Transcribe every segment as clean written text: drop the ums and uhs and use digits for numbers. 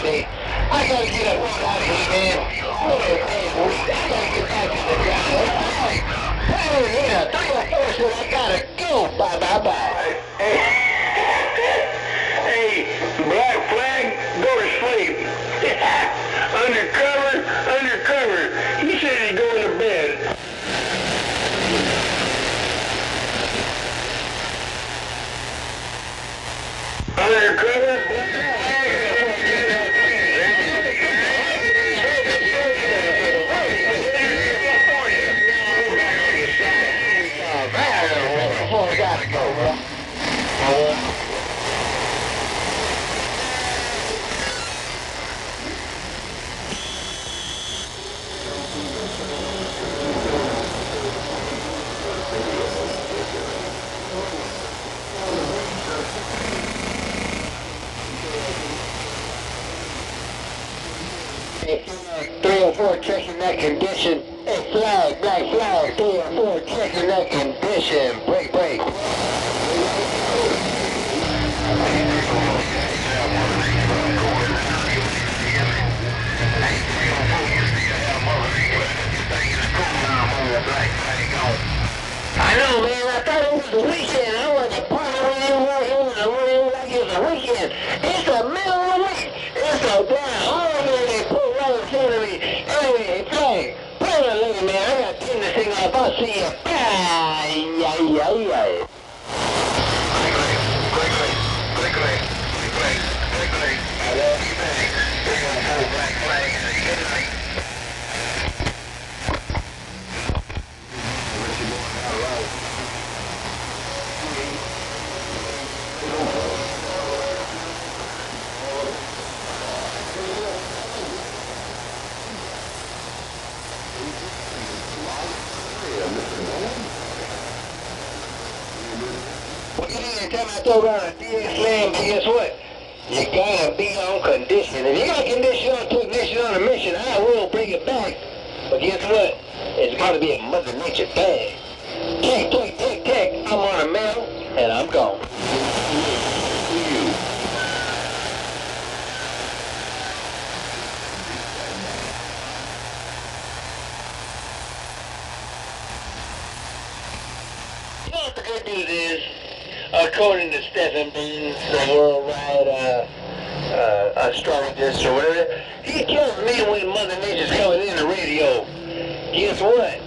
Watergate. I gotta get up out of here, man. Oh, I gotta get back to the job. Hey, yeah, 304 said I gotta go. Bye, bye, bye. Hey, Black Flag, go to sleep. Undercover. He said he's going to bed. Undercover? Gotta go, bro. Hey, 304 checking that condition. Hey, flag, black flag, 304 checking that condition. Break. I know, man. I thought it was the weekend. I wanted to party with you like it was the weekend. It's the middle of the week. It's so damn hard when they put right in front of me. Anyway, flag, play it later, man. I got to turn this thing off. I'll see you. Bye. I love you, man. We're going to hold Black Flag. Good night. Well, you didn't tell me I throw down a DX slam, but guess what? You gotta be on condition. If you got condition on technician on a mission, I will bring it back. But guess what? It's gonna be a Mother Nature bag. Tech. I'm on a metal, and I'm gone. You know what the good news is? According to Stephen Beans, the worldwide astrologist or whatever, he tells me when Mother Nature's coming in the radio. Guess what?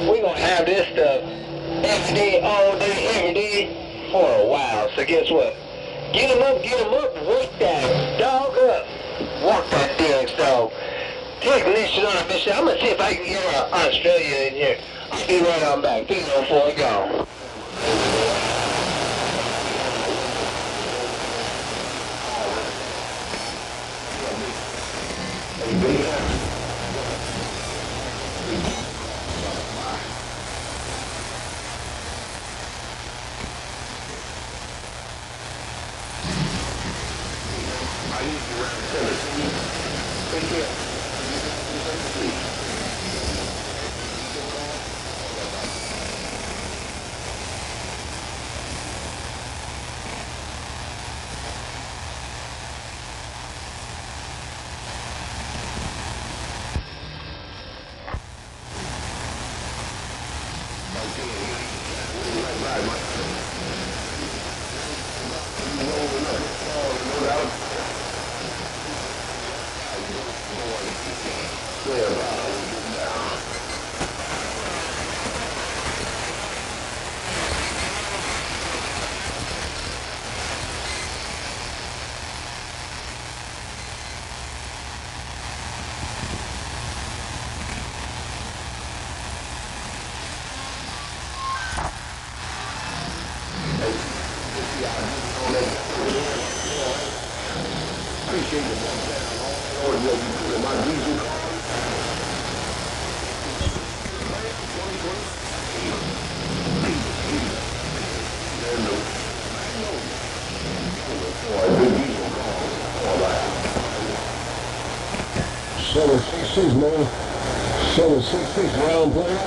We're going to have this stuff every day, all day, every day for a while. So guess what? Get him up, wake that dog up. Walk that DX dog. Technician on a mission. I'm going to see if I can get Australia in here. I'll be right on back. 304 gone. Man. 766 round player.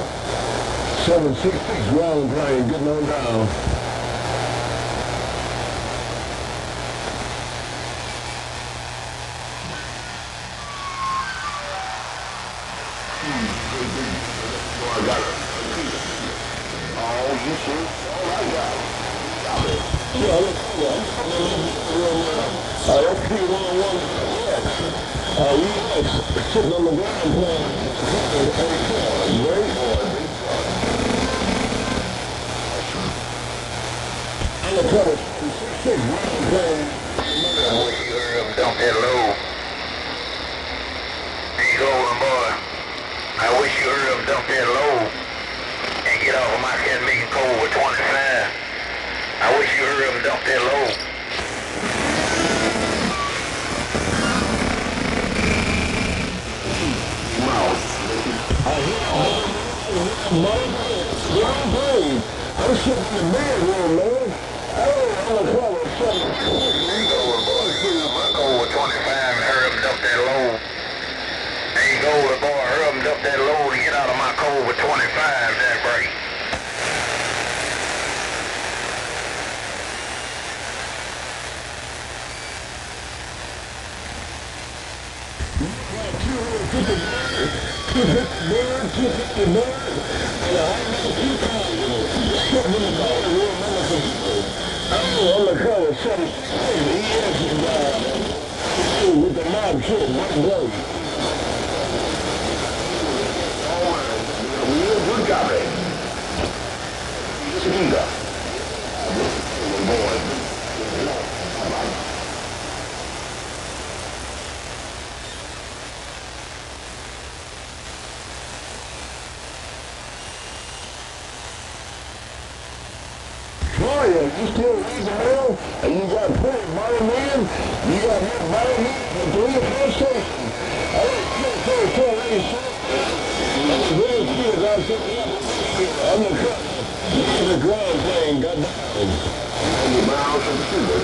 766 round plane getting on down. I got it. Oh, you see? All I got. Yeah, look, that's P11. We sitting on the ground playing. Great boy. Undercover 6 ground playing. I wish you heard him dump that load. There you go, little boy. I wish you heard him dump that load and get off of my cat making cold with 25. I wish you heard him dump that load. I'm sitting in the bedroom, man. I'm a cover. There you go, little boy. My cold with 25 and heard him dump that load. There you go, little boy. Heard him dump that load to get out of my cold with 25, that break. I'm a cover 7 with the mob shit, one blow. Good job, man. You still raising hell, and you got to put it bottom in, you got to hit bottom in for 3 or 4 stations. I don't tell any shit. I'm very serious. I'm the cut. The ground thing got down. And the miles from the shooter.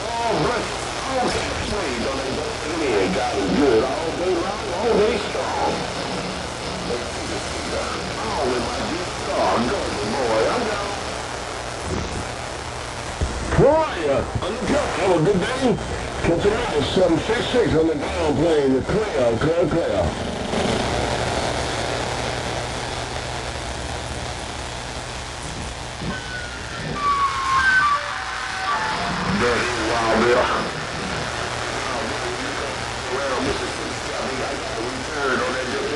Oh, but, oh, wait, don't they got it good all day long, all day strong. Oh, with my deep star, good boy, I know. Warrior, on the cut, have a good day. Catch you later, 766 on the ground plane, the clear. Dirty Wild Bill. Well, Mississippi, I think I got a return on that just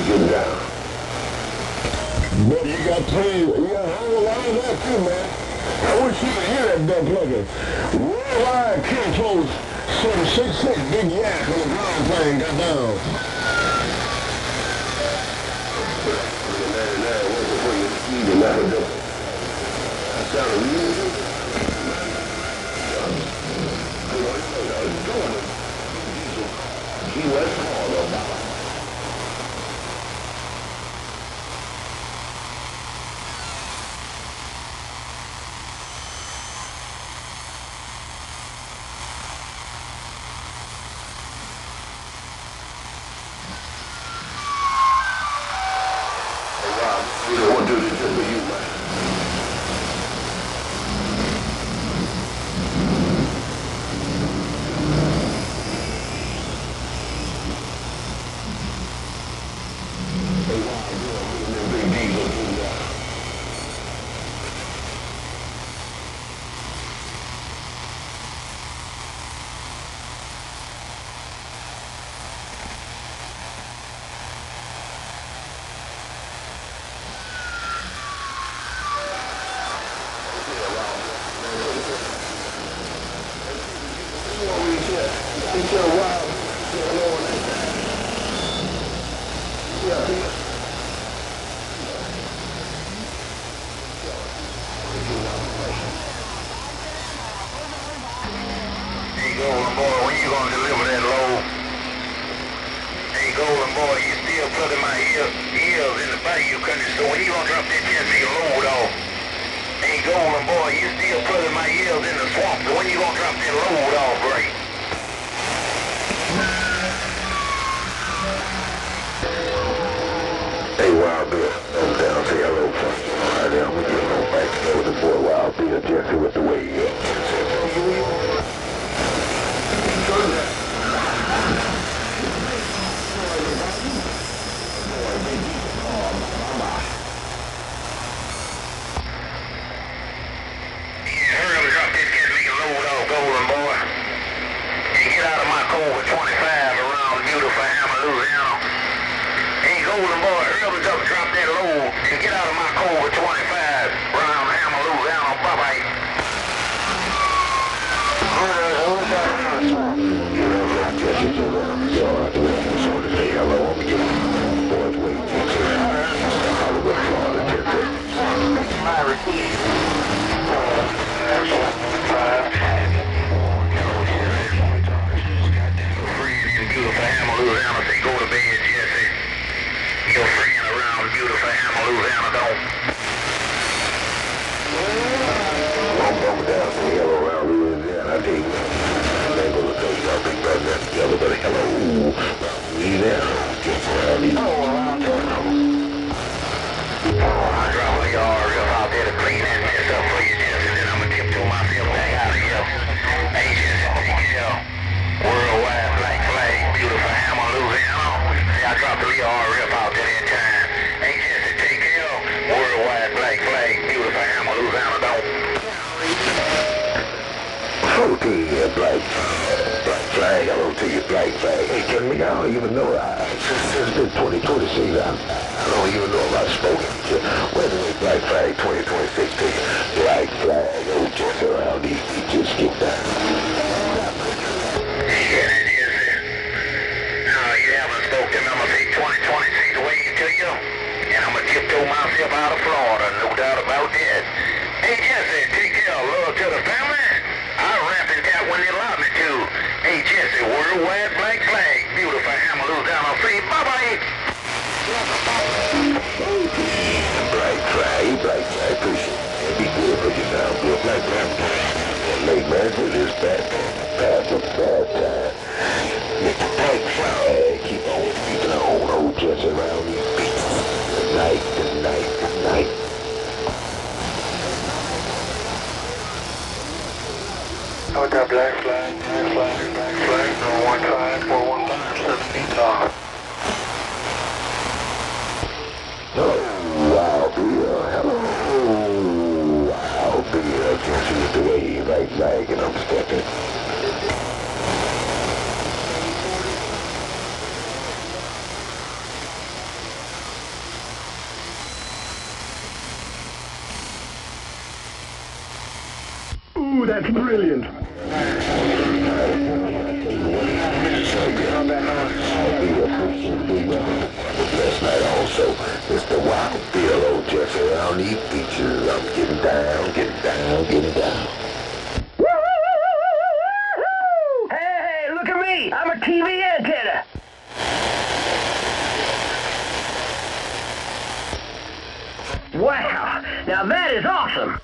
get down. But you got a whole lot of that too, man. I wish you could hear that dumb plugger. Worldwide controls 766 big yak on the ground plane got down. That sounded really good. He was called about. We don't want to do this just for you, man. Golden boy, when you gonna deliver that load? Hey, golden boy, you still plugging my ears in the bayou country, so when you gonna drop that 10-meter load off? Hey, golden boy, you still plugging my ears in the swamp, so when you gonna drop that load off, right? Hey, Wild Bill, I'm down, say hello, son. All right, I'm gonna get a little back. black flag. Hey, tell me, I don't even know. Since 2026, I don't even know if I've spoken to whether it's black flag 2026 to black flag. Oh, just around these beaches, get down. Yeah, it is. No, you haven't spoken. I'm going to take 2026 waiting to you. And I'm going to tiptoe myself out of Florida, no doubt about that. Hey, Jesse, take care. Love to the family. I'll rap and tap when they allow me to. Hey, Jesse, worldwide black flag. Beautiful Hammerloo down on free. Bye-bye. Black flag, appreciate it. Be good for you now, good black flag. Late man, for this bad time. With the black flag, keep on keeping on, old Jesse around these beats. Good night. Oh, that black flag, for one time, 17 times. Hello, Wild Bill, can't see the wave, black flag, and I'm stepping. Ooh, that's brilliant. Last night also, Mr. Wild Bill, old Jesse around these beaches. I'm getting down. Hey, look at me. I'm a TV antenna. Wow, now that is awesome.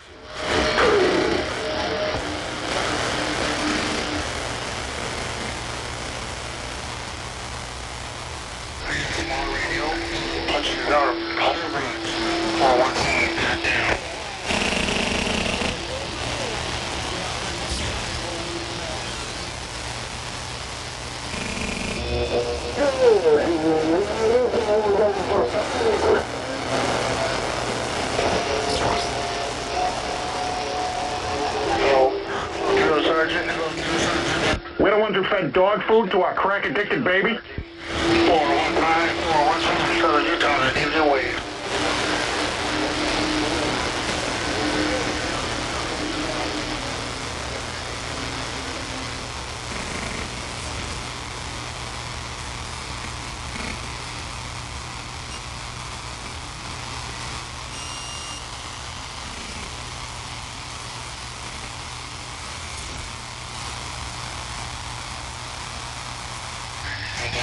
We don't want to feed dog food to our crack-addicted baby? 415, Southern Utah, leaves away.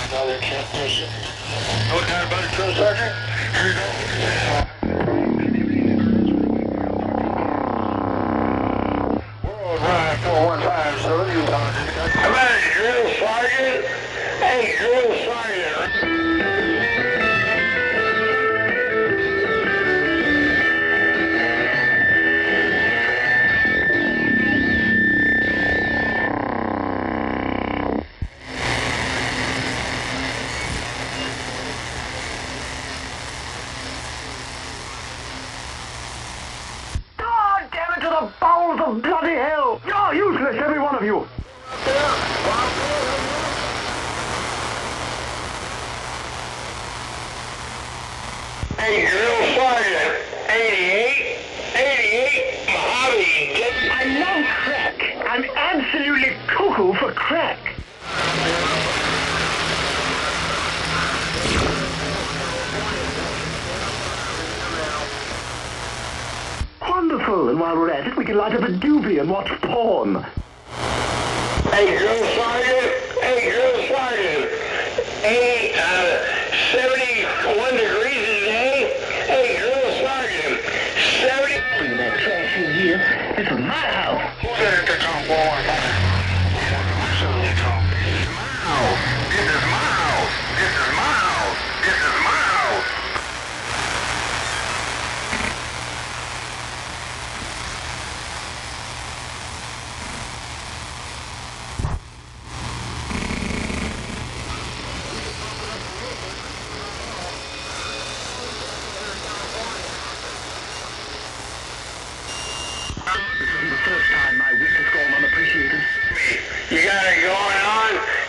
Another transmission. No doubt about it, Drill Sergeant. Here we go. Worldwide 415, Southern Utah. Come on, Drill Sergeant. Hey, Drill Sergeant. To the bowels of bloody hell! You're useless, every one of you! Hey, Drill Sergeant. 88, Mojave. I love crack! I'm absolutely cuckoo for crack! Wonderful, and while we're at it, we can light up a doobie and watch porn. Hey, Drill Sergeant. 71 degrees today. Hey, Drill Sergeant. 70. Bring that trash in here. This is my house. Who's that at the top, boy? This is my house. This is my house. This is my house.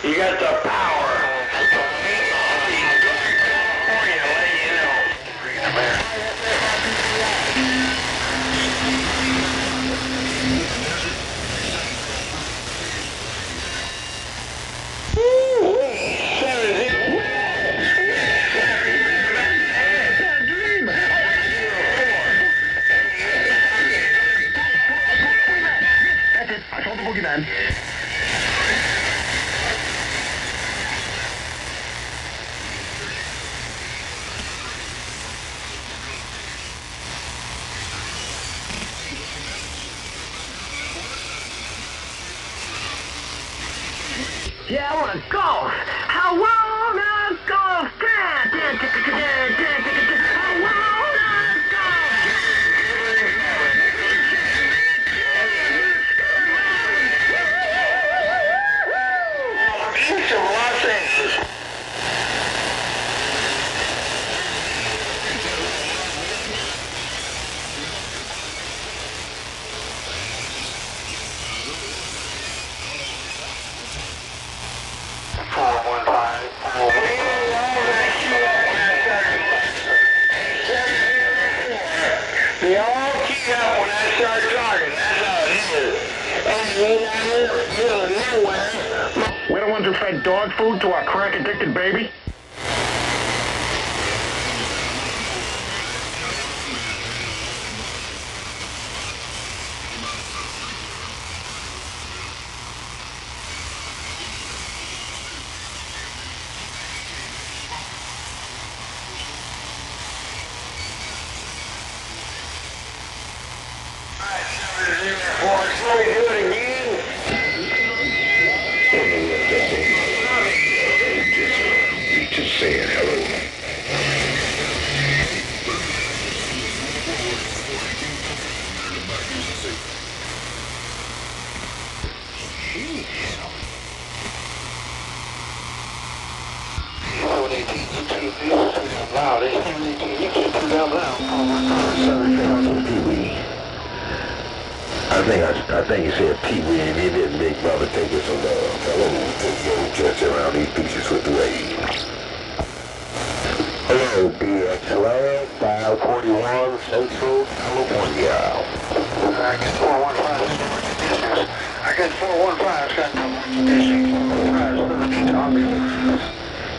You got the power. California, let you know. I told the boogeyman. Yeah, I want to golf. I wanna golf. I wanna golf. East of Los Angeles. They all key up when I start talking. That's how it is. And right out here, middle of nowhere. We're the ones who fed dog food to our crack-addicted baby. Shall we do it again? Just saying hello. I think he said Pee Wee, and he didn't make Brother take us some hello, just around these pieces with the waves. Hello, BX. Hello, 541 Central California. I got 415. I got 415.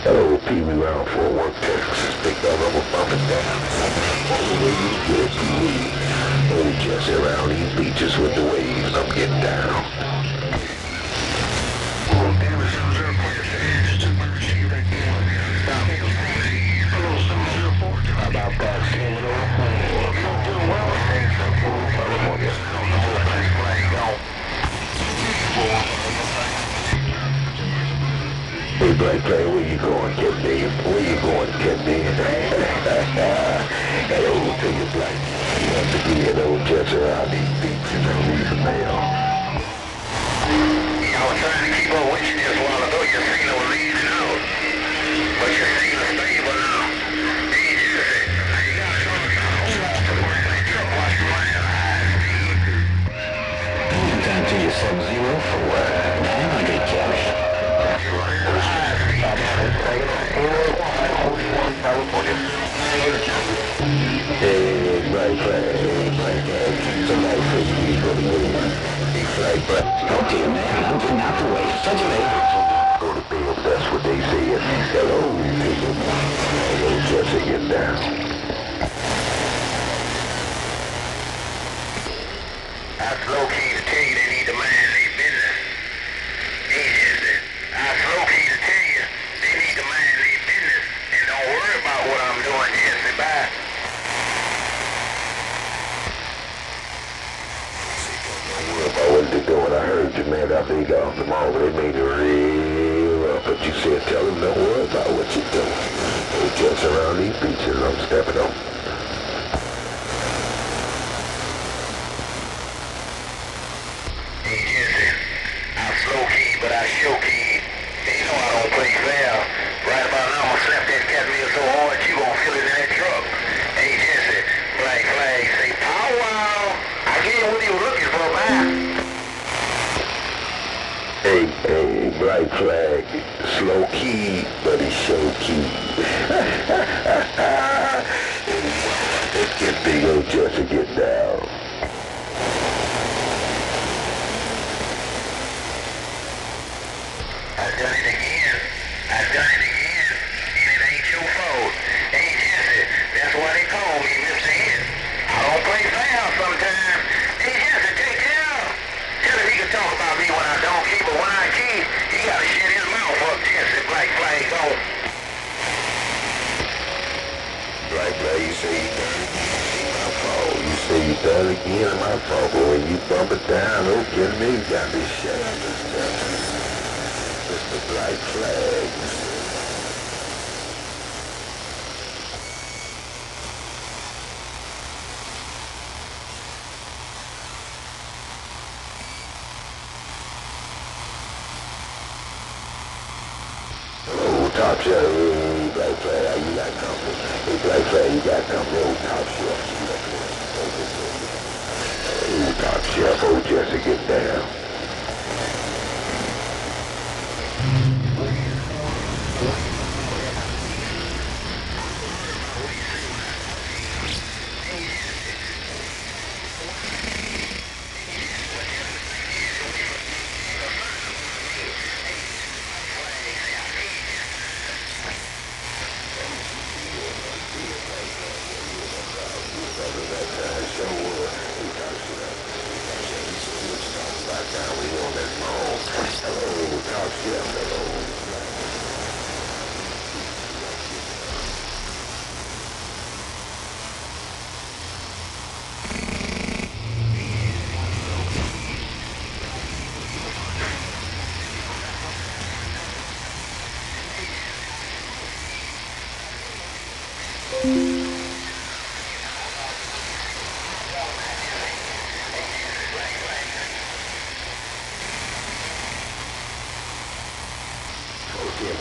Hello, Pee Wee round for work Texas. Big dog rubber bumping down. All the way you get Pee Wee. Oh, just around these beaches with the waves. I'm getting down. How about that, Hey, Black Player, where you going, Kid Dave? Where you going, Kid Dave? Hello to you, Black. You have to be an old just around these beaches and read the mail. I was trying to keep up with you just a while ago. Your signal was leaving out. But your signal is stable now. Time to your sub-zero for 900 cash. Hey, Black Flag. Somebody said you go to win. Hey, Flag Black. Okay, man, I'm getting out the way. Such a late. Go to bed, that's what they said. Hello, people. Hello, Jesse, get down. That's low-key to tell you they need to mind their business. That's low-key to tell you they need to mind their business and don't worry about what I'm doing, Jesse. Bye. Don't worry about what they're doing. I heard you, man, after they got off the mall, they made it real rough. But you said, tell them don't worry about what you're doing. They're just around these beaches. I'm stepping on. Hey, Jesse, I'm slow-key, but I show-key. You know I don't play fair. Right about now, I'm gonna slap that cat wheel so hard you gonna feel it in that truck. Hey, Jesse, Black Flag, say pow wow. I gave you what you were looking for, man. Hey, Black Flag. sweet, but he's so cute. Let's get big old Jesse get down. I've done it again. I've done it again. And it ain't your fault. Hey, Jesse, that's why they call me Mr. Hit. I don't play foul sometimes. Hey, Jesse, take care of him. Tell him he can talk about me when I don't keep, but when I keep, he gotta shut his mouth up, Jesse. Black flag on. Black flag, you say you done it again, my fault. You say you done it again, my fault. But when you bump it down, don't kill me. You got me shut up and stuff. It's the black flag. Oh, top shelf, black flag, you got company. Hey, black flag, you got company. Oh, top shelf, oh, top shelf, oh, Jesse, get down.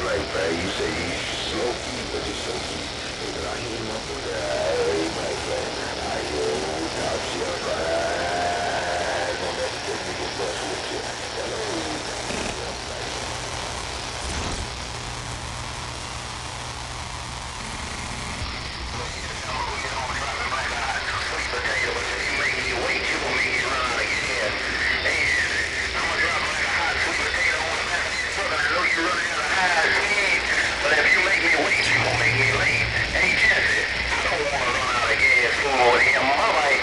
Black flag, you say he's slow key, but he's so key. Did I hear him up with that? Hey, black flag, I hear him top shelf. Don't let the nigga bust with you. Hello. But if you make me wait, you gon' make me late. Hey, Jesse, I don't wanna run out of gas for him. All right.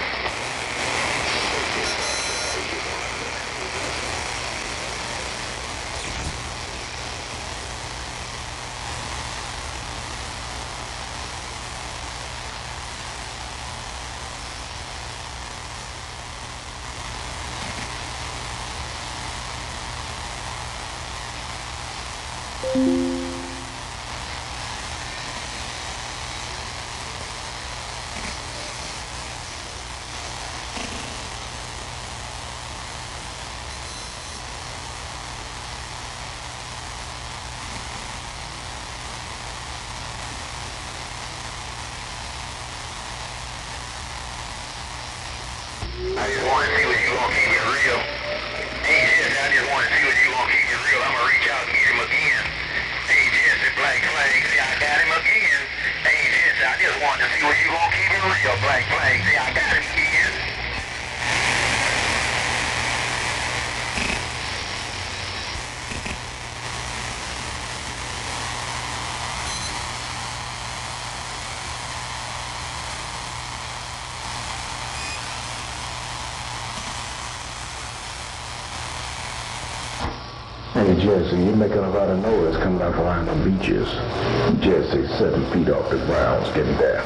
I just want to see what you gonna keep it real. Hey, Jesse, I just want to see what you gonna keep it real. I'm gonna reach out and get him again. Hey, Jesse, black flag, see, I got him again. Hey, Jesse, I just want to see what you gonna keep it real. Black flag, see, I got him again. Hey Jesse, you're making a lot of noise coming up around the beaches. Jesse, 7 feet off the ground, getting there.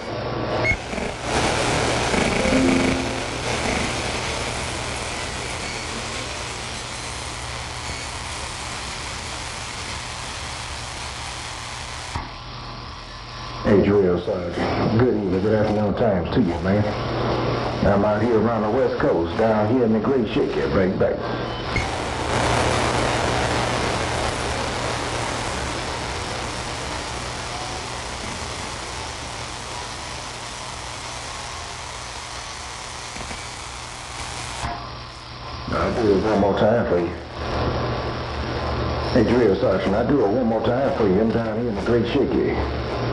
Hey Drill Sergeant, good evening, good afternoon times to you, man. I'm out here around the west coast, down here in the Great Shake at right back. I'll do it one more time for you. Hey, Drill Sergeant, I do it one more time for you. I'm down here in the Great Shaky.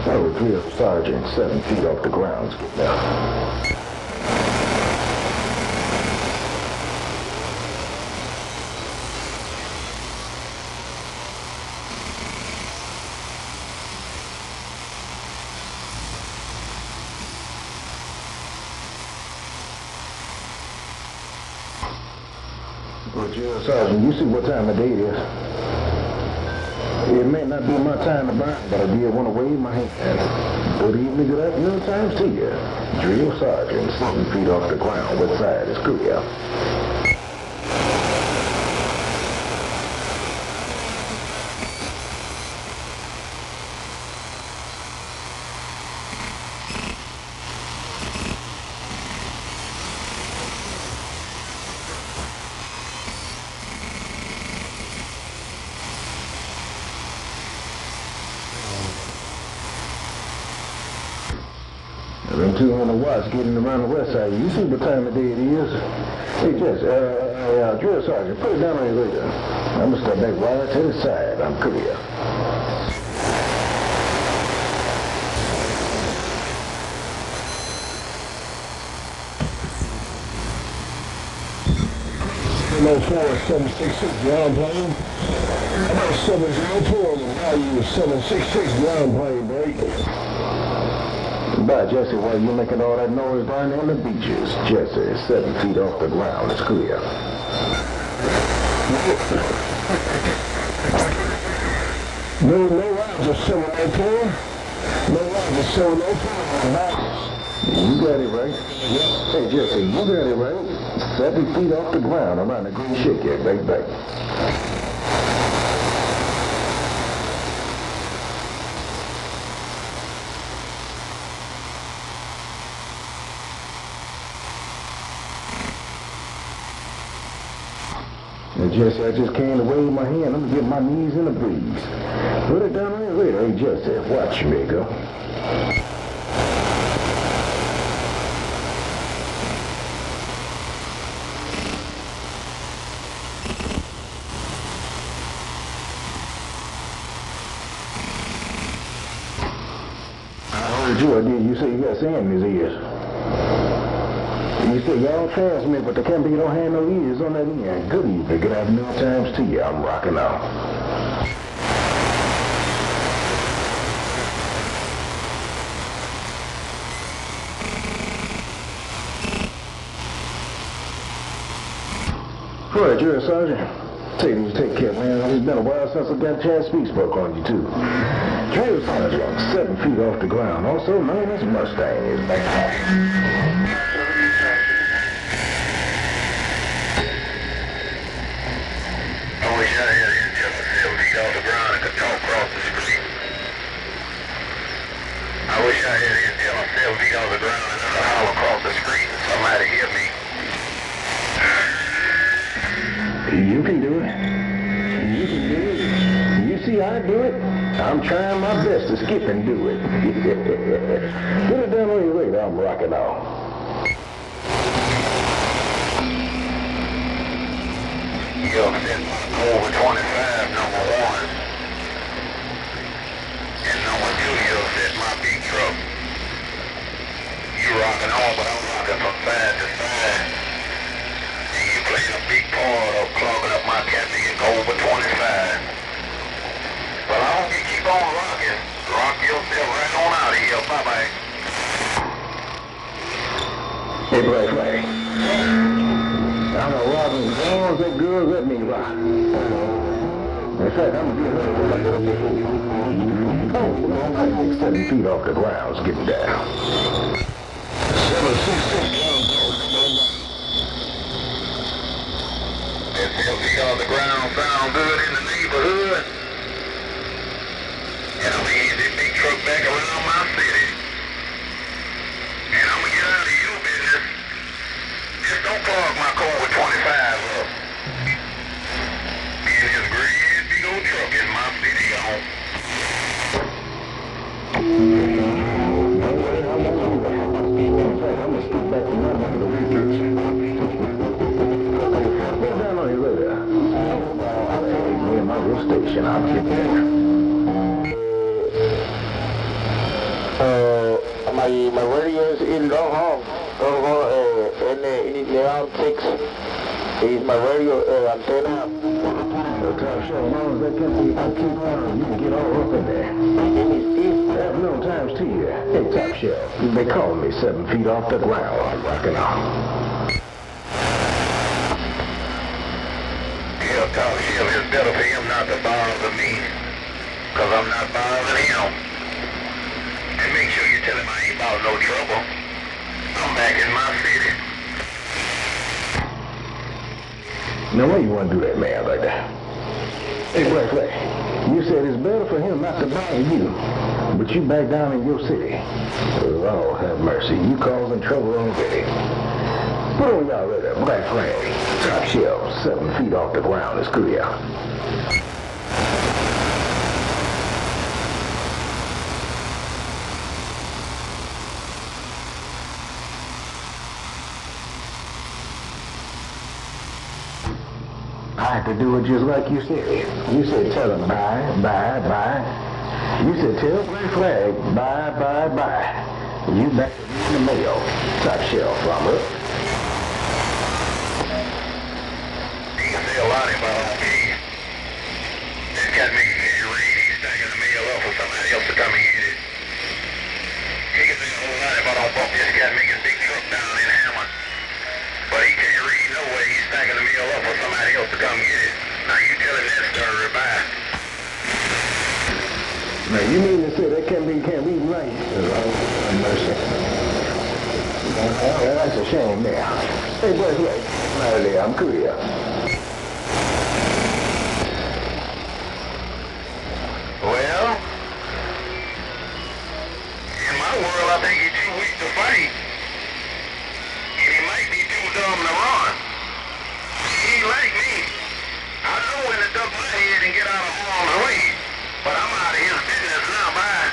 Oh, Drill Sergeant, 7 feet off the ground. Now. Well, Drill Sergeant, you see what time of day it is. It may not be my time to burn, but I did want to wave my hand. Good evening, good afternoon times to you. Drill Sergeant, 7 feet off the ground. What side is clear? Them 200 watts getting around the west side. You see what time of day it is? Hey, Jess, Drill Sergeant, put it down on your radar. I'm gonna step back right to the side. I'm clear. Hello, 4766 ground plane. About 704, the value is 766 ground plane break. Bye, Jesse, while you're making all that noise down on the beaches. Jesse, 7 feet off the ground. It's clear. No rounds of 704. No rounds of 704. You got it right. Hey, Jesse, you got it right. 7 feet off the ground around the green shaky. Back. Hey, Jesse, I just came to wave my hand. I'm gonna get my knees in the breeze. Put it down on your radar. Hey, Jesse, watch me go. I heard you, I did. You say you got sand in his ears. You say y'all transmit, but the company don't have no ears on that end. Good evening, good afternoon times to you. I'm rocking out. All right, Drill Sergeant. Take care, man. It's been a while since I got a chance to speak spoke on you, too. Drill Sergeant, 7 feet off the ground. Also known as Mustang is back. I wish I had intel on 7 feet on the ground and not howl across the street and somebody hear me. You can do it. You can do it. You see I do it? I'm trying my best to skip and do it. Put it down on your radar. I'm rocking out. Yo, set over 25, number 1. And number 2, you'll set my big truck. You rocking on, but I'm rocking from side to side. And you playing a big part of clogging up my captain and go over 25. But I hope you keep on rocking. Rock yourself right on out of here. Bye-bye. Hey, Black Flag. I'm a rocker. As long as that girl let me rock. In fact, I'm going to get 7 feet off the ground. It's getting down. 7 feet off the ground sound good in the neighborhood. And I'm gonna ease this big truck back around my city. And I'm gonna get out of your business. Just don't clog my car with 25 up. Me and this great big old truck in my city on. I'm gonna skip back to my one of the weekends. Put down on your radar. Me and my wrist station. I'll get there. My radio is in the home. And the arm 6 is my radio antenna. Top Shelf, as long as that can be, I'll keep on. You can get all up in there. It's afternoon times to you. Hey, Top Shelf, they call me 7 feet off the ground. I'm rocking on. Yeah, Top Shelf, it's better for him not to bother me, because I'm not bothering him. And make sure you tell him I ain't about no trouble. I'm back in my city. Now, why you want to do that, man, like that? Hey, Black Flag, you said it's better for him not to bother you, but you back down in your city. Lord have mercy, you causing trouble already. Put on y'all right there, Black Flag, Top Shelf, 7 feet off the ground is clear. I had to do it just like you said. You said tell him bye, bye, bye. You said tell Black Flag bye, bye, bye. You back in the mail. Top Shelf, I'm up. He can say a lot about me. This cat me can't read. He's stacking the mail up for somebody else to come and get it. He can say a whole lot about on bump this cat making big truck down in Hammond. But he can't read no way. He's stacking the mail up for somebody else to come get it. Now you tell him that story, bye. Now you mean to say that can't read right? Mercy. That's a shame now. Hey, Black Flag, come out of there. I'm clear. Well, in my world, I think he's too weak to fight. And he might be too dumb to run. He ain't like me. I know when to duck my head and get out of harm's way. But I'm out of his business now, bye.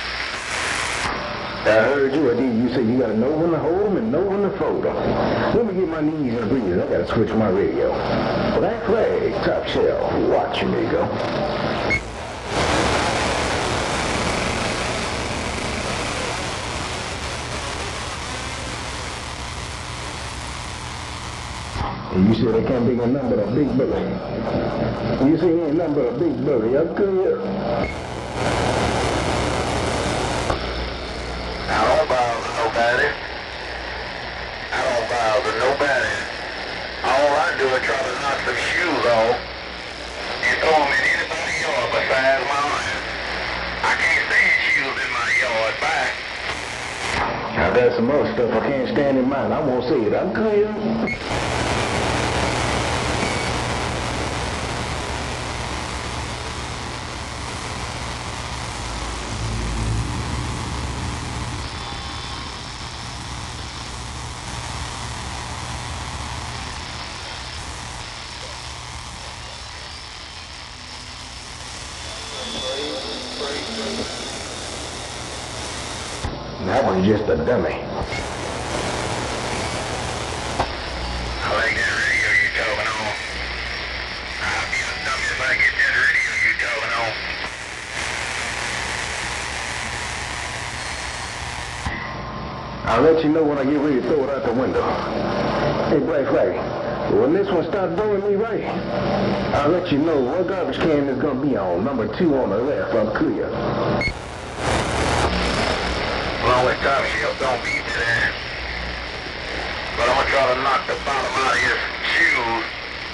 I heard you, Adi. You said you gotta know when to hold them and know when to fold them. Let me get my knees and breathe. I gotta switch my radio. Black Flag, Top Shelf, watch me go. And you said it can't be nothing but a big bully. You say he ain't nothing but a big bully. I'm clear. I don't bother nobody. I don't bother nobody. All I do is try to knock some shoes off and throw them in anybody's yard besides mine. I can't stand shoes in my yard, bye. Now there's some other stuff I can't stand in mine. I won't say it. I'm clear. That one's just a dummy. I like that radio you talking on. I'll be a dummy if I get that radio you talking on. I'll let you know when I get ready to throw it out the window. Hey, Black Flag, when this one starts blowing me right, I'll let you know what garbage can is going to be on. Number 2 on the left. I'm clear. Long as Top Shelf don't beat me there. But I'm gonna try to knock the bottom out of his shoes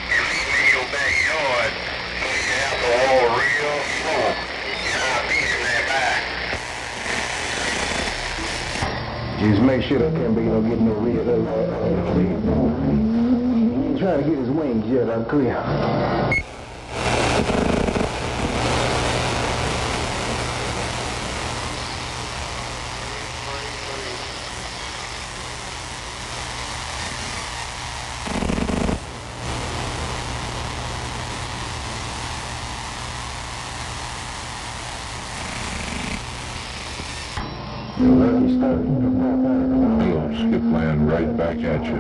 and leave me in your backyard so you can have the all real slow. And I'll beat him there back. Just make sure that can't be no getting no real. He ain't trying to get his wings yet. I'm clear. Skip land right back at you.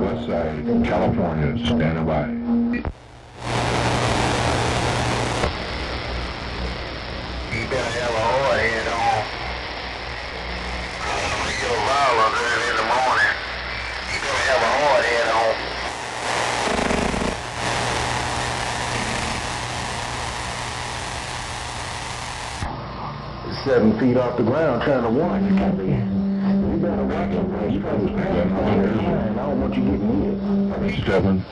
West side, California, standing by. 7 feet off the ground trying to watch. You better watch it, man. You gotta be I don't want you getting hit. 7.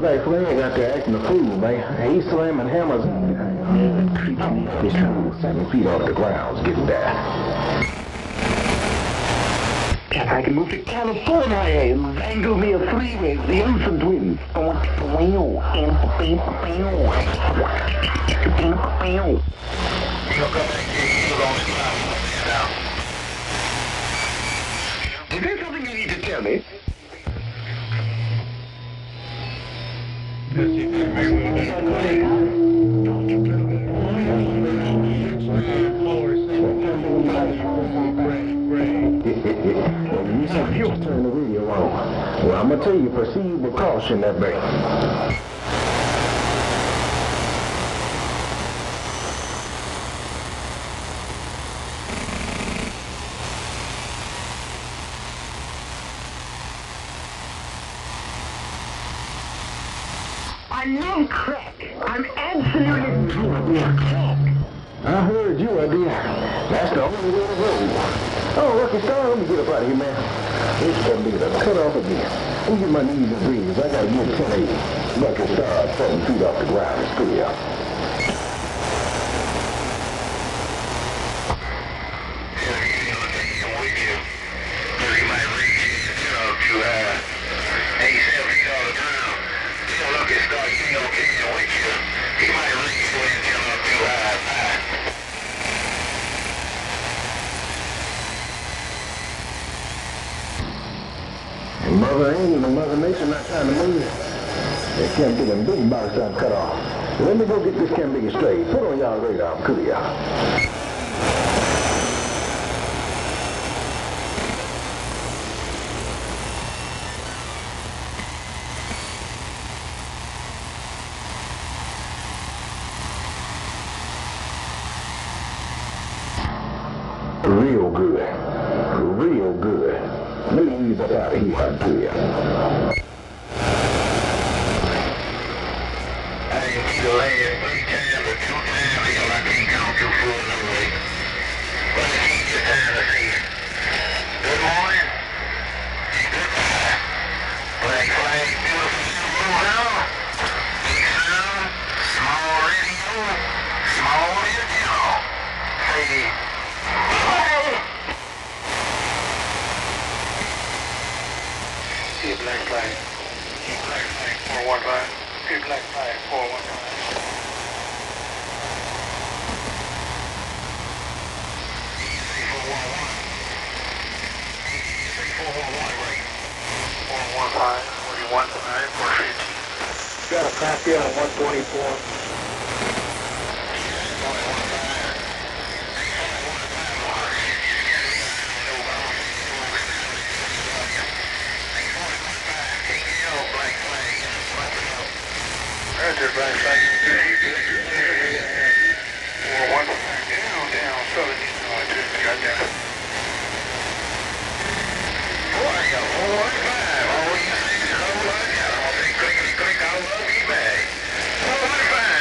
Black Flag out there acting a fool, man. He's slamming hammers. He's 7 feet off the ground, getting there. I can move to California and wrangle me a freeway, the Olsen twins. Is there something you need to tell me? Turn the radio on. Well, I'm gonna tell you, proceed with caution, that baby. I'm no crack. I'm absolutely crack. I heard you, I did. That's the only way to go. Oh, Lucky Star, let me get up out of here, man. This gonna be the cut off again. Let me get my knees and breathe. I gotta get 10-8. Lucky Star, 7 feet off the ground. It's pretty out. Mother England and Mother Nature not trying to move. They can't get them big box done cut off. So let me go get this can't be straight. Put on y'all radar, I'm cool, y'all. Real good. Real good. Let me ease up out of here, I tell you. I didn't see the last 3 times or 2 times because I can't count too full no way. But I can't get time to say good morning. Goodbye. Black Flag, beautiful now. Big sound, small radio, small radio. Hey. Black Flag. Black Flag 415. Black Flag 415. Say 411. Say 411, right? 415, 41 tonight, 415. Got a copy on 124. Roger, Black Flag. 415. Down, southern east longitude. Got down. Boy, you got 415. Oh, you see, I don't like it. I don't think clickety click, I love you back. 415.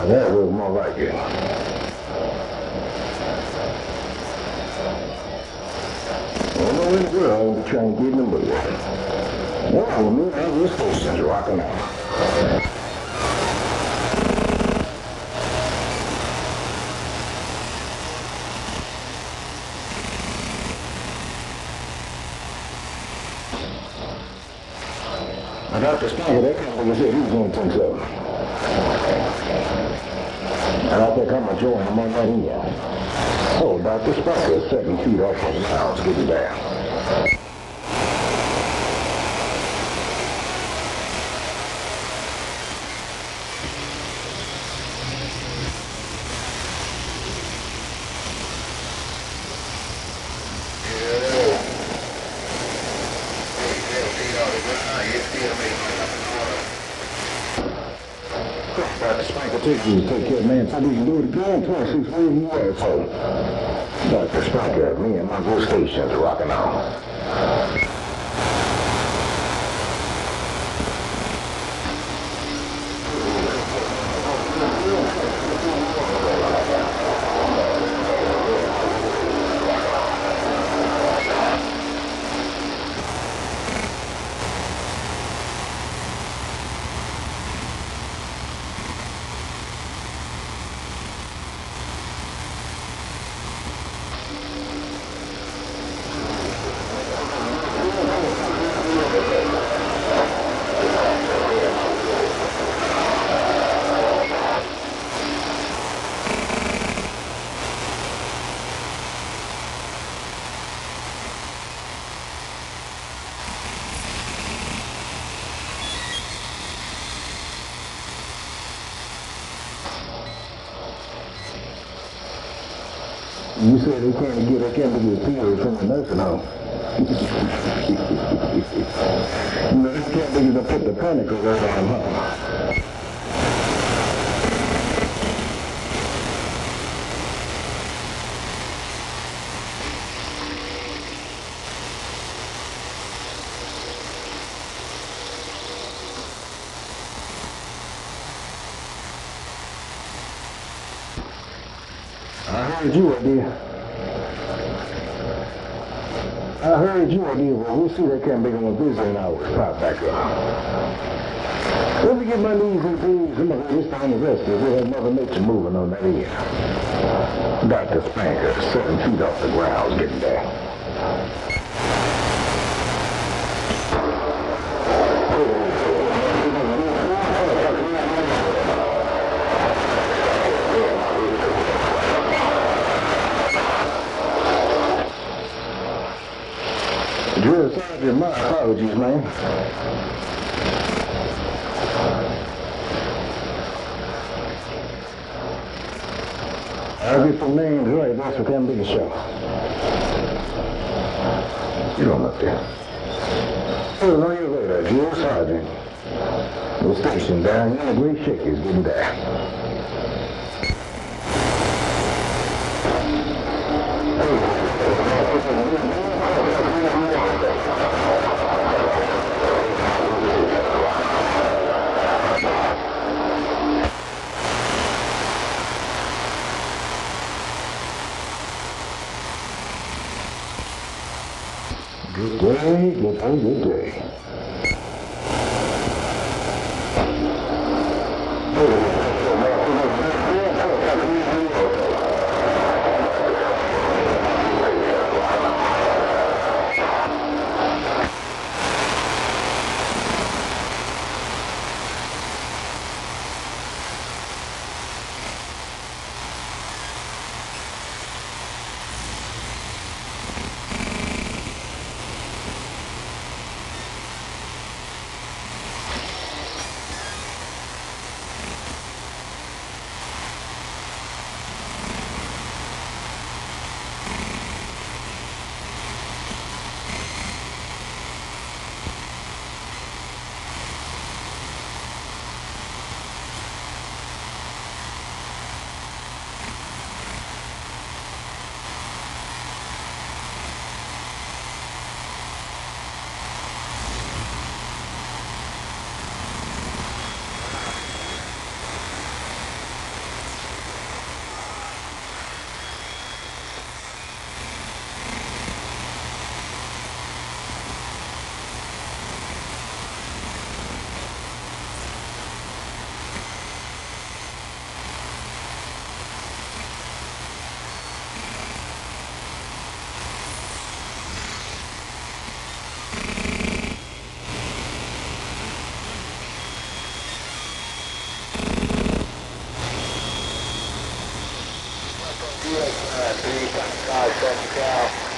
Now that was more like it. Well, no, in the world, I'm trying to get in the mood. Well, man, this station's rocking out. Now, Dr. Spanker, that company said he was going to take something. And I think I'm going to join him on that end. Oh, Dr. Spanker is 7 feet off from the house getting down. Dr. Spanker, take care, man. So we can do it again. 26 where you at, so. Dr. Spanker, me and my good station's rocking on. You said they can't get pills from the nursing home. No, they can't be to put the panicles over on her. I heard you, dear. I heard you, dear. Well, we'll see that can't make them busy and I'll pop back up. Let me get my knees and knees. I'm going to list on the rest of it. We'll have Mother Nature moving on that end. Dr. Spanker, 7 feet off the ground, getting there. Drill Sergeant, my apologies, man. I'll get some names right, that's what can be the show. You don't look there. Well, on your radar, Drill Sergeant. The station down in the Great Shake is getting there. Good day, good day, good day. these kind of cars stuff to cow.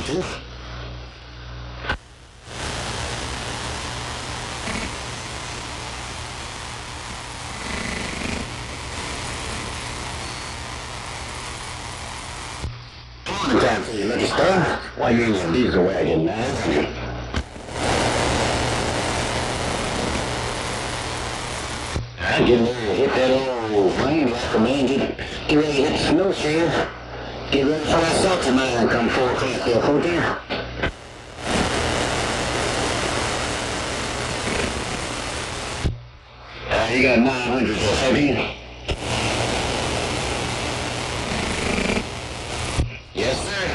too. Time for you, Lucky Star. Why you in your diesel wagon, man? I'm getting ready to hit that old plane like a man. Get ready to hit the snow shed. Get ready for that salty mine come 4 o'clock there, 14. You got 900 there, 14. Yes, sir.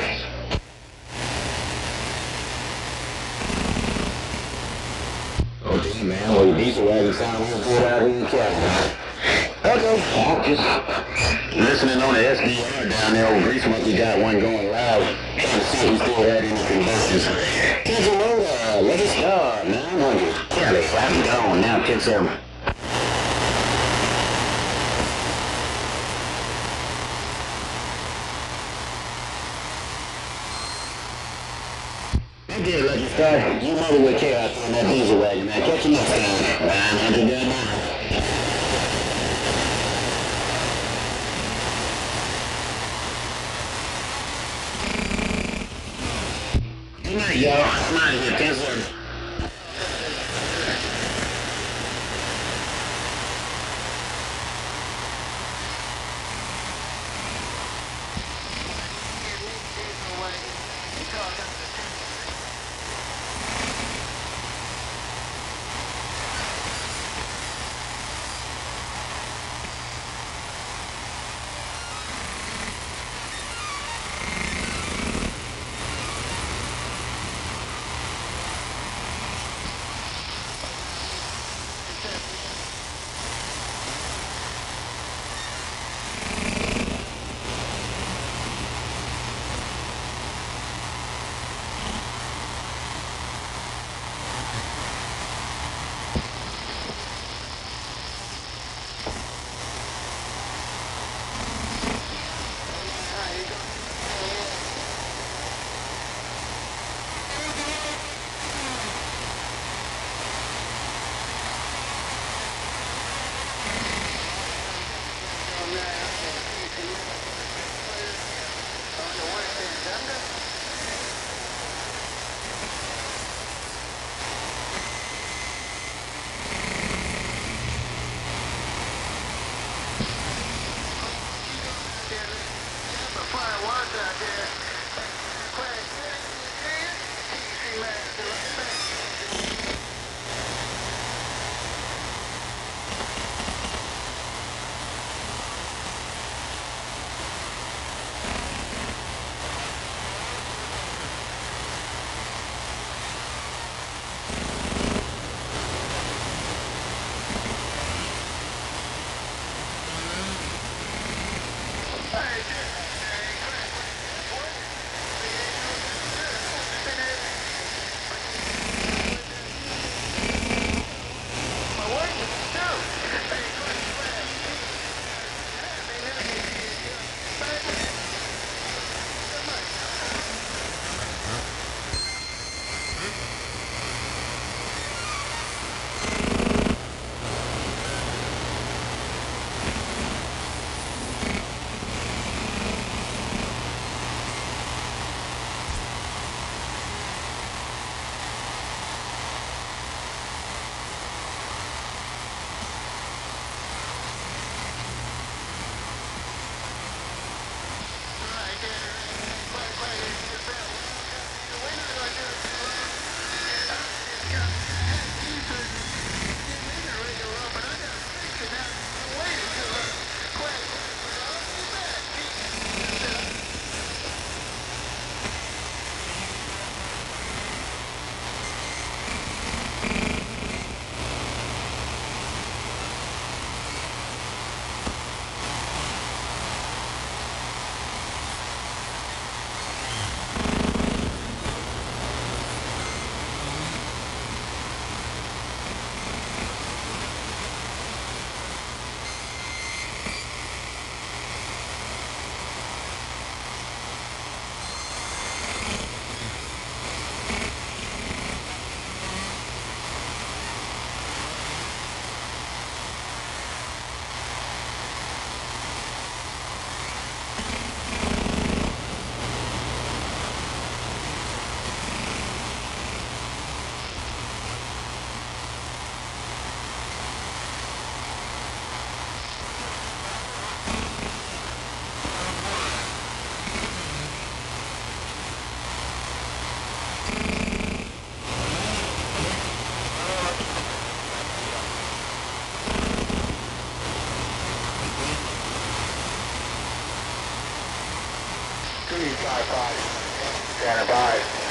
Okay, man. Well, your diesel wagon sound real good out here in California. Okay, I'm just listening on the SDR down there. Old Grease Monkey got one going live, trying to see if he still had any conductors. Cancel order, Lucky Star, 900. Kelly, I'm gone now, 10-7. You mother with care out there in that diesel wagon, man. Catch you next time. 900 down now. Good night, y'all. I'm out of here. 10-7. Stand by.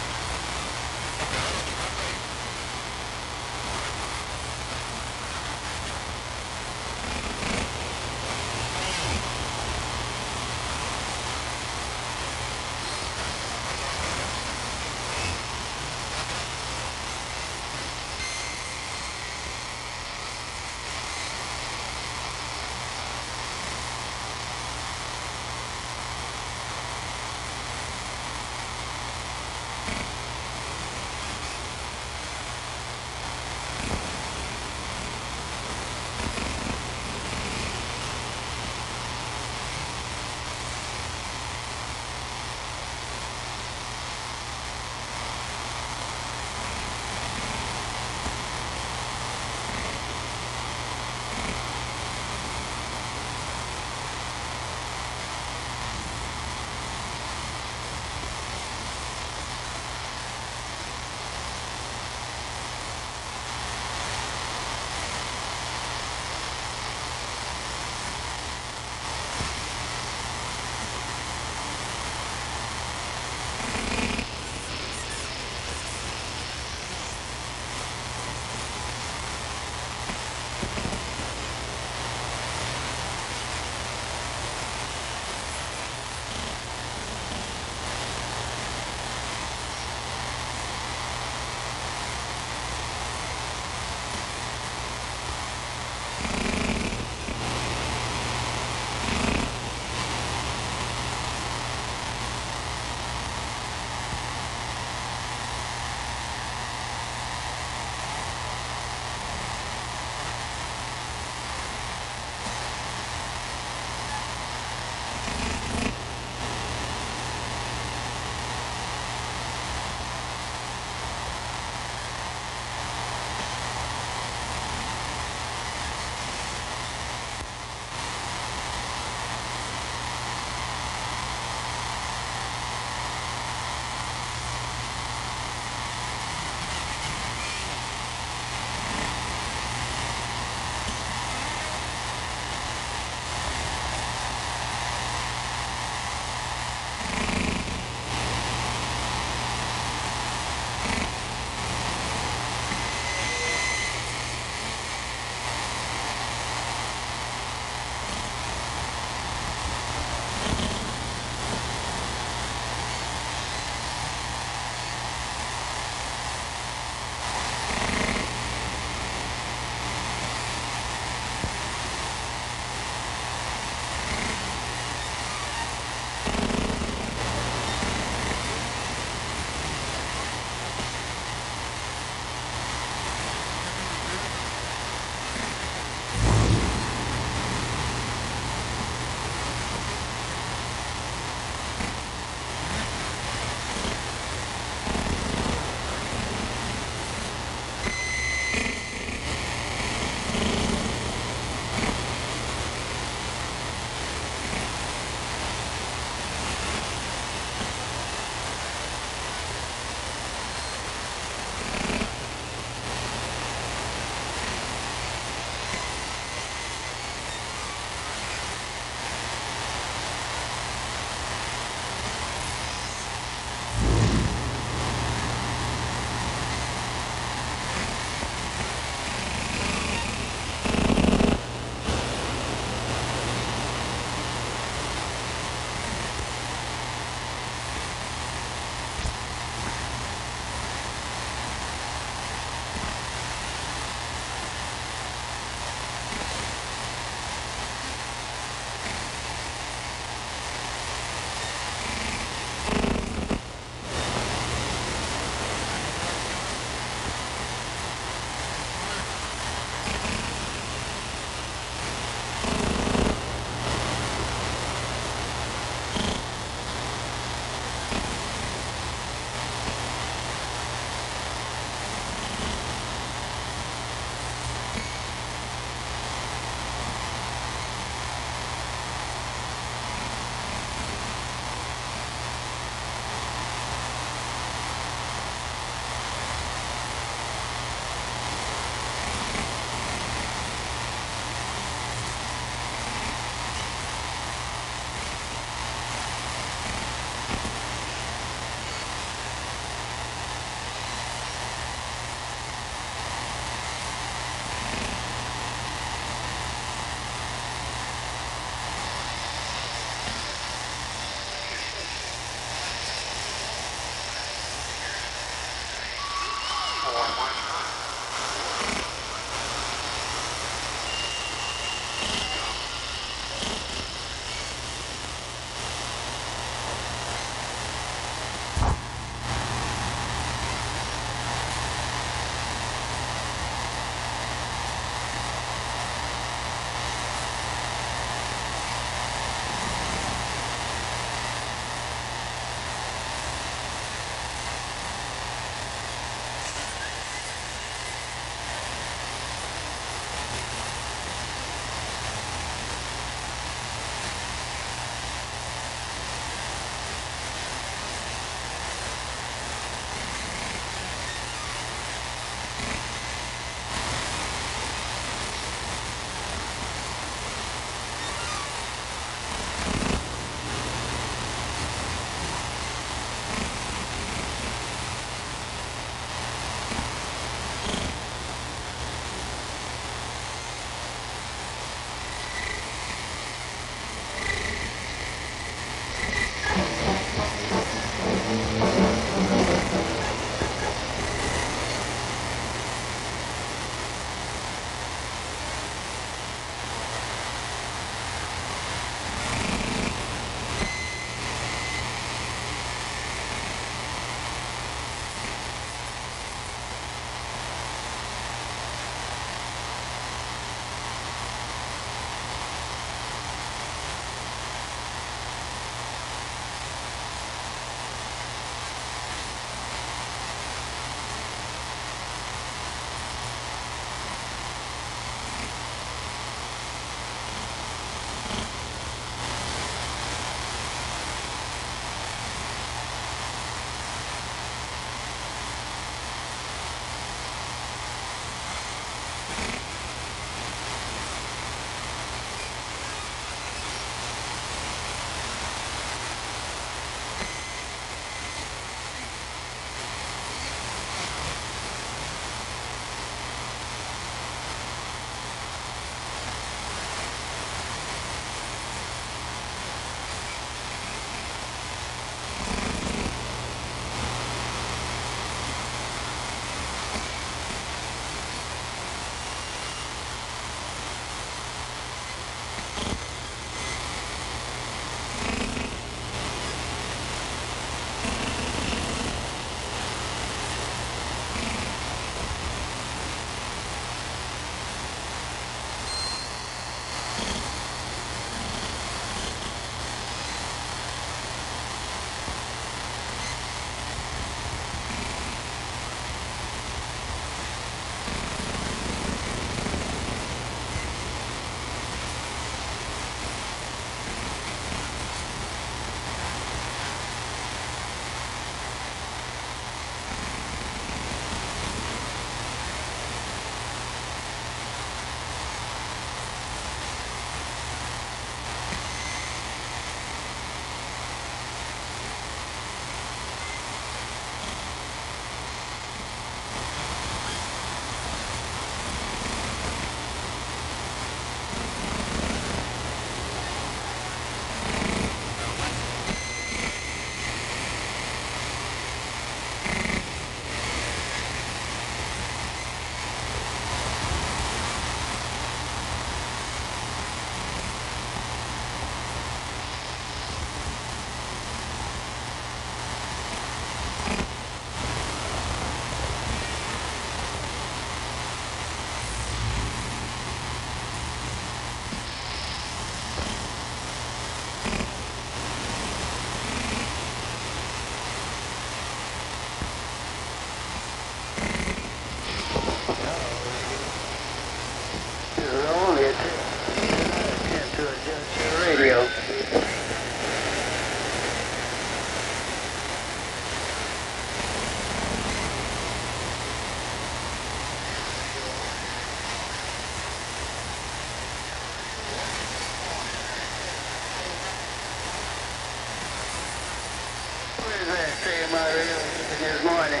this morning.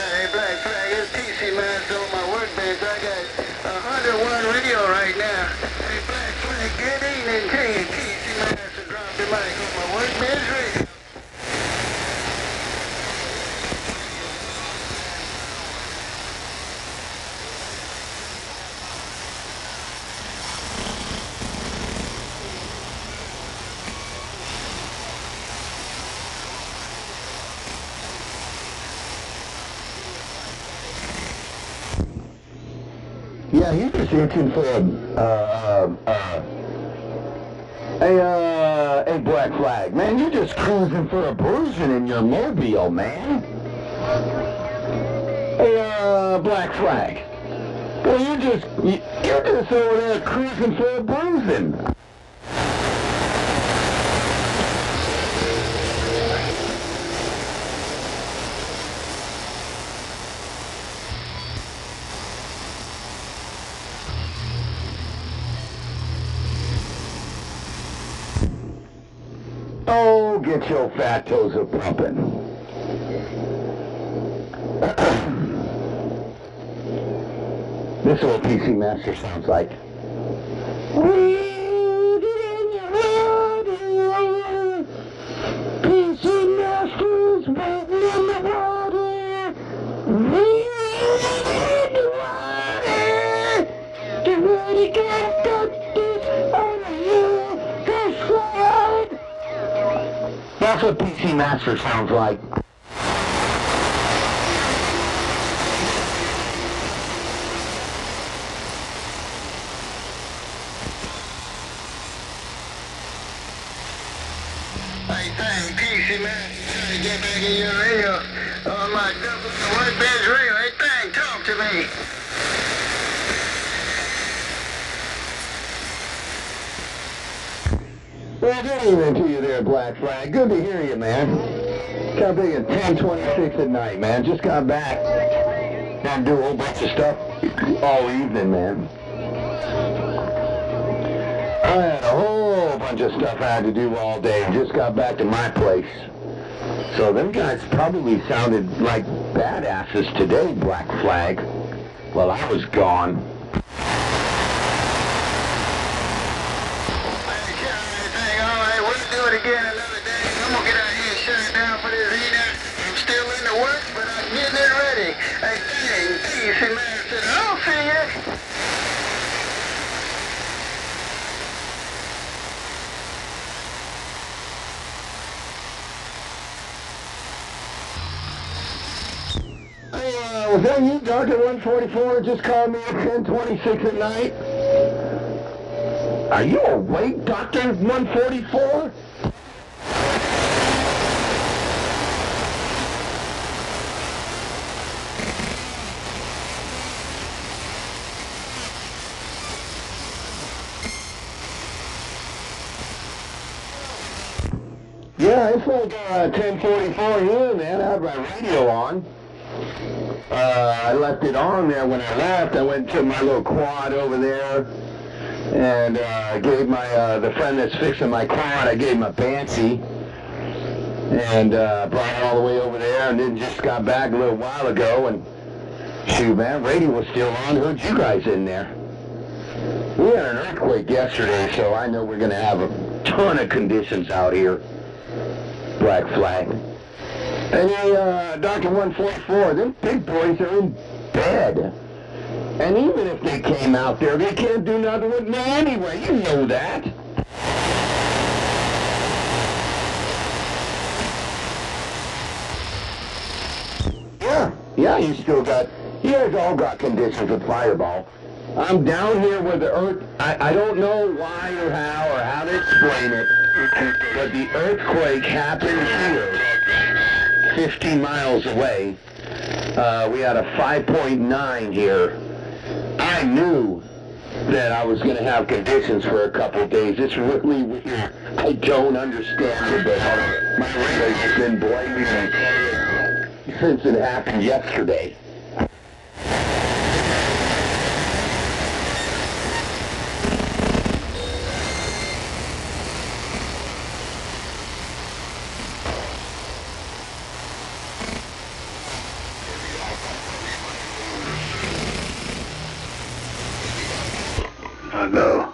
Hey, Black Flag, it's PC man, so on my workbench I got 101 radio right now. Hey, Black Flag, good evening to you. PC man, so drop the mic on my workbench radio. Yeah, you're just itching for a Black Flag, man. You're just cruising for a bruising in your mobile, man. Hey, Black Flag. Well, you're just over there cruising for a bruising. Oh, get your fat toes a-pumping. This is what PC Master sounds like. PC Master's waiting in the water. In the water. Get ready, get this on the hill. Go slide. That's what PC Master sounds like. Hey, thank PC man, trying to get back in your radio on my double workbench radio. Hey, thank, talk to me. Well, good evening to you there, Black Flag. Good to hear you, man. Got big at 10:26 at night, man. Just got back. Had to do a whole bunch of stuff all evening, man. I had a whole bunch of stuff I had to do all day. Just got back to my place. So them guys probably sounded like badasses today, Black Flag. Well, I was gone. Again another day. I'm gonna get out here and shut it down for this heater. I'm still in the work, but I'm getting it ready. Hey, dang, PC man said, I'll see ya. Hey, was that you, Dr. 144? Just called me at 10:26 at night. Are you awake, Dr. 144? Yeah, it's like 10:44 here, man. I have my radio on. I left it on there when I left. I went to my little quad over there and gave my the friend that's fixing my quad, I gave him a Banshee and brought it all the way over there, and then just got back a little while ago, and shoot, man, radio was still on. Heard you guys in there. We had an earthquake yesterday, so I know we're going to have a ton of conditions out here. Black Flag. And Dr. 144, them big boys are in bed. And even if they came out there, they can't do nothing with me anyway. You know that. Yeah, you guys all got conditions with Fireball. I'm down here where the earth, I don't know why or how to explain it, but the earthquake happened here, 50 miles away. We had a 5.9 here. I knew that I was going to have conditions for a couple of days. It's really weird. I don't understand it, but my radio's been blaming me since it happened yesterday. I know.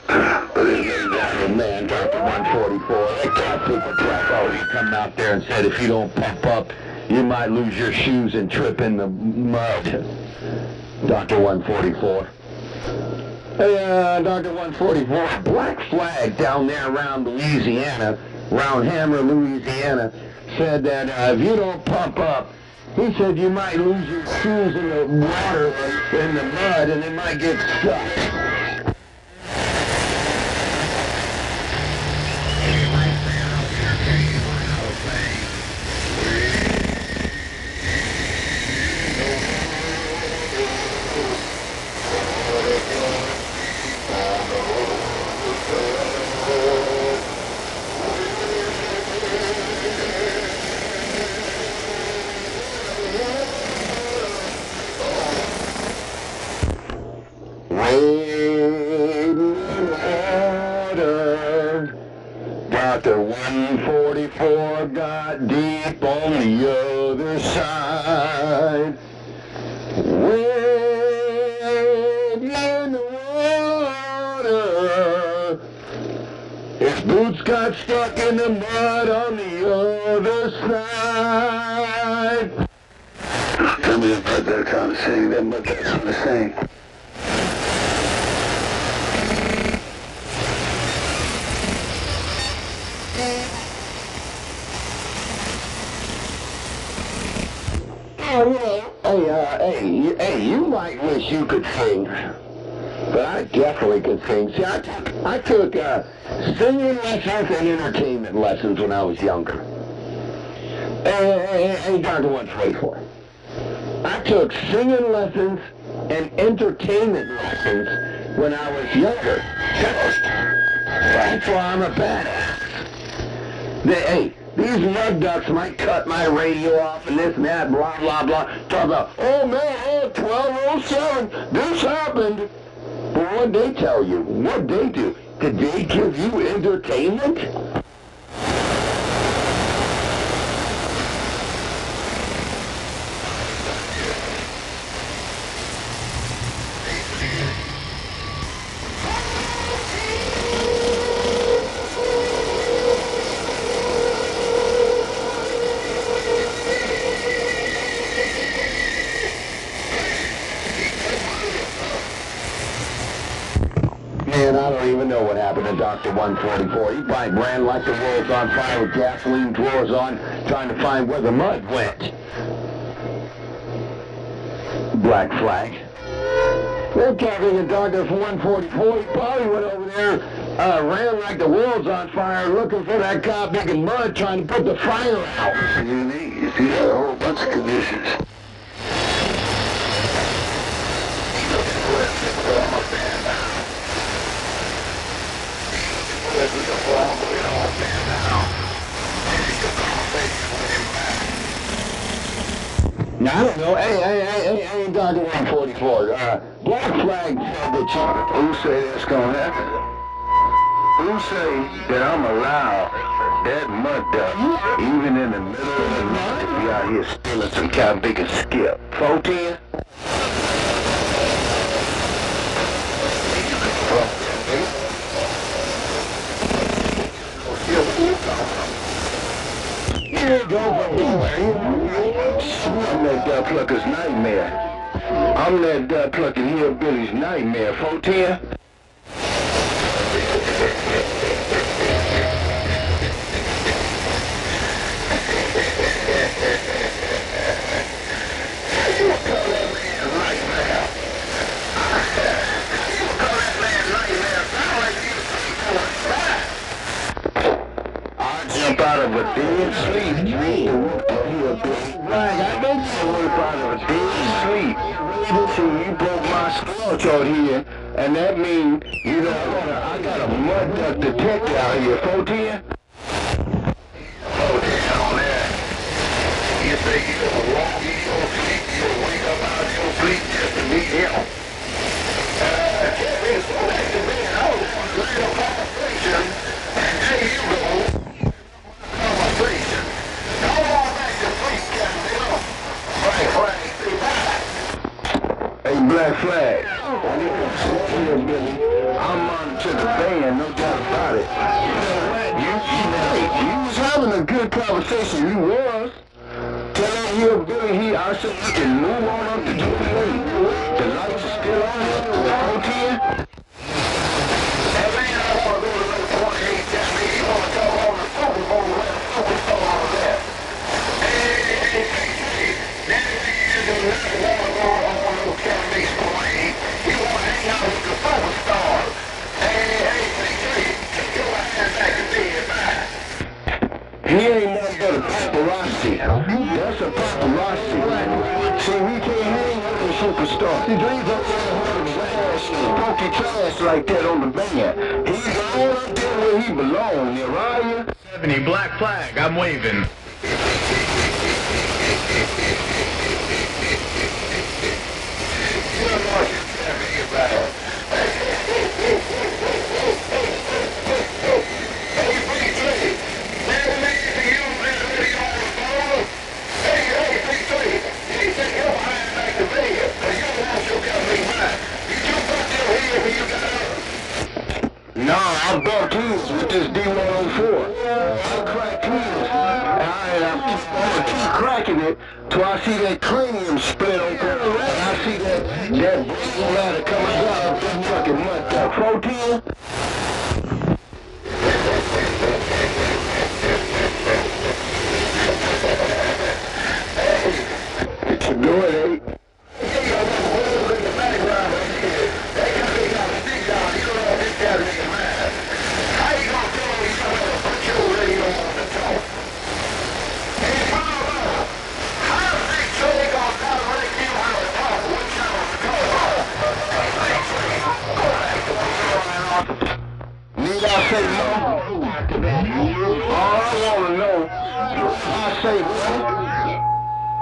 But it's Man, Dr. 144, that guy took the crap out. He come out there and said if you don't pump up, you might lose your shoes and trip in the mud. Dr. 144. Hey, Dr. 144, Black Flag down there around Louisiana, around Hammer, Louisiana, said that if you don't pump up, he said you might lose your shoes in the water, in the mud, and they might get stuck. Dr. 144 got deep on the other side. Wade in the water. His boots got stuck in the mud on the other side. Tell me about that kind of thing, that much that kind of thing. Hey, you might wish you could sing, but I definitely could sing. See, I took singing lessons and entertainment lessons when I was younger. Hey, Dr. 144. I took singing lessons and entertainment lessons when I was younger. That's why I'm a badass. These mud ducks might cut my radio off and this and that, blah, blah, blah. Talk about, oh man, 1207, this happened. But what'd they tell you? What'd they do? Did they give you entertainment? Man, I don't even know what happened to Dr. 144. He probably ran like the world's on fire with gasoline drawers on, trying to find where the mud went. Black Flag. They're talking to Dr. 144. He probably went over there, ran like the world's on fire, looking for that cop making mud, trying to put the fire out. You see a whole bunch of conditions. Now, I don't know. Hey, Dr. 144. Black Flag said that you... Who say that's gonna happen? Who say that I'm allowed that mud duck, even in the middle of the night, to be out here stealing some cow big and skip? 410? Here you go from nowhere. I'm that duck plucker's nightmare. I'm that duck plucking hillbilly's nightmare. 410? Jump out of a dead sleep dream. Right, I bet you jump out of a dead sleep. See, you broke my squelch out here. And that means, you know, I got a mud duck detector out here, 410. On there. You say you gonna walk in your sleep, you gonna wake up out of your sleep just to meet him. Can't be so back to me, I was on a real conversation, and there you go. Conversation. Don't go back to sleep, Captain. Right, stay back. Hey, Black Flag. I'm on to the band, no doubt about it. You was having a good conversation, you was. Tell that hillbilly I said we can move on up to 28. The lights are still on here. 410. Hey man, I want to go to number 28, tell me you want to come on the Super Bowl, where the Superstar on that. Hey, that is the number one going on those candidates for me. You want to hang out with the Superstars. Hey, take your ass back to bed, bye. He ain't nothing but a paparazzi. That's a paparazzi. See, we can't hang with the Superstar. He dreams up there funky trash like that on the band. He's all up there where he belongs, Uriah. 70 Black Flag, I'm waving. No, I bumped his with this D104. I cracked his, and I'm gonna keep cracking it till I see that cranium split open, and I see that brain ladder coming out of that fucking mud duck. 410? It's a good, eh? Need I say more? All I want to know, I say more.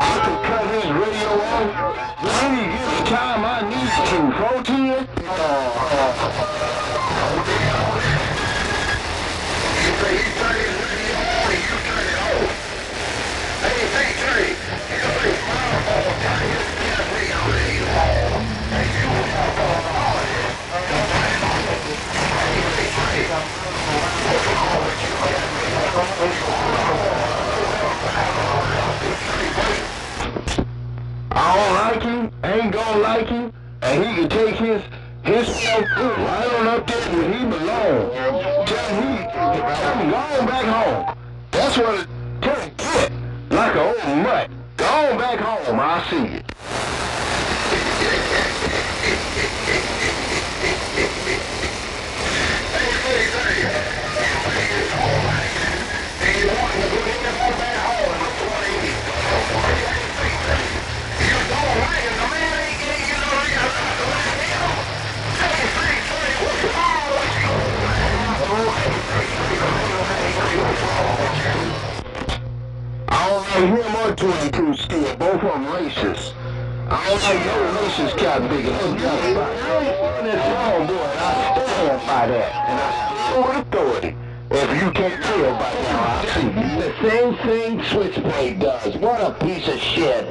I can cut his radio off. When he gets time I need to. 410? You say he turn his radio on and you turn it off. Hey, Trey, you say my turn his radio on and you turn it off. I don't like him, ain't gonna like him, and he can take his stuff right on up there where he belongs. Tell him go on back home. That's what it get, like an old mutt. Go on back home, I'll see you. I don't like him or 22 still, both of them racist. I don't like no racist cat bigger than that song, boy, and I stand by that, and I stand with authority. If you can't tell by now, I see you. The same thing Switchblade does. What a piece of shit.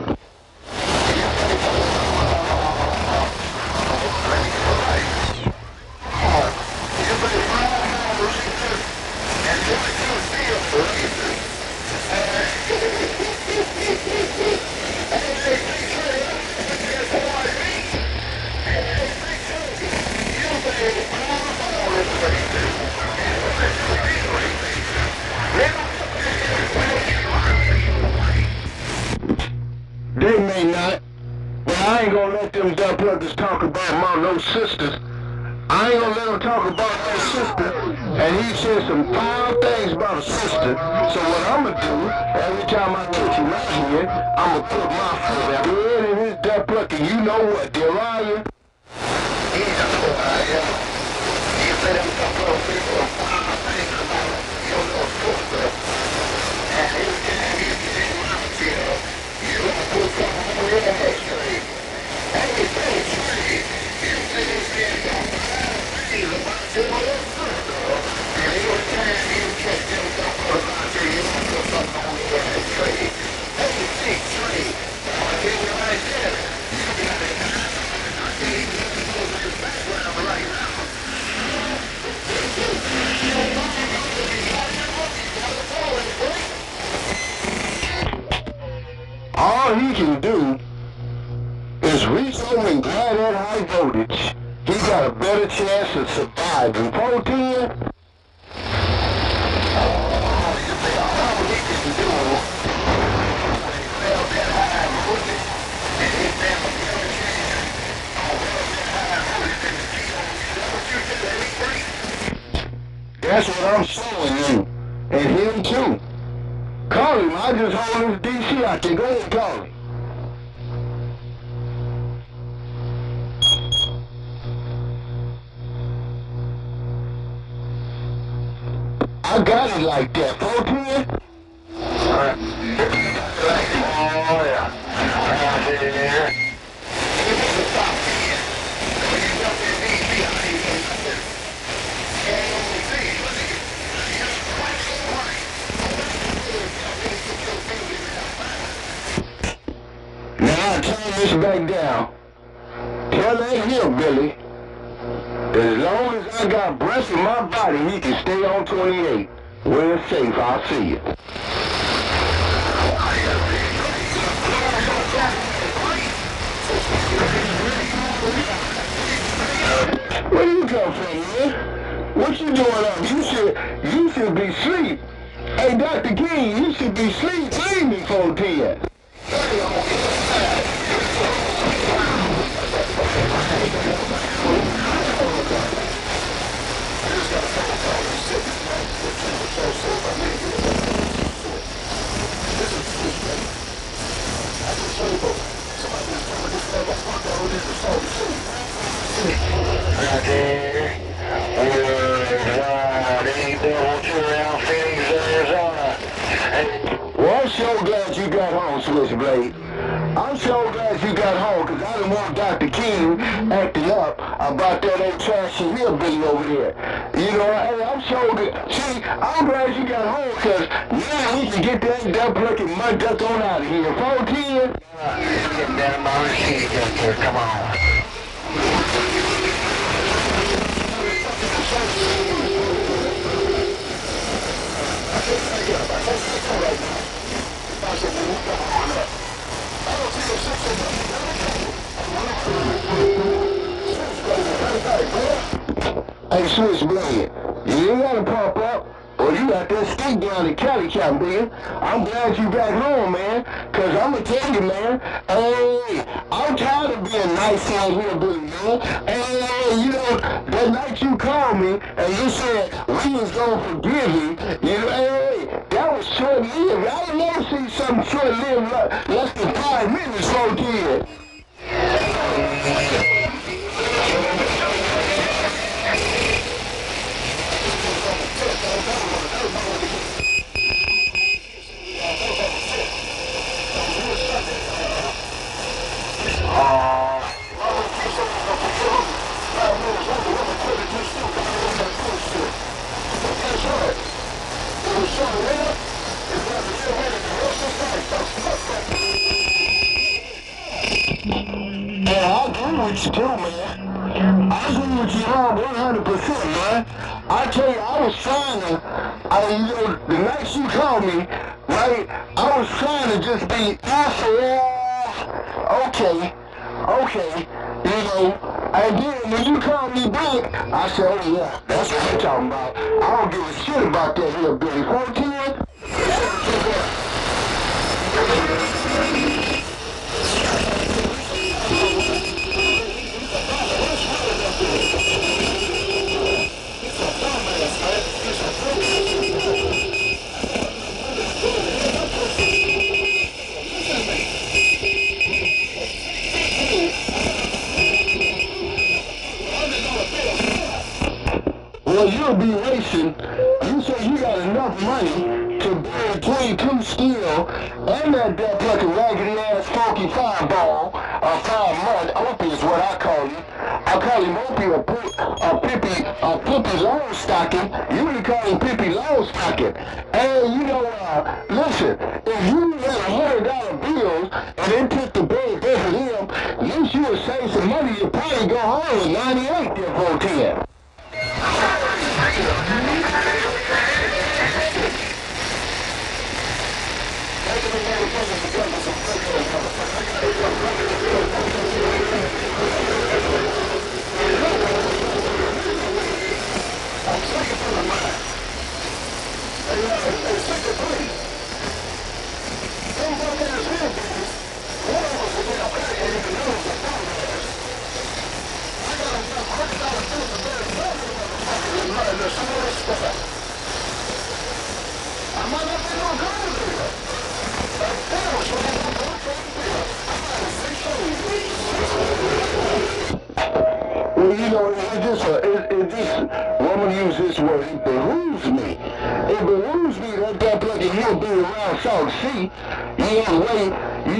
They may not, but I ain't gonna let them dumb pluggers talk about no sisters. I ain't gonna let him talk about my sister, and he said some foul things about a sister. So what I'm gonna do, every time I catch him out here, I'm gonna put my foot out good in his dumb plucker. You know what, Uriah? Yeah. All he can do is reach over and grab that high voltage. He got a better chance of surviving. 410. That's what I'm showing you. And him too. Call him. I just hold this DC out there. Go ahead and call him. I got it like that. 410? Alright. Oh, yeah. Right there. Now turn this back down. Tell that hillbilly that as long as I got breath in my body, he can stay on 28. Where it's safe, I'll see you. Where you come from, man? What you doing up? You should be asleep. Hey, Dr. King, you should be asleep dreaming 410. Right there. They double two around Phoenix, Arizona. Well, I'm so glad you got home, Switchblade. I'm so glad you got home, because I didn't want Dr. King acting up about that old trashy hillbilly over there. You know, hey, I'm so good. See, I'm glad you got home, because now we can get that duck-looking mud duck on out of here. 410? Get down my receipt up here, come on. Hey, Switchblade, you ain't gotta pop up, or you got that stick down in Cali Cap, man. I'm glad you got home, man, because I'm going to tell you, man, hey, I'm tired of being nice out here, man. Hey, you know, that night you called me, and you said we was going to forgive you, you know, hey, that was short-lived. I didn't ever see something short-lived less than 5 minutes, 410. I agree with you too, man. I agree with you 100%, man. I tell you, I was trying to, you know, the night you called me, right, I was trying to just be, okay, you know, and then when you called me back, I said, oh yeah, that's what I'm talking about. I don't give a shit about that here, Billy. 410? Well, you'll be racing. You say you got enough money to buy 22 steel and that fucking raggedy ass funky fireball, or 5 month. Opie is what I call him. I call him Opie or Pippi Longstocking. You would call him Pippi Longstocking. And you know, listen, if you had $100 bills and then took the bag there for him, at least you would save some money. You'd probably go home with 98 there for 10. Well, you know, woman use this word, it behooves me. It behooves me that fucking he'll be around South Sea. You know the way he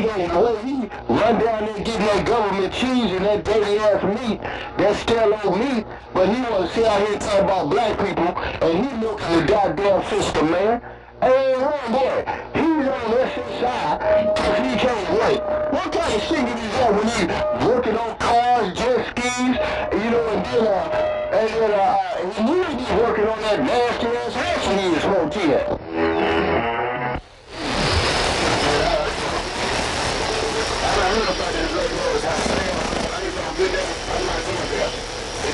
run down there getting that government cheese and that dirty ass meat, that stale old meat, but he want to sit out here talking about black people, and he milking the goddamn system, man. Hey, wrong boy. He's on this side because he can't wait. What kind of shit is that when he's working on cars, jet skis, you know, and then he really be working on that nasty ass house when he was smoked here.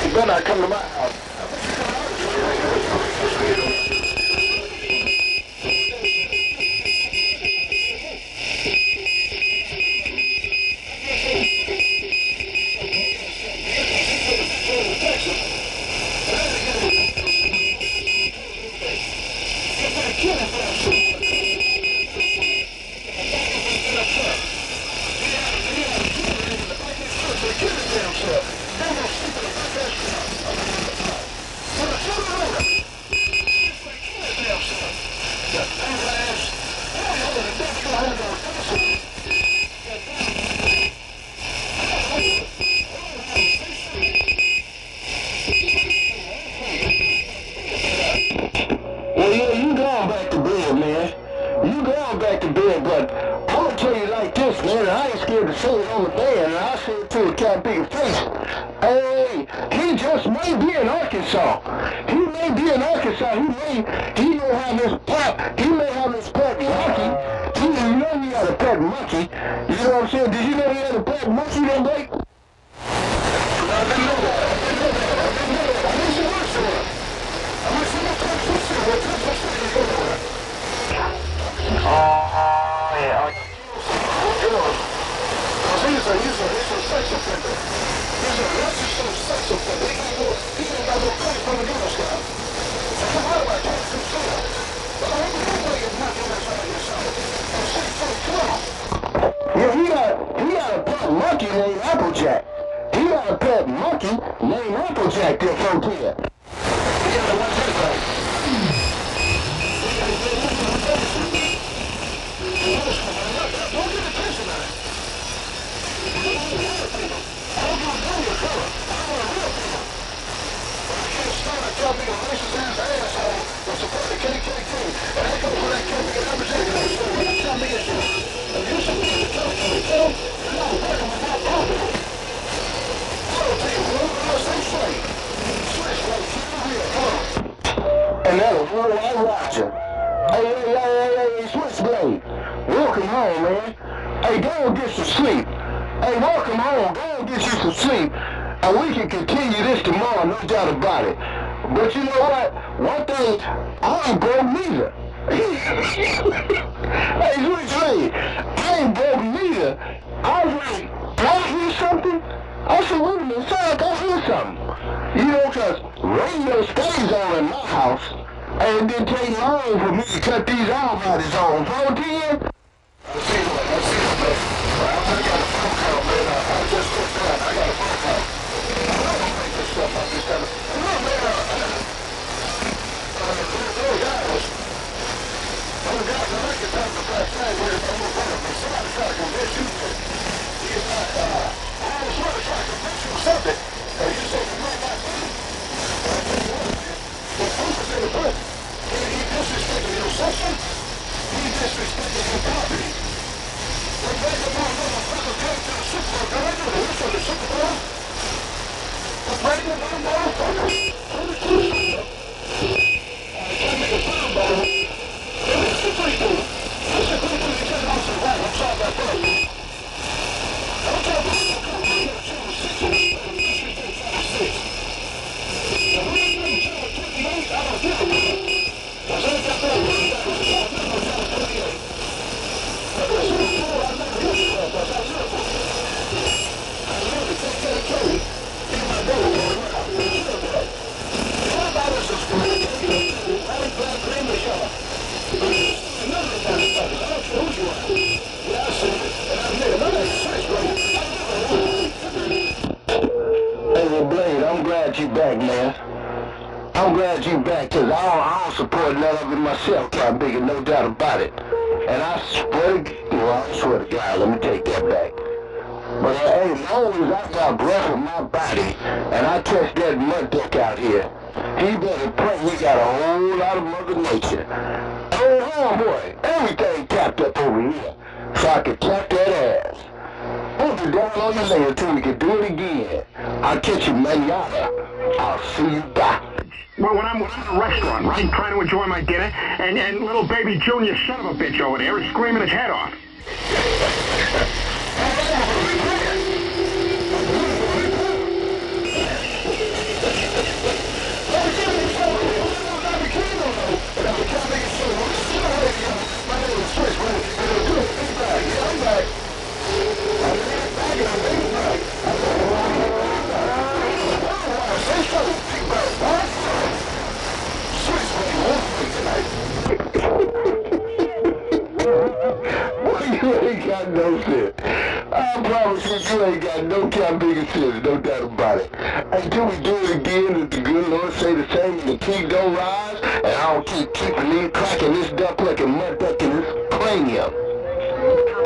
You better not come to my house. Well, yeah, you going back to bed, man. You going back to bed, but I'm gonna tell you like this, man. I ain't scared to say it on the band, and I say it to a cat big face. Hey, he just may be in Arkansas. He may be in Arkansas. He may have his pet. He may have his pet monkey. You know he had a pet monkey. You know what I'm saying? Did you know he had a pet monkey, then, Blake? Yeah. He's a sex offender. He's a registered sex offender. He ain't got no place from the Girl Scouts. So come on, I can't consider. But I ain't nobody is knocking us out of yourself. And 6 foot 12. Yeah, he got a pet monkey named Applejack. He got a pet monkey named Applejack there from here. Yeah, what's his name? Don't get attention on it. I don't give a damn your color. I want a real people. But I can't stand to tell me a racist ass asshole that's support the KKK. And I go for that KKK and Applejack and everything. Tell me it's you. If you're supposed to tell me yourself, you're not working with that problem. I don't take a word when I say slave. Switch like keep it real. Come on. And that'll rule out Roger. Hey, Switchblade. Welcome home, man. Hey, go and get some sleep. Hey, welcome home. Go and get you some sleep. And we can continue this tomorrow, no doubt about it. But you know what? One thing, I ain't broke neither. Hey, Switchblade, I ain't broke neither. I was like, do I hear something? I said, wait a minute, sound like I hear something. You know, because radio stays on in my house. And it didn't take long for me to cut these off out his own. 14? I see it, man. I got a phone call, man. I just took that. I got a phone call. I don't make this stuff up. This kind of... No, man. section, he disrespected your property. When they the motherfucker came to the Super Bowl, I know this on the Super Bowl. The president of the motherfucker. Trying to make a Super Bowl. It's a pretty cool. It's a pretty cool. You can't also write. I'm sorry about that. I'm talking I'm glad you back, man. I'm glad you back, because I don't support none of it myself, Captain Biggie, no doubt about it. And I swear to God, let me take that back. But hey, as long as I got breath in my body, and I touch that mud duck out here, he better pray we got a whole lot of Mother Nature. Oh, boy, everything tapped up over here, so I can tap that ass. Hold it down on your later till we can do it again. I'll catch you manana. I'll see you back. Well, when I'm in a restaurant, right, trying to enjoy my dinner, and little baby Junior son of a bitch over there is screaming his head off. You ain't got no sense. I promise you ain't got no kind of bigger sense, no doubt about it. Until we do it again, if the good Lord say the same, and the creek don't rise, and I don't keep cracking this duck like a mud duck in this cranium.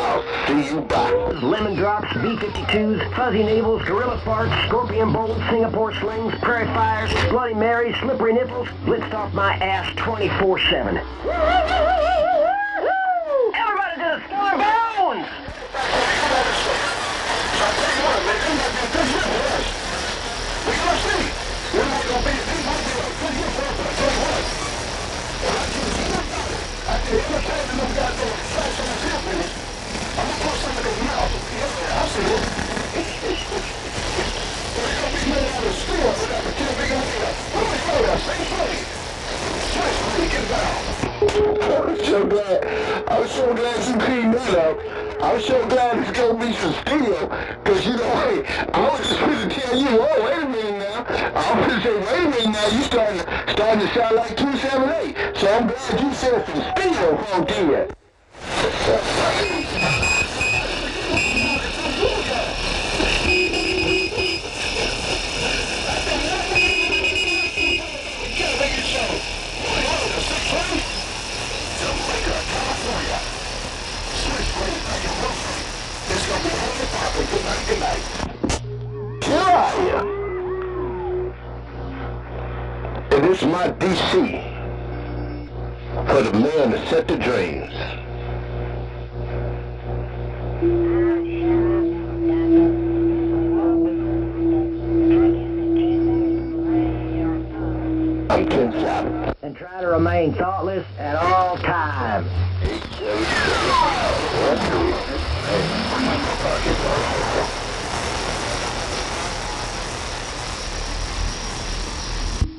I'll see you back. Lemon drops, B-52s, fuzzy navels, gorilla farts, scorpion bolts, Singapore slings, prairie fires, Bloody Marys, slippery nipples, blitzed off my ass 24/7. Everybody to the Stellar Bones! I'm so glad you cleaned that up. I'm so glad it's gonna be some steel, because you know, hey, I was just going to tell you, oh, wait a minute now. I was going to say, wait a minute now, you starting to sound like 278. So I'm glad you said some steel from here. Here I am. And this is my DC for the man that set the dreams. I'm Ken Shop. And try to remain thoughtless at all times.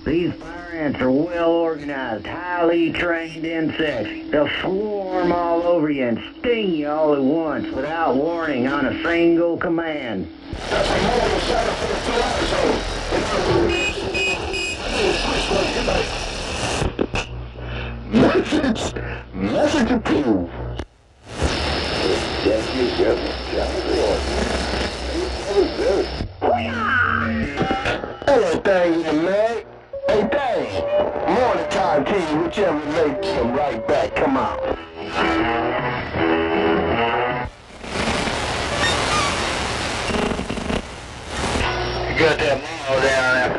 These fire ants are well organized, highly trained insects. They'll swarm all over you and sting you all at once without warning on a single command. Message approved. Hello, thing, man. Hey, dang. Morning time to you, whichever may come right back. Come on. You got that mall down there.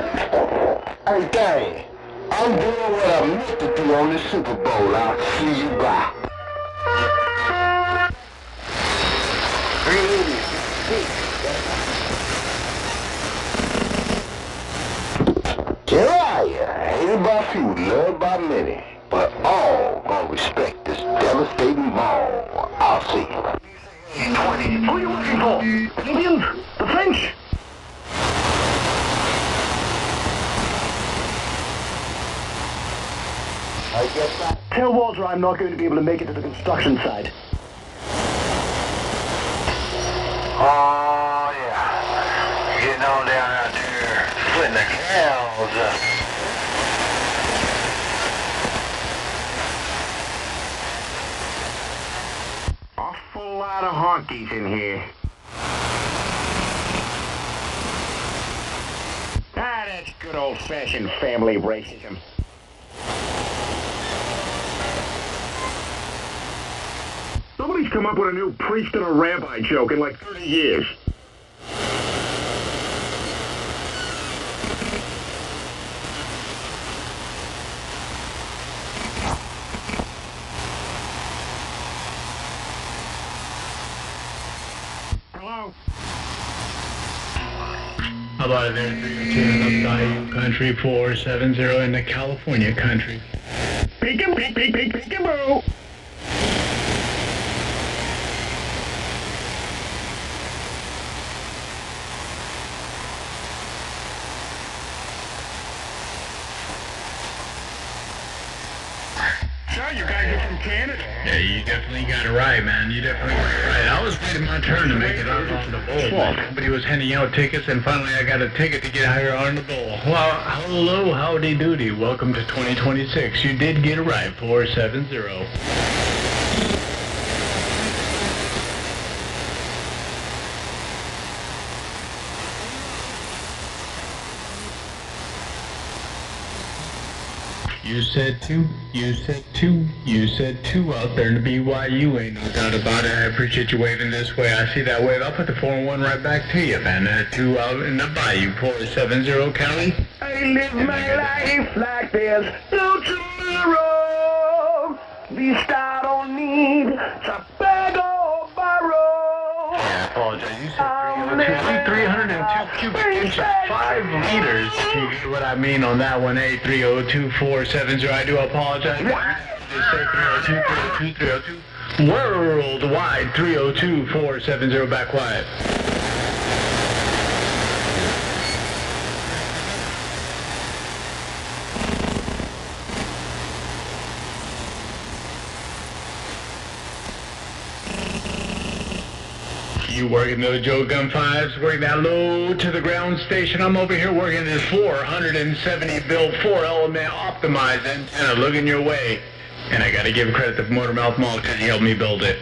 Hey, dang. I I'm doing what I meant to do on this Super Bowl. I'll see you bye. Yeah, hated by few, loved by many, but all gonna respect this devastating ball. I'll see you. 20. Who are you looking for? The Indians? The French? I guess not. Tell Walter I'm not going to be able to make it to the construction site. Oh, yeah. Getting on down out there, splitting the clouds up. Awful lot of honkies in here. Ah, that's good old-fashioned family racism. Somebody's come up with a new priest and a rabbi joke in like 30 years. Hello? How about it there, 302 in the Bayou Country, 470 in the California Country. Peek-a-boo! So, you guys are from Canada? Yeah, you definitely got it right, man. You definitely got it right. I was waiting my turn to make it out on the bowl, man. Somebody was handing out tickets, and finally I got a ticket to get out here on the bowl. Well, hello, howdy doody. Welcome to 2026. You did get it right, 470. You said two out there in the BYU, ain't no doubt about it. I appreciate you waving this way. I see that wave. I'll put the 4-1 right back to you, man. 2 out in the Bayou, 470 County. I live my life like there's no tomorrow. At least I don't need to beg or borrow. Yeah, I apologize. You said 302 cubic inches, 5 liters. You get what I mean on that one, 302-470. I do apologize. Just say 302. Worldwide, 302-470. Back quiet. You working those Joe Gun 5s, working that low to the ground station. I'm over here working this 470 built 4-element optimized antenna looking your way. And I gotta give credit to Motormouth Mall because he helped me build it.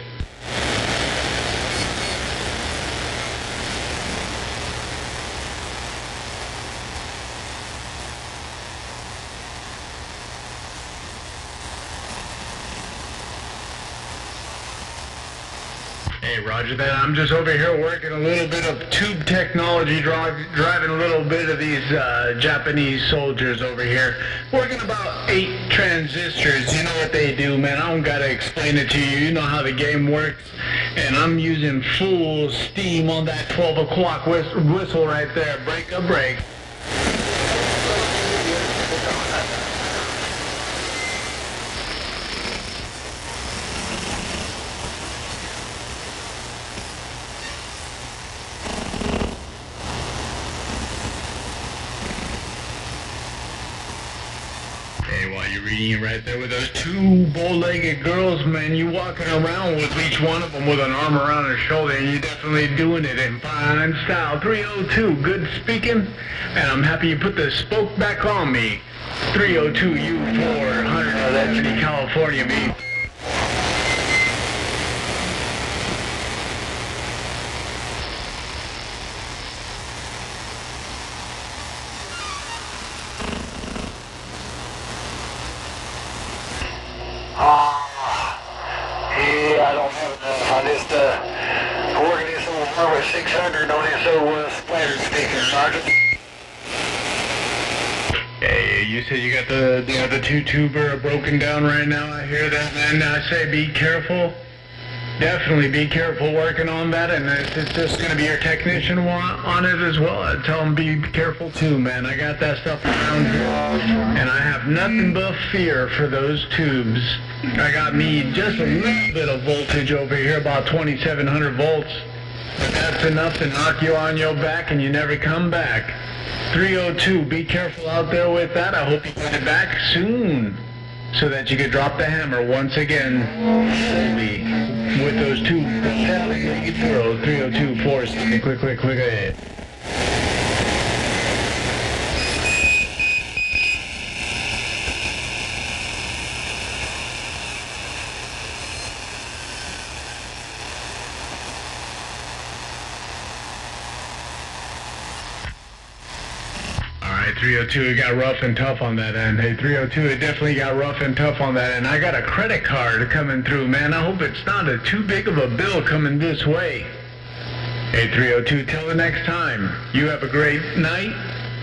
Hey, roger that. I'm just over here working a little bit of tube technology, driving a little bit of these Japanese soldiers over here. Working about 8 transistors. You know what they do, man. I don't gotta explain it to you. You know how the game works. And I'm using full steam on that 12 o'clock whistle right there. Break a break. While you're reading it right there with those 2 bow-legged girls, man, you walking around with each one of them with an arm around her shoulder, and you're definitely doing it in fine style. 302, good speaking, and I'm happy you put the spoke back on me. 302 U400, California, me. Yeah, I don't have enough. I just working this on Harvard 600 on this old splatter speaker, Sergeant. Hey, You said you got the other two-tuber broken down right now. I hear that, man. I say be careful. Definitely be careful working on that, and if it's just going to be your technician on it as well, I'd tell him be careful too, man. I got that stuff around here, and I have nothing but fear for those tubes. I got me just a little bit of voltage over here, about 2,700 volts, but that's enough to knock you on your back and you never come back. 302, be careful out there with that. I hope you get it back soon, so that you could drop the hammer once again fully with those two 302 force. Quick ahead. Alright, 302, it got rough and tough on that end. Hey, 302, it definitely got rough and tough on that end. I got a credit card coming through, man. I hope it's not too big of a bill coming this way. Hey, 302, till the next time, you have a great night.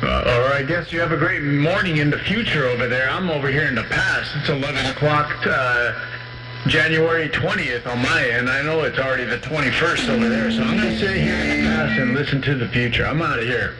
Or I guess you have a great morning in the future over there. I'm over here in the past. It's 11 o'clock, January 20th on my end. I know it's already the 21st over there, so I'm going to sit here in the past and listen to the future. I'm out of here.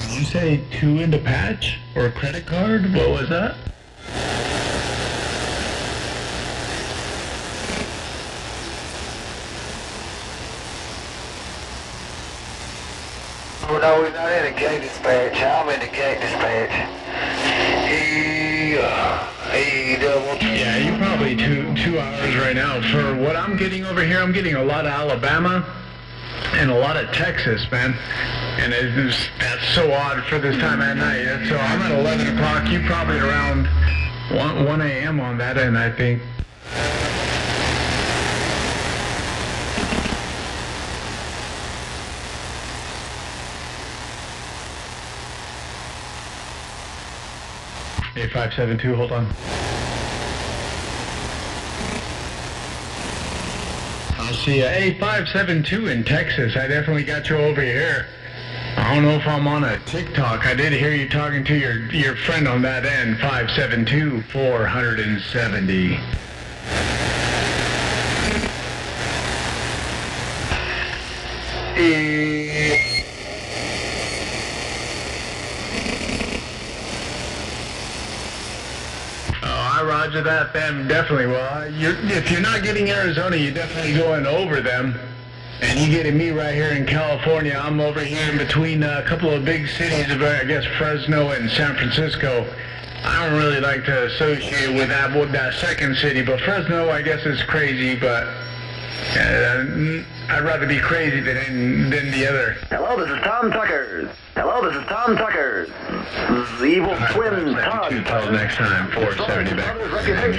Did you say 2 in the patch? Or a credit card? What was that? Oh no, we're not in a gate dispatch. I'm in the gate dispatch. Yeah, you're probably two hours right now. For what I'm getting over here, I'm getting a lot of Alabama and a lot of Texas, man. And that's so odd for this time at night. So I'm at 11 o'clock. You probably around 1 a.m. on that end, I think. Hey, 572, hold on. I'll see ya. Hey, 572 in Texas. I definitely got you over here. I don't know if I'm on a TikTok. I did hear you talking to your friend on that end. 572 470. Roger that, then definitely. Well, if you're not getting Arizona, you're definitely going over them. And you getting me right here in California. I'm over here in between a couple of big cities, I guess Fresno and San Francisco. I don't really like to associate with that second city, but Fresno, I guess, is crazy, but I'd rather be crazy than the other. Hello, this is Tom Tucker. Hello, this is Tom Tucker. The evil twin Todd. Till next time, 470 back.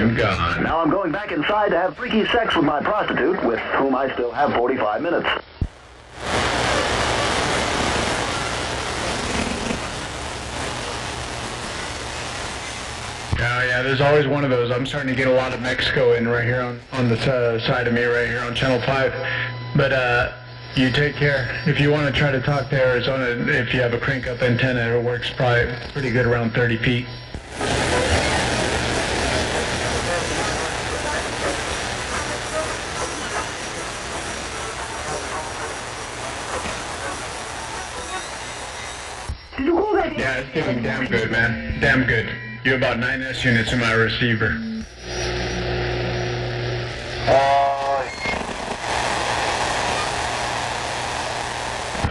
I'm gone. Now I'm going back inside to have freaky sex with my prostitute, with whom I still have 45 minutes. Oh yeah, there's always one of those. I'm starting to get a lot of Mexico in right here on the side of me right here on Channel 5. But you take care. If you want to try to talk to Arizona, if you have a crank-up antenna, it works probably pretty good around 30 feet. Did you call that? Yeah, it's getting damn good, man. Damn good. You're about 9 S units in my receiver.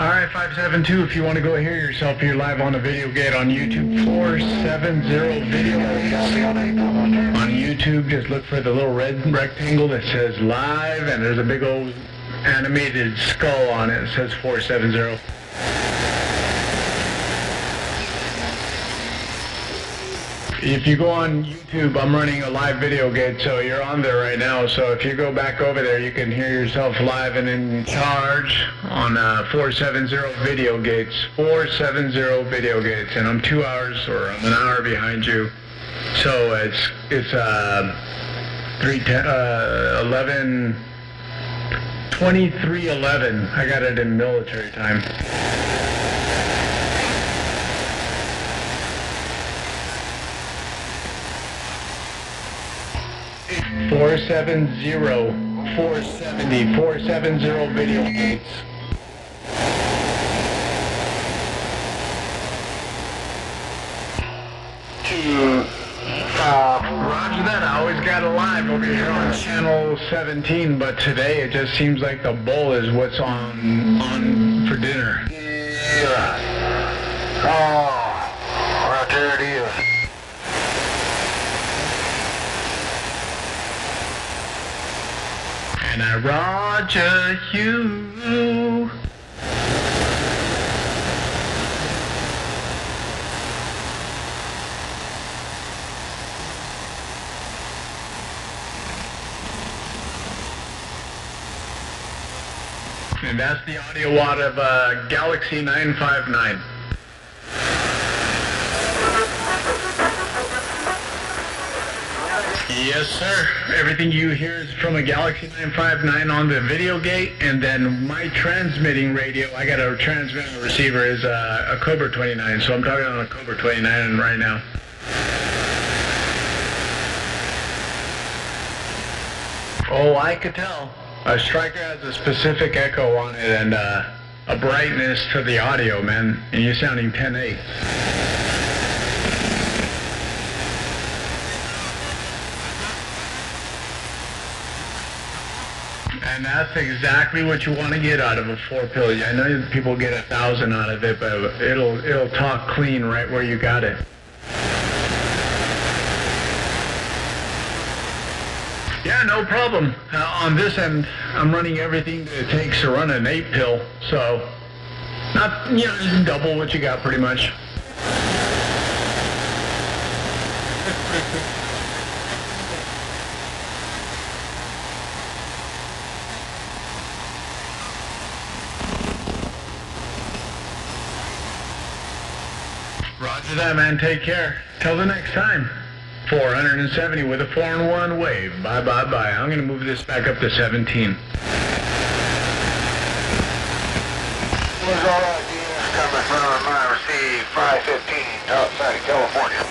Alright, 572, if you want to go hear yourself, you're live on the video gate on YouTube, 470 video. On YouTube, just look for the little red rectangle that says live, and there's a big old animated skull on it that says 470. If you go on YouTube, I'm running a live video gate, so you're on there right now. So if you go back over there, you can hear yourself live and in charge on 470 video gates. 470 video gates, and I'm 2 hours or I'm an hour behind you. So it's 2311. I got it in military time. 470, 470 video gates. Roger that. I always got it live over here on channel 17, but today it just seems like the bowl is what's on for dinner. Yeah. Oh, right there it is. And I roger you. And that's the audio out of Galaxy 959. Yes, sir. Everything you hear is from a Galaxy 959 on the video gate, and then my transmitting radio, I got a transmitter receiver, is a Cobra 29, so I'm talking on a Cobra 29 right now. Oh, I could tell. A Striker has a specific echo on it and a brightness to the audio, man, and you're sounding 10.8. And that's exactly what you want to get out of a 4-pill. I know people get 1,000 out of it, but it'll talk clean right where you got it. Yeah, no problem. On this end, I'm running everything that it takes to run an 8-pill, so not, you know, just double what you got pretty much. Roger that, man. Take care. Till the next time. 470 with a 4-in-1 wave. Bye, bye, bye. I'm going to move this back up to 17. Was all right, DS coming from IRC 515 outside of California.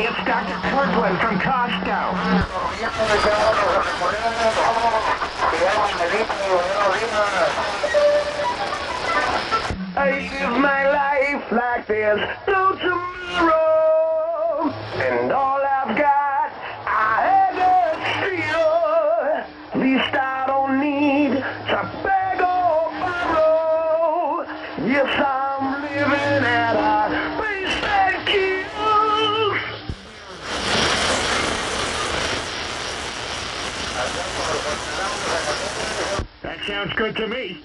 It's Dr. Kirkland from Costco. live my life like there's no tomorrow. And all I've got, I had to steal. At least I don't need to beg or borrow. Yes, I'm living at a pace that kills. That sounds good to me.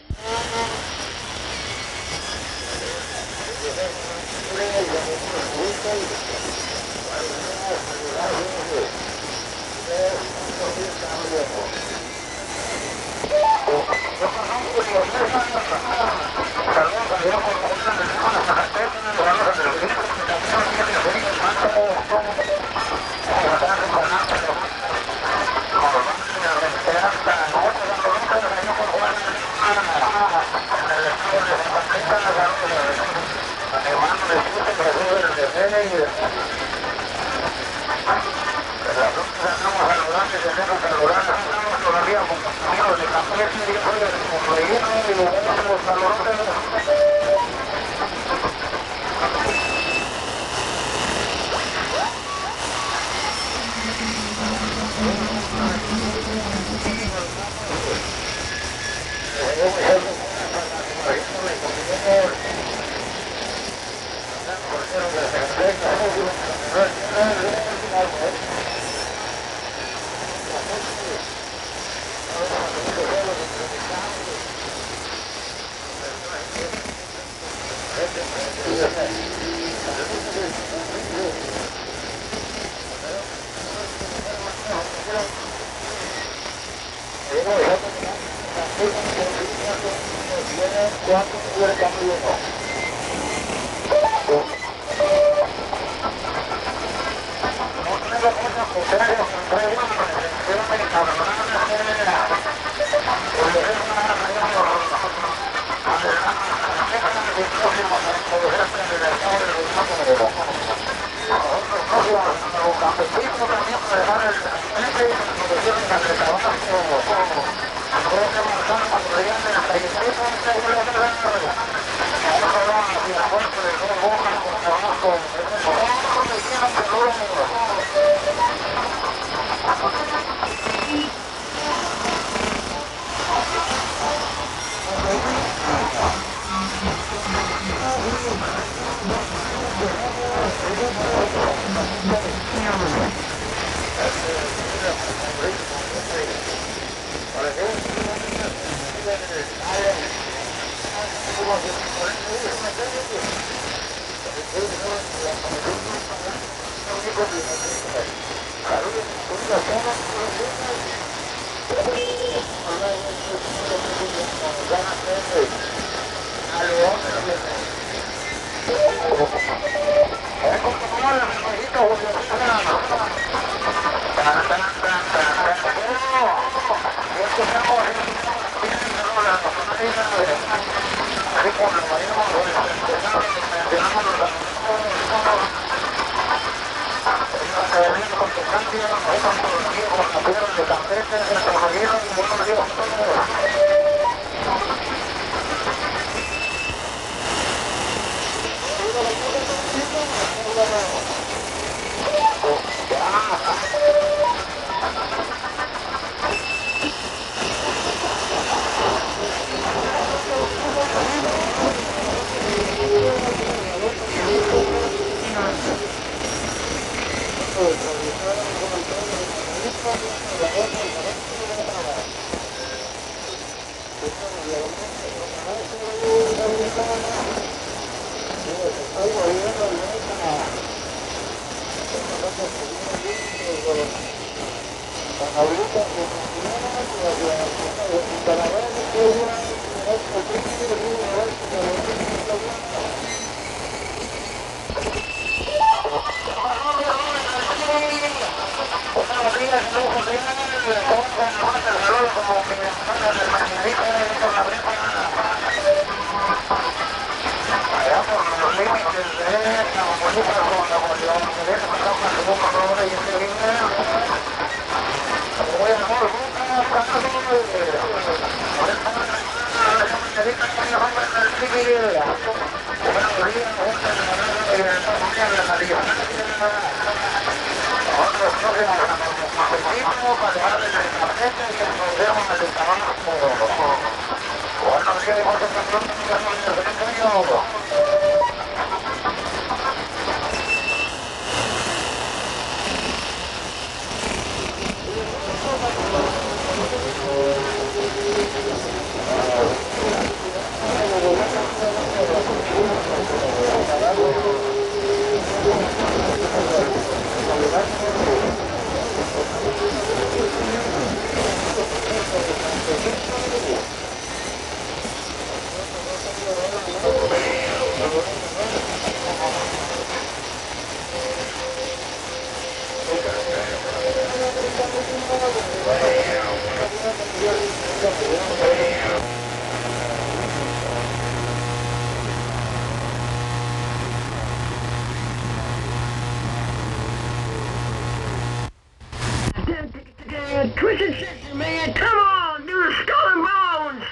Twisted Sister, man, come on, do the Skull and Bones!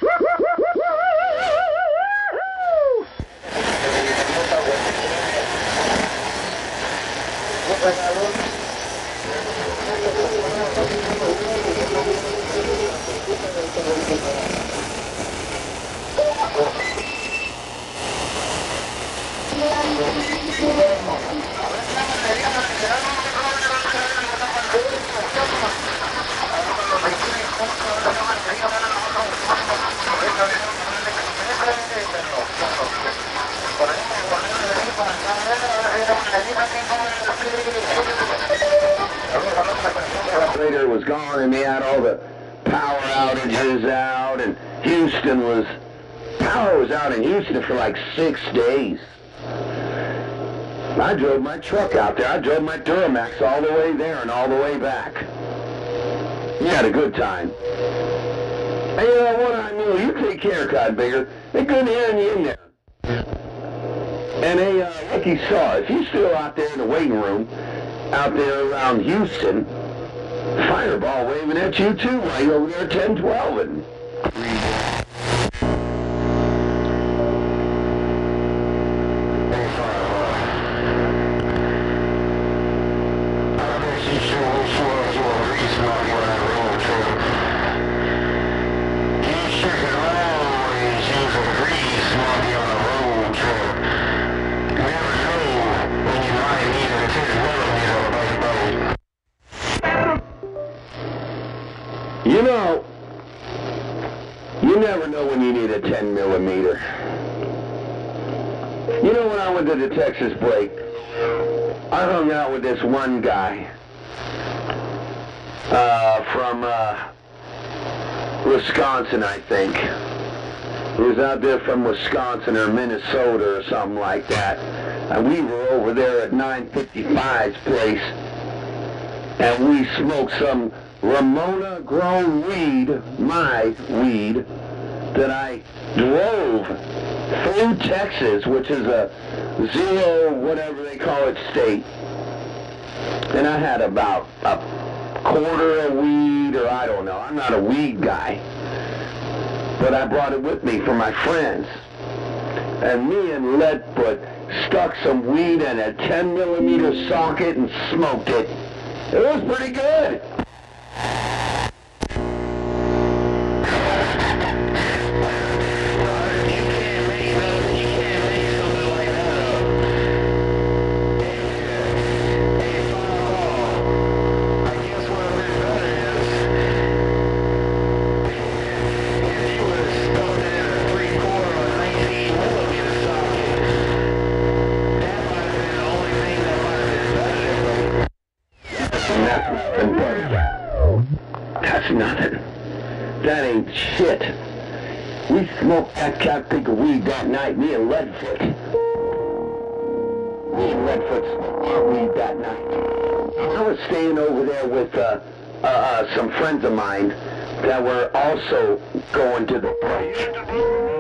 Later was gone and they had all the power outages out, and power was out in Houston for like 6 days. I drove my truck out there. I drove my Duramax all the way there and all the way back. We had a good time. Hey, you know what I knew? You take care, Codbigger. They couldn't hear you in there. And hey, like you saw, if you're still out there in the waiting room, out there around Houston, Fireball waving at you too while you're over there 10-12 and... You know, you never know when you need a 10 millimeter. You know, when I went to the Texas break, I hung out with this one guy from Wisconsin, I think. He was out there from Wisconsin or Minnesota or something like that. And we were over there at 955's place, and we smoked some Ramona grown weed, my weed, that I drove through Texas, which is a zero, whatever they call it, state. And I had about a quarter of weed, or I don't know. I'm not a weed guy. But I brought it with me for my friends. And me and Leadfoot stuck some weed in a 10 millimeter socket and smoked it. It was pretty good. That's nothing. That ain't shit. We smoked that cat pick of weed that night, me and Leadfoot. Me and Leadfoot smoked our weed that night. I was staying over there with some friends of mine that were also going to the place.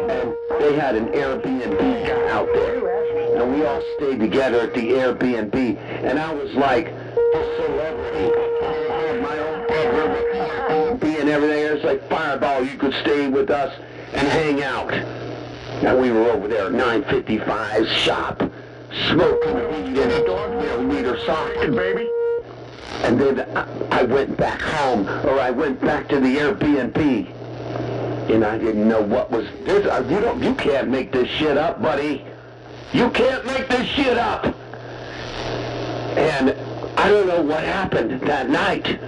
And they had an Airbnb out there. And we all stayed together at the Airbnb. And I was like a celebrity. I had my own bedroom and everything. It's like Fireball, you could stay with us and hang out. And we were over there at 955 shop, smoking weed in a dark millimeter socket, baby. And then I went back home, or I went back to the Airbnb, and I didn't know what was this. You can't make this shit up, buddy. You can't make this shit up. And I don't know what happened that night.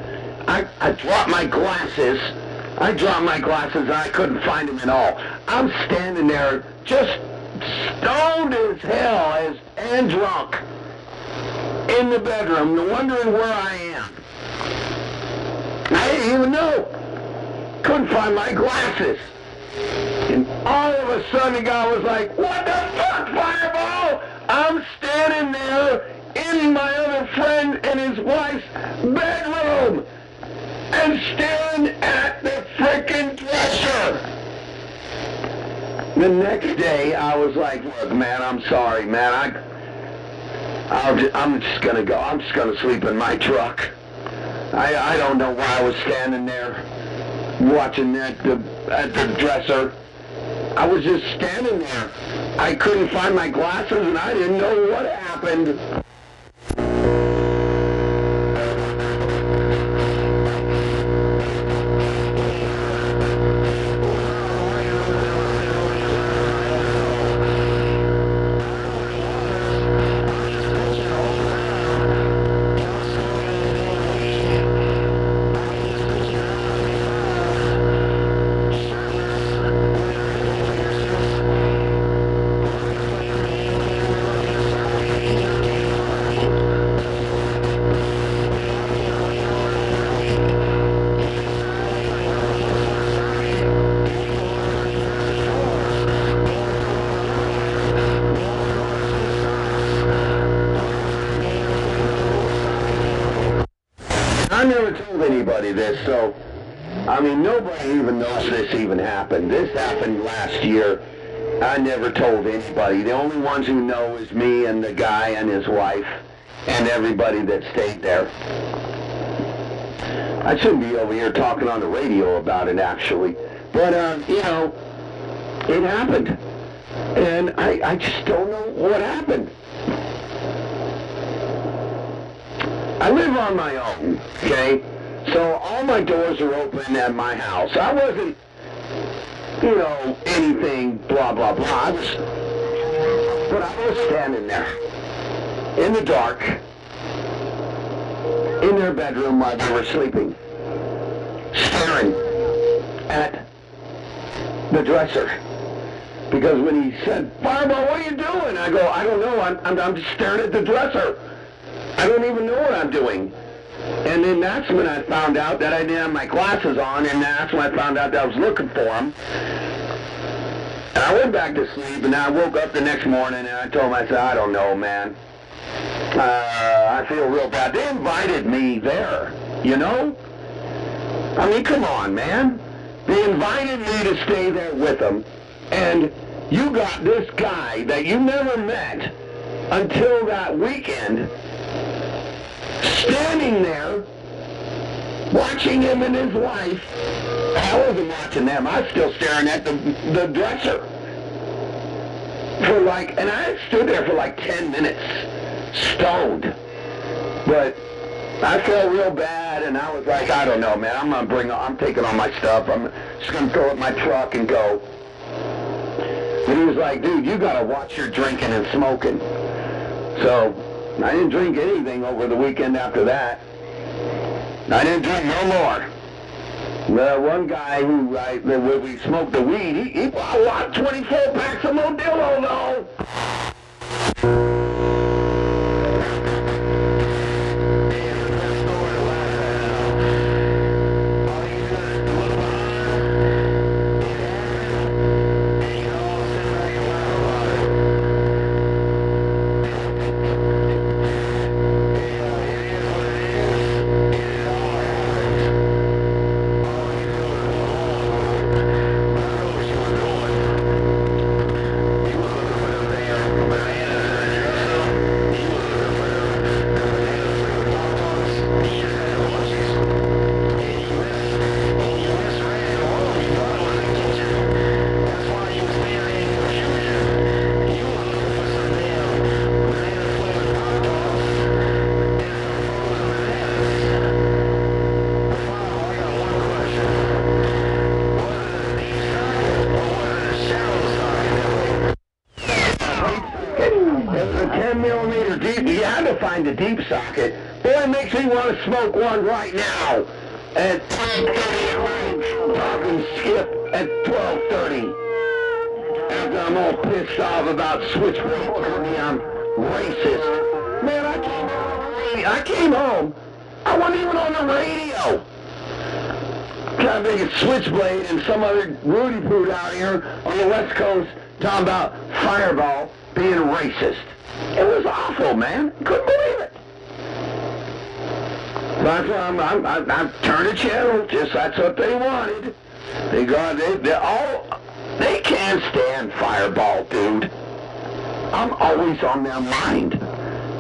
I dropped my glasses. And I couldn't find them at all. I'm standing there just stoned as hell and drunk in the bedroom, wondering where I am. I didn't even know. Couldn't find my glasses. And all of a sudden the guy was like, "What the fuck, Fireball?" I'm standing there in my other friend and his wife's bedroom and staring at the frickin' dresser. The next day, I was like, "Look, man, I'm sorry, man. I'm just gonna go. I'm just gonna sleep in my truck." I don't know why I was standing there watching at the dresser. I was just standing there. I couldn't find my glasses, and I didn't know what happened. I never told anybody this, so, I mean, nobody even knows this even happened. This happened last year. I never told anybody. The only ones who know is me and the guy and his wife and everybody that stayed there. I shouldn't be over here talking on the radio about it, actually. But, you know, it happened. And I just don't know what happened. I live on my own, okay? So all my doors are open at my house. I wasn't, you know, anything blah, blah, blah. But I was standing there in the dark in their bedroom while they were sleeping, staring at the dresser. Because when he said, "Fireball, what are you doing?" I go, "I don't know. I'm just staring at the dresser. I don't even know what I'm doing." And then that's when I found out that I didn't have my glasses on, and that's when I found out that I was looking for them. And I went back to sleep, and I woke up the next morning, and I told myself, "I don't know, man. I feel real bad." They invited me there, you know? I mean, come on, man. They invited me to stay there with them, and you got this guy that you never met until that weekend standing there, watching him and his wife. I wasn't watching them. I was still staring at the dresser. And I stood there for like 10 minutes, stoned. But I felt real bad, and I was like, "I don't know, man. I'm taking all my stuff. I'm just gonna throw it in my truck and go." And he was like, "Dude, you gotta watch your drinking and smoking." So I didn't drink anything over the weekend after that. I didn't drink no more. The one guy when we smoked the weed, he bought a lot, 24 packs of Modelo, though. had to find a deep socket. Boy, it makes me want to smoke one right now. At 10:30, talking Skip at 12:30. After I'm all pissed off about Switchblade telling me I'm racist. Man, I came home. I wasn't even on the radio. Kind of think it's Switchblade and some other Rudy Poot out here on the West Coast talking about Fireball being racist. It was awful, man. Couldn't believe it. That's why I've turned a channel. Just that's what they wanted. They can't stand Fireball, dude. I'm always on their mind.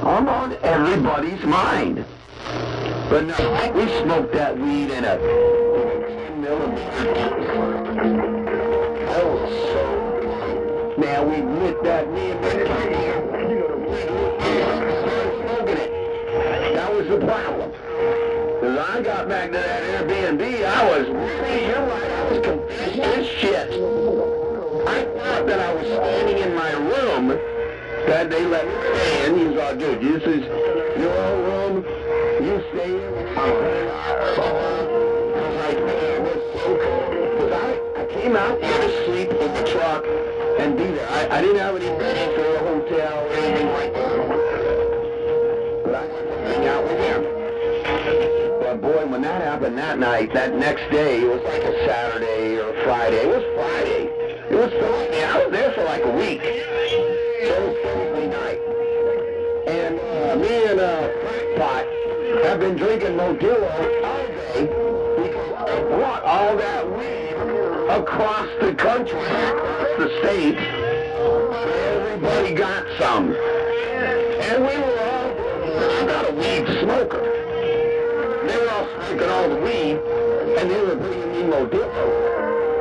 I'm on everybody's mind. But no, we smoked that weed in a 10 millimeter. That was so. Man, we lit that me and smoking it. That was the problem. Because I got back to that Airbnb, I was really, you're right, I was confused as shit. I thought that I was standing in my room, that they let me stay in. He was all, dude, this is your own room, you stay in. I was like, man, it was so cool. Because I came out here to sleep in the truck and be there. I didn't have any money for a hotel or anything like that. But I got to hang out with him. But boy, when that happened that night, that next day, it was like a Saturday or a Friday. It was Friday. It was Thursday. I was there for like a week. So it was Thursday night. And me and Crackpot have been drinking Modelo all day because I brought all that weed across the country, across the state. Everybody got some. And we were all, I'm not a weed smoker. They were all smoking all the weed, and they were bringing me Modelo.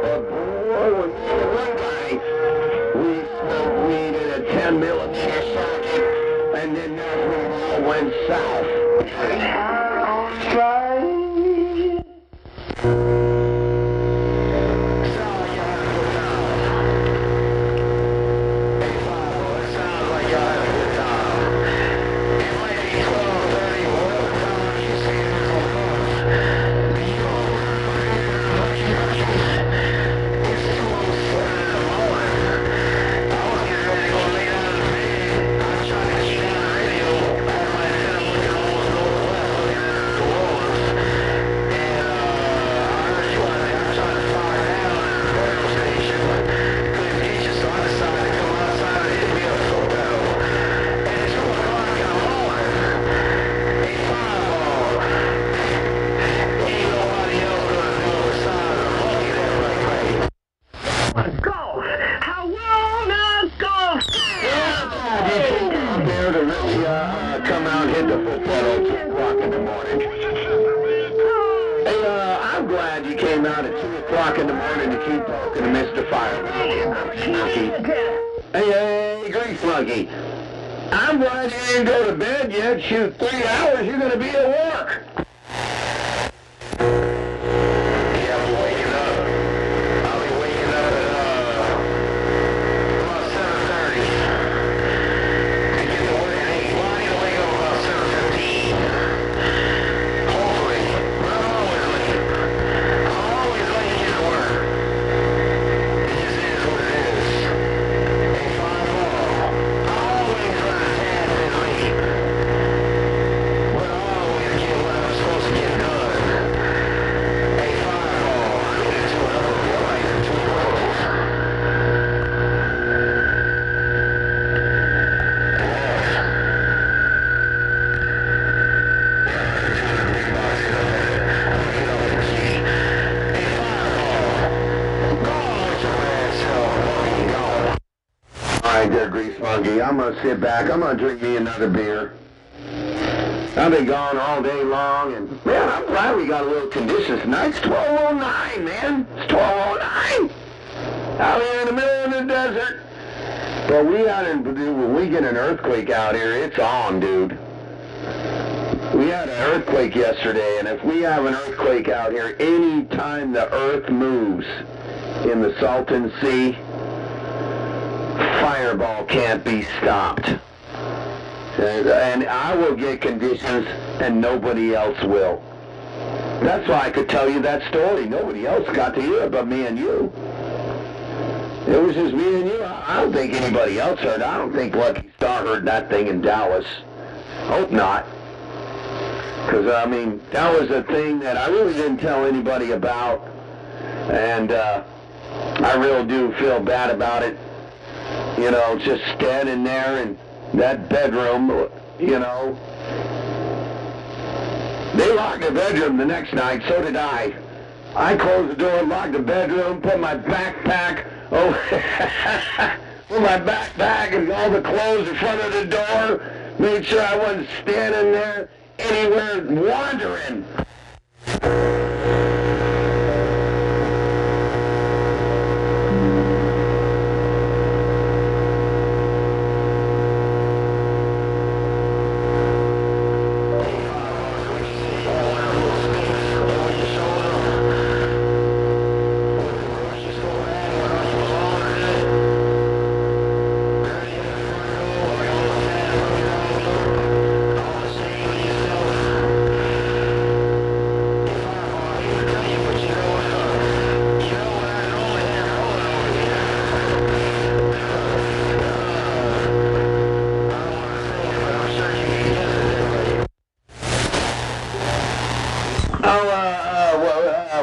But boy, when me and one guy, we smoked weed in a 10 millimeter socket, and then that's when it all went south. Come out and hit the football at 2 o'clock in the morning. Hey, I'm glad you came out at 2 o'clock in the morning to keep talking to Mr. Fireball. Hey, Grease Monkey. I'm glad you didn't go to bed yet. Shoot, 3 hours, you're going to be at work. There, Grease Monkey. I'm going to sit back. I'm going to drink me another beer. I've been gone all day long, and, man, I'm glad we got a little conditions tonight. It's 12:09, man. It's 12:09. Out here in the middle of the desert. But when we get an earthquake out here, it's on, dude. We had an earthquake yesterday, and if we have an earthquake out here, any time the earth moves in the Salton Sea, Fireball can't be stopped. And I will get conditions and nobody else will. That's why I could tell you that story. Nobody else got to hear it but me and you. It was just me and you. I don't think anybody else heard. I don't think Lucky Star heard that thing in Dallas. Hope not. Because, I mean, that was a thing that I really didn't tell anybody about. And I really do feel bad about it. You know, just standing there in that bedroom, you know. They locked the bedroom the next night, so did I. I closed the door, locked the bedroom, put my backpack put my backpack and all the clothes in front of the door, made sure I wasn't standing there anywhere wandering.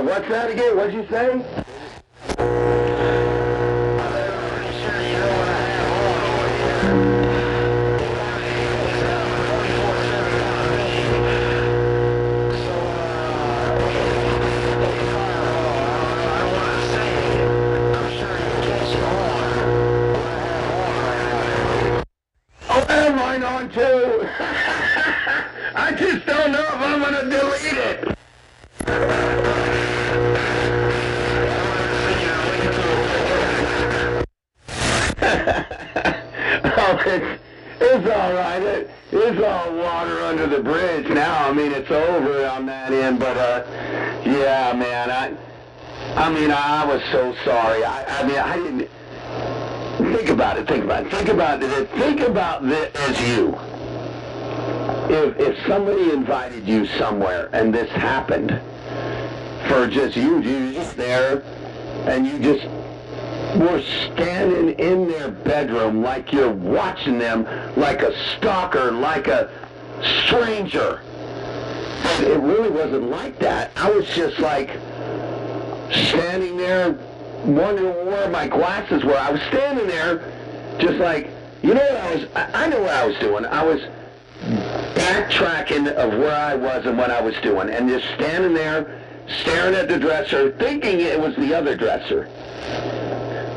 What's that again? What'd you say? Oh, am I on too? I just don't know if I'm going to delete it. It's all right. It's all water under the bridge now. I mean, it's over on that end, but yeah, man. I was so sorry. I didn't. Think about it. Think about this as you. If somebody invited you somewhere and this happened, for just you just there, and you just were standing in their bedroom like you're watching them, like a stalker, like a stranger. But it really wasn't like that. I was just like standing there wondering where my glasses were. I was standing there just like, you know what I know what I was doing. I was backtracking of where I was and what I was doing, and just standing there staring at the dresser, thinking it was the other dresser.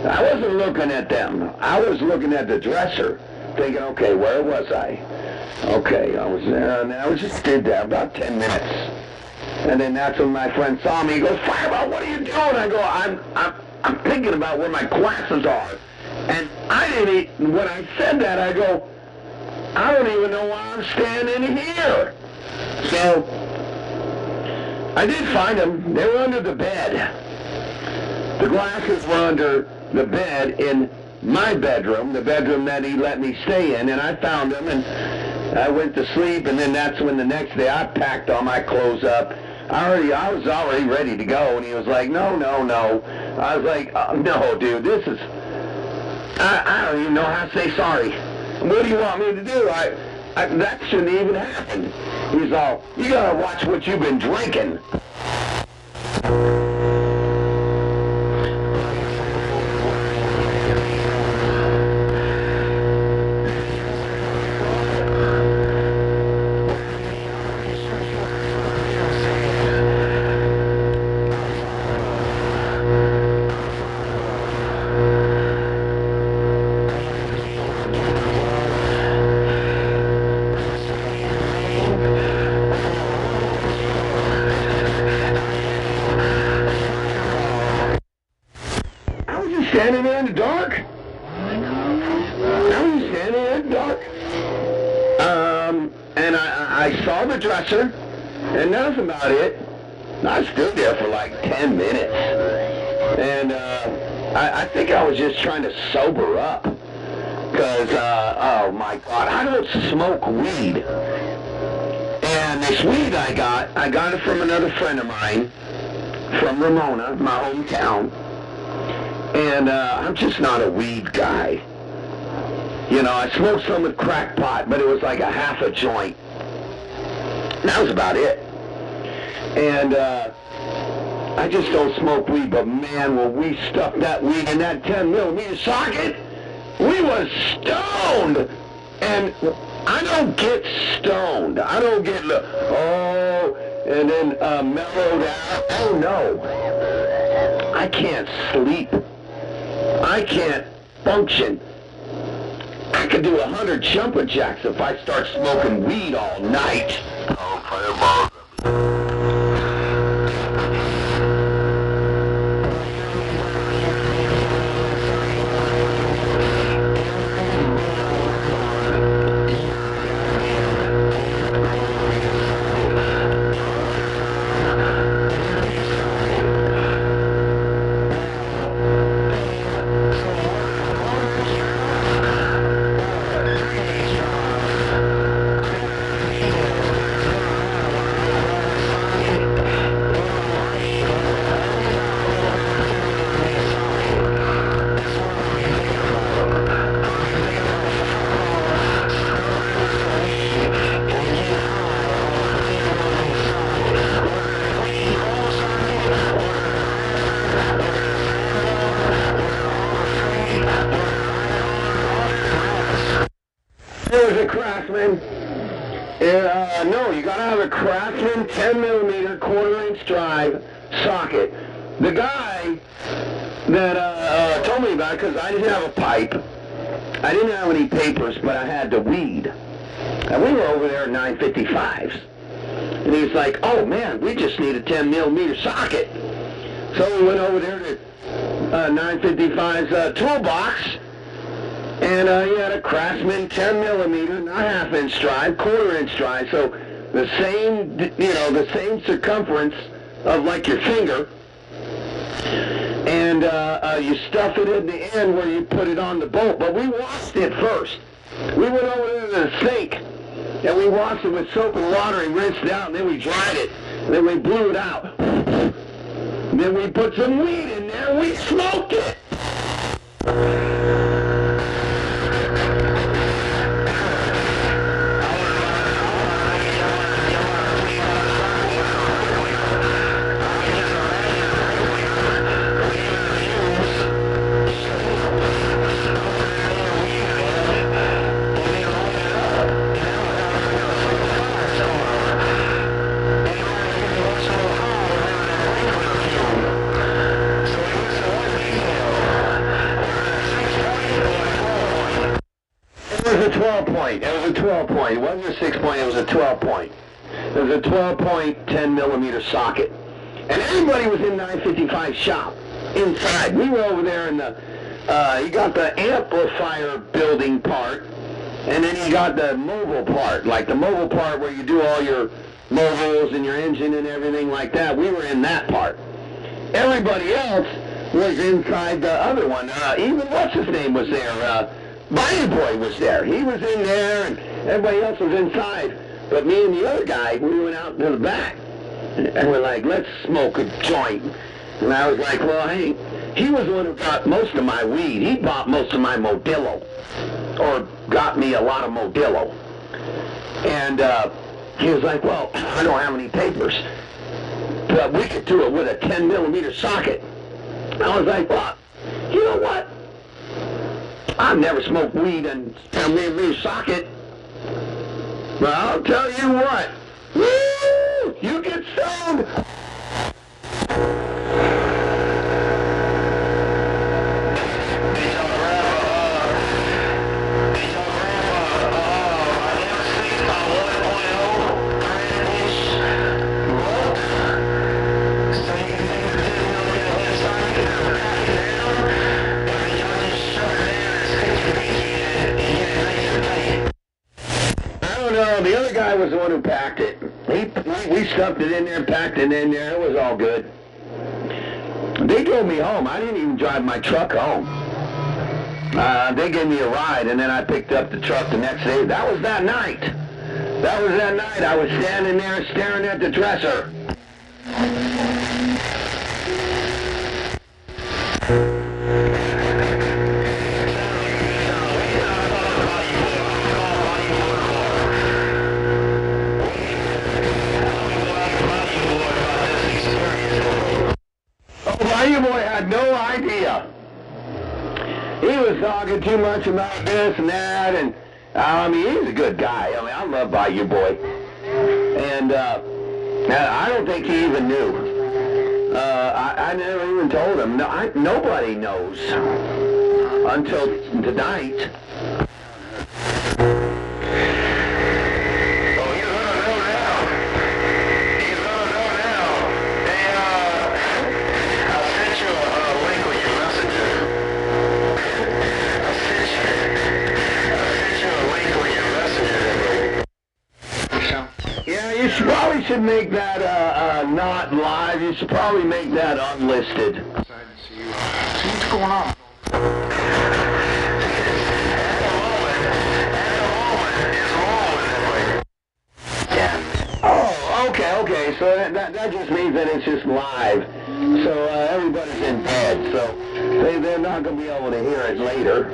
I wasn't looking at them. I was looking at the dresser, thinking, okay, where was I? Okay, I was there, and I was just stood there about 10 minutes. And then that's when my friend saw me. He goes, Fireball, what are you doing? I go, I'm thinking about where my glasses are. And I didn't even, when I said that, I go, I don't even know why I'm standing here. So I did find them. They were under the bed. The glasses were under the bed in my bedroom, the bedroom that he let me stay in, and I found them, and I went to sleep, and then that's when the next day I packed all my clothes up. I was already ready to go, and he was like, no. I was like, no, dude, this is, I don't even know how to say sorry. What do you want me to do? That shouldn't even happen. He's all, you gotta watch what you've been drinking. Standing there in the dark? I was standing there in the dark. And I saw the dresser, and that's about it. I stood there for like 10 minutes. And I think I was just trying to sober up. Because, oh my God, I don't smoke weed. And this weed I got it from another friend of mine, from Ramona, my hometown. And I'm just not a weed guy. You know, I smoked some with crack pot, but it was like a half a joint. And that was about it. And I just don't smoke weed, but man, when we stuffed that weed in that 10mm socket, we was stoned. And I don't get stoned. I don't get, and then mellowed out. Oh, no. I can't sleep. I can't function. I could do 100 jumping jacks if I start smoking weed all night. Oh, There was a Craftsman. No, you gotta have a Craftsman 10mm quarter-inch drive socket. The guy that told me about it, because I didn't have a pipe, I didn't have any papers, but I had the weed. And we were over there at 955s. And he's like, oh man, we just need a 10mm socket. So we went over there to 955's toolbox. And he had a Craftsman 10mm, not half-inch drive, quarter-inch drive, so the same, the same circumference of like your finger. And you stuff it in the end where you put it on the bolt. But we washed it first. We went over there to the sink, and we washed it with soap and water and rinsed it out, and then we dried it. And then we blew it out. And then we put some weed in there, and we smoked it. It was a 12-point. It was a 12-point. It wasn't a 6-point. It was a 12-point. It was a 12-point 10mm socket. And everybody was in 955's shop inside. We were over there in the, you got the amplifier building part, and then you got the mobile part, like the mobile part where you do all your mobiles and your engine and everything like that. We were in that part. Everybody else was inside the other one. Even what's-his-name was there. Bunny Boy was there. He was in there, and everybody else was inside. But me and the other guy, we went out to the back. And we're like, let's smoke a joint. And I was like, well, hey, he was the one who got most of my weed. He bought most of my Modillo, or got me a lot of Modillo. And he was like, well, I don't have any papers, but we could do it with a 10mm socket. I was like, well, you know what? I've never smoked weed in a 10mm socket. But I'll tell you what, woo, you get stoned. No, the other guy was the one who packed it. We stuffed it in there, packed it in there. It was all good. They drove me home. I didn't even drive my truck home. They gave me a ride, and then I picked up the truck the next day. That was that night. That was that night. I was standing there staring at the dresser. Oh, Bayou Boy had no idea. He was talking too much about this and that, and I mean, he's a good guy. I mean, I love Bayou Boy, and I don't think he even knew. I never even told him. No, nobody knows until tonight. You probably should make that not live. You should probably make that unlisted. See what's going on. Oh, okay. So that just means that it's just live. So everybody's in bed. So they're not going to be able to hear it later.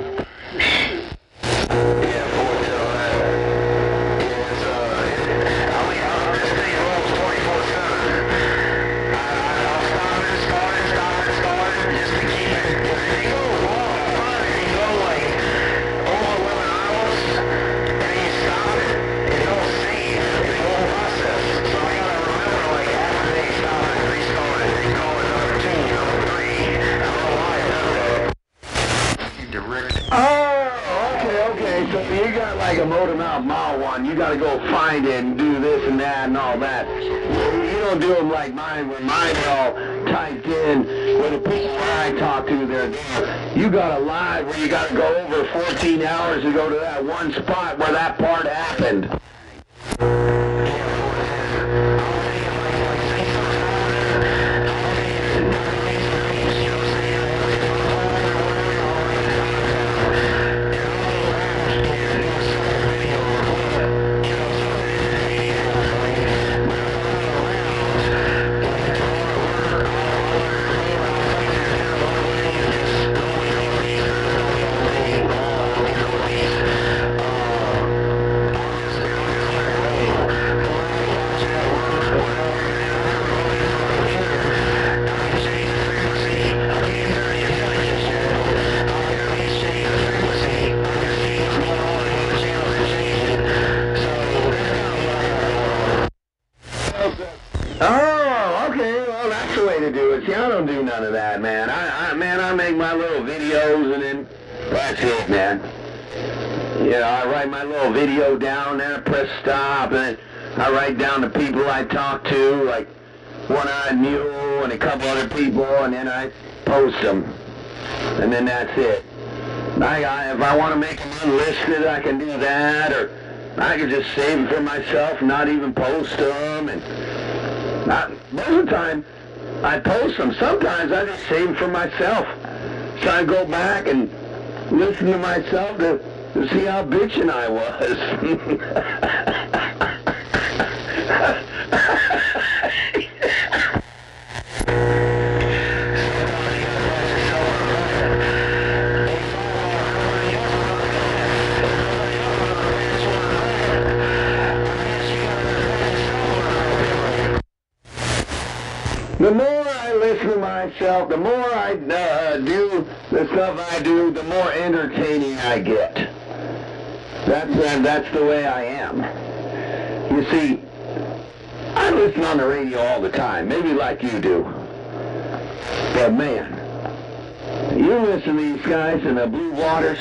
Like a motor mouth mile one, you gotta go find it and do this and that and all that. You don't do them like mine, where mine are all typed in, where the people I talk to, they're there. You got a live where you gotta go over 14 hours to go to that one spot where that part happened. Oh, okay. Well, that's the way to do it. See, I don't do none of that, man. I make my little videos and then that's it, man. You know, I write my little video down, then I press stop, and then I write down the people I talk to, like One-Eyed Mule and a couple other people, and then I post them. And then that's it. If I want to make them unlisted, I can do that, or I can just save them for myself, not even post them, and most of the time, I post them. Sometimes I just save them for myself. So I go back and listen to myself to see how bitchin' I was. The more I listen to myself, the more I do the stuff I do, the more entertaining I get. That's the way I am. You see, I listen on the radio all the time, maybe like you do. But man, you listen to these guys in the Blue Waters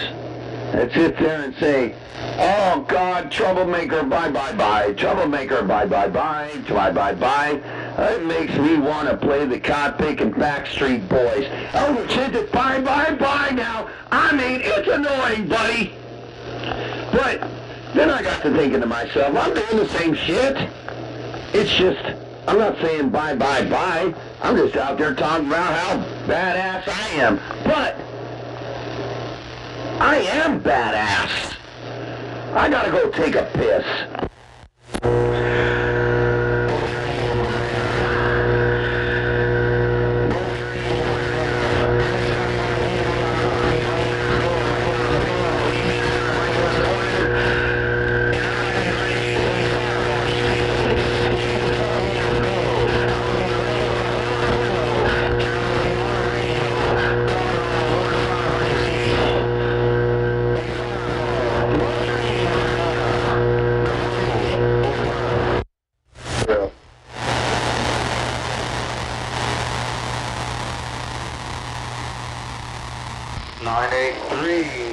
that sit there and say, oh God, troublemaker, bye, bye, bye, troublemaker, bye, bye, bye, bye, bye, bye. It makes me want to play the cod-picking Backstreet Boys. Oh, shit, it's bye, bye, bye now. I mean, it's annoying, buddy. But then I got to thinking to myself, I'm doing the same shit. It's just, I'm not saying bye, bye, bye. I'm just out there talking about how badass I am. But I am badass. I gotta go take a piss.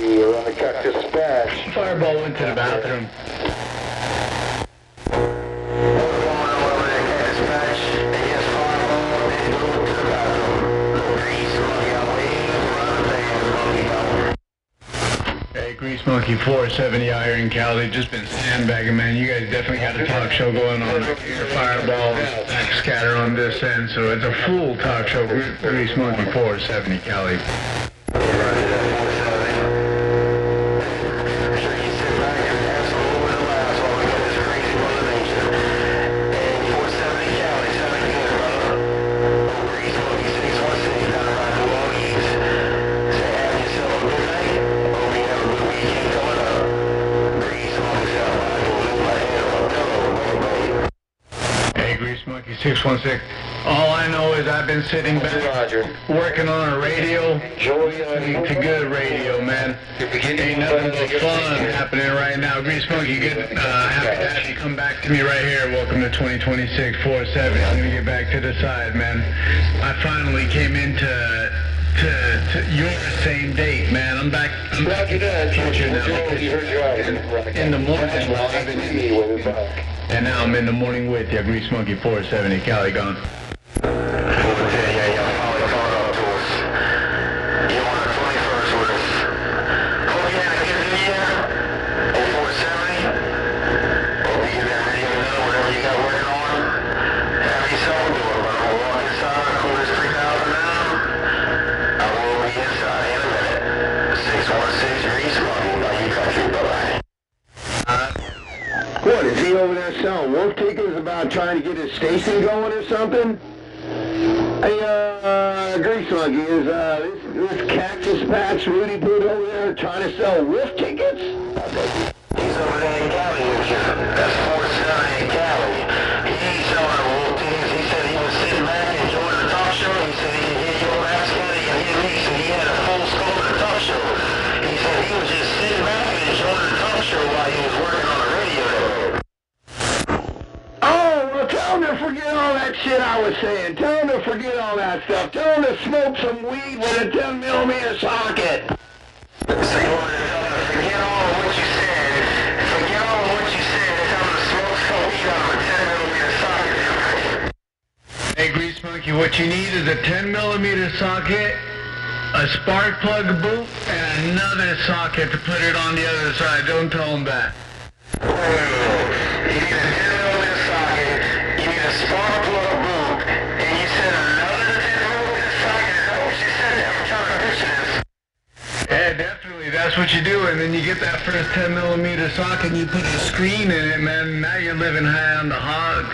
We're on the Cactus Patch. Fireball went to the bathroom. Hey, Grease Monkey 470 out here in Cali, just been sandbagging, man. You guys definitely got a talk show going on. Fireball, Scatter on this end, so it's a full talk show. Grease Monkey 470 Cali. Monkey 616. All I know is I've been sitting back, working on a radio. It's a good radio, man. Ain't nothing but fun happening right now. Grease Monkey, good. Happy to have you come back to me right here. Welcome to 2026 470. I'm gonna get back to the side, man. I finally came into your same date, man. I'm back in the future now. In the morning, well, I've been in the back. And now I'm in the morning with you, Grease Monkey 470, Cali gone. What, is he over there selling wolf tickets about trying to get his station going or something? Hey, Grease Monkey, is this Cactus Patch Rudy Boot over there trying to sell wolf tickets? He's over there in Cali with you. That's 470 in Cali. He ain't selling wolf tickets. He said he was sitting back enjoying the talk show. He said he could hear your raps and he could hear me, so he had a full scope of the talk show. He said he was just sitting back and enjoying the talk show while he was working on the radio. Tell him to forget all that shit I was saying. Tell him to forget all that stuff. Tell him to smoke some weed with a 10mm socket. So you want to tell him to forget all of what you said. Forget all of what you said and tell him to smoke some weed on a 10mm socket. Hey, Grease Monkey, what you need is a 10mm socket, a spark plug boot, and another socket to put it on the other side. Don't tell him that. You need a 10mm socket. Spark plug boot, and you said another 10mm socket. Is that what you said? I'm trying to picture this. Yeah, definitely. That's what you do, and then you get that first 10mm socket and you put a screen in it, man. Now you're living high on the hog.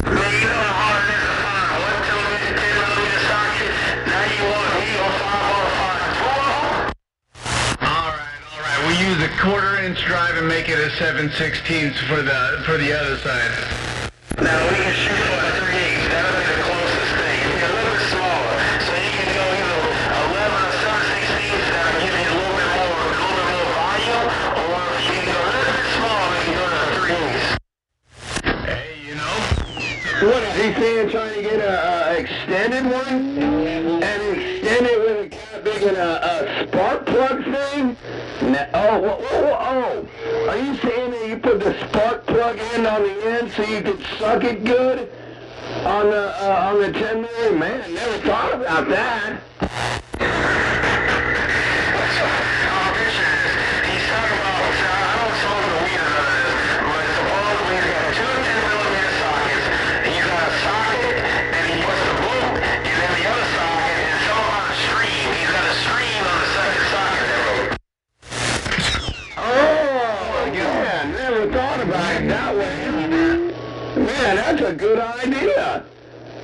Man, you know how hard it is to find a 10mm socket. Now you want me on 5 Alright. We use a 1/4-inch drive and make it a 7/16 for the other side. Now we can shoot for a 3/8. That'll be the closest thing. It'll be a little bit smaller. So you can go either 11 or 7/16. That'll give you a little bit more volume. Or if you can go a little bit smaller, you can go to the 3/8. Hey, you know. What is he saying? Trying to get a extended one? And extend it with a kind of big a spark plug thing? Oh, are you saying that you put the spark plug end on the end so you could suck it good on the 10mm? Man, never thought about that. He's talking about, I don't smoke the weed or none of this, but supposedly he's got 2 10mm sockets, and you got a socket, and he puts the boot, and then the other socket, and it's all on a stream. He's got a stream on the second socket. right that way. Man, that's a good idea.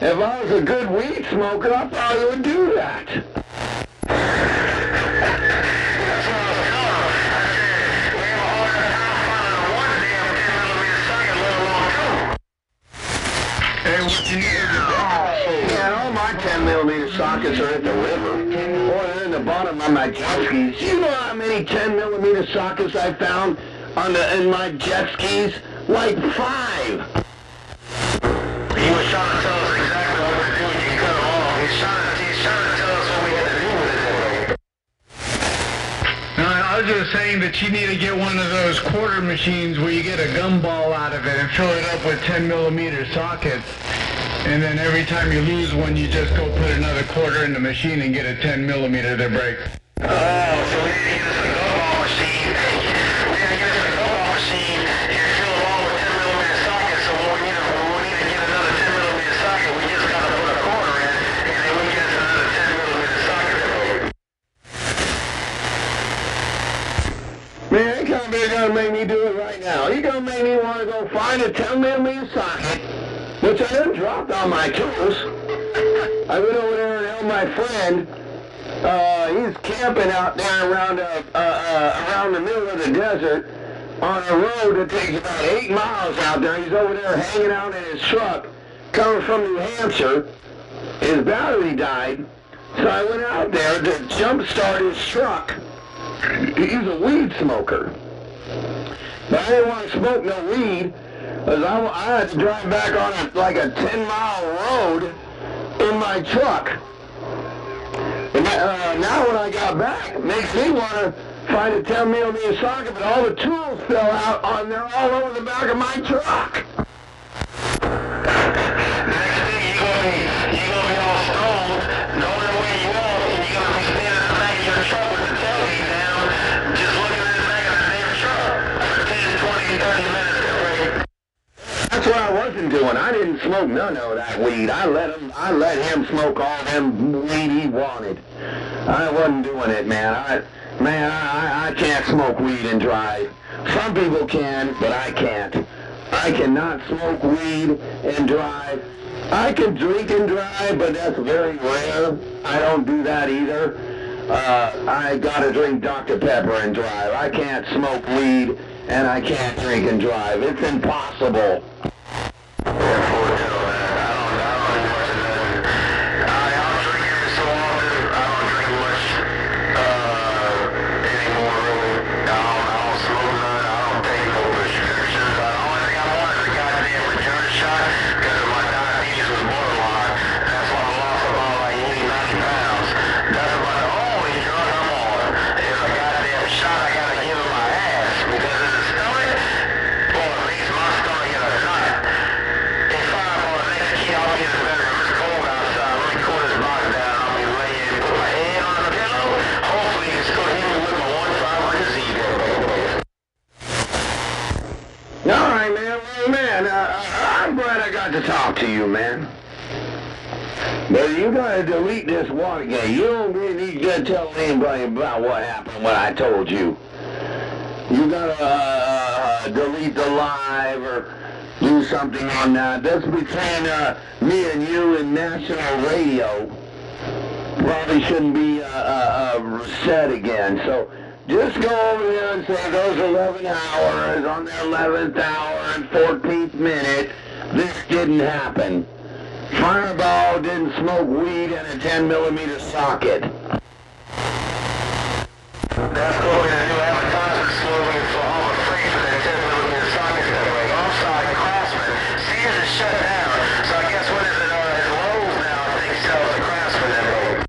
If I was a good weed smoker, I probably would do that. Hey, what you need is Man, all my 10mm sockets are at the river, or they're in the bottom of my jet skis. You know how many 10mm sockets I found in my jet skis? Like 5. He was trying to tell us exactly what we're doing. You cut him off. He's trying to tell us what we had to do with it. No, I was just saying that you need to get one of those quarter machines where you get a gumball out of it and fill it up with 10mm sockets. And then every time you lose one, you just go put another quarter in the machine and get a 10mm to break. Oh, so we need to get us a gumball machine. We need to get us a gumball machine and fill it all with 10mm sockets. So when we need to get another 10mm socket, we just gotta put a quarter in, and then we get us another 10mm socket. Man, that company's gonna make me do it right now. You're gonna make me want to go find a 10mm socket, which I done dropped on my tools. I went over there and helped my friend. He's camping out there around the middle of the desert on a road that takes about 8 miles out there. He's over there hanging out in his truck, coming from New Hampshire. His battery died, so I went out there to jumpstart his truck. He's a weed smoker. But I didn't want to smoke no weed, because I had to drive back on like a 10-mile road in my truck. And now when I got back, it makes me want to find a 10mm socket, but all the tools fell out they're all over the back of my truck. Next thing you're gonna be all stoned, knowing where you are, and you're gonna be standing in the back of your truck with the tailgate down, just looking in the back of the damn truck for 10, 20, 30 minutes. That's what I wasn't doing. I didn't smoke none of that weed. I let him smoke all them weed he wanted. I wasn't doing it, man. I can't smoke weed and drive. Some people can, but I can't. I cannot smoke weed and drive. I can drink and drive, but that's very rare. I don't do that either. I gotta drink Dr. Pepper and drive. I can't smoke weed and I can't drink and drive. It's impossible. I'm glad I got to talk to you, man. But you gotta delete this Watergate. You don't really need to tell anybody about what happened, what I told you. You gotta delete the live or do something on that. That's between me and you and national radio. Probably shouldn't be said again. So just go over there and say those 11 hours on the 11th hour and 14th minute, this didn't happen. Fireball didn't smoke weed in a 10mm socket. That's cool. We're gonna do advertising slogan for all the freight for that 10mm socket that way. I'm sorry, Craftsman. Sears is shut down, so I guess what is it? It's Lowe's now. I think sells the Craftsman that way.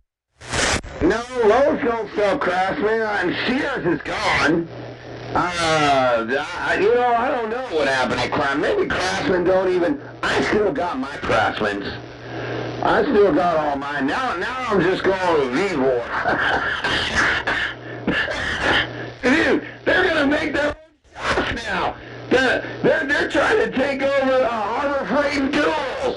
No, Lowe's don't sell Craftsman, and Sears is gone. I don't know what happened at Craftsman. Maybe Craftsman don't even... I still got my Craftsmans. I still got all mine. Now I'm just going with Vivor. Dude, they're gonna make their own shops now. They're trying to take over Harbor Freight and Tools.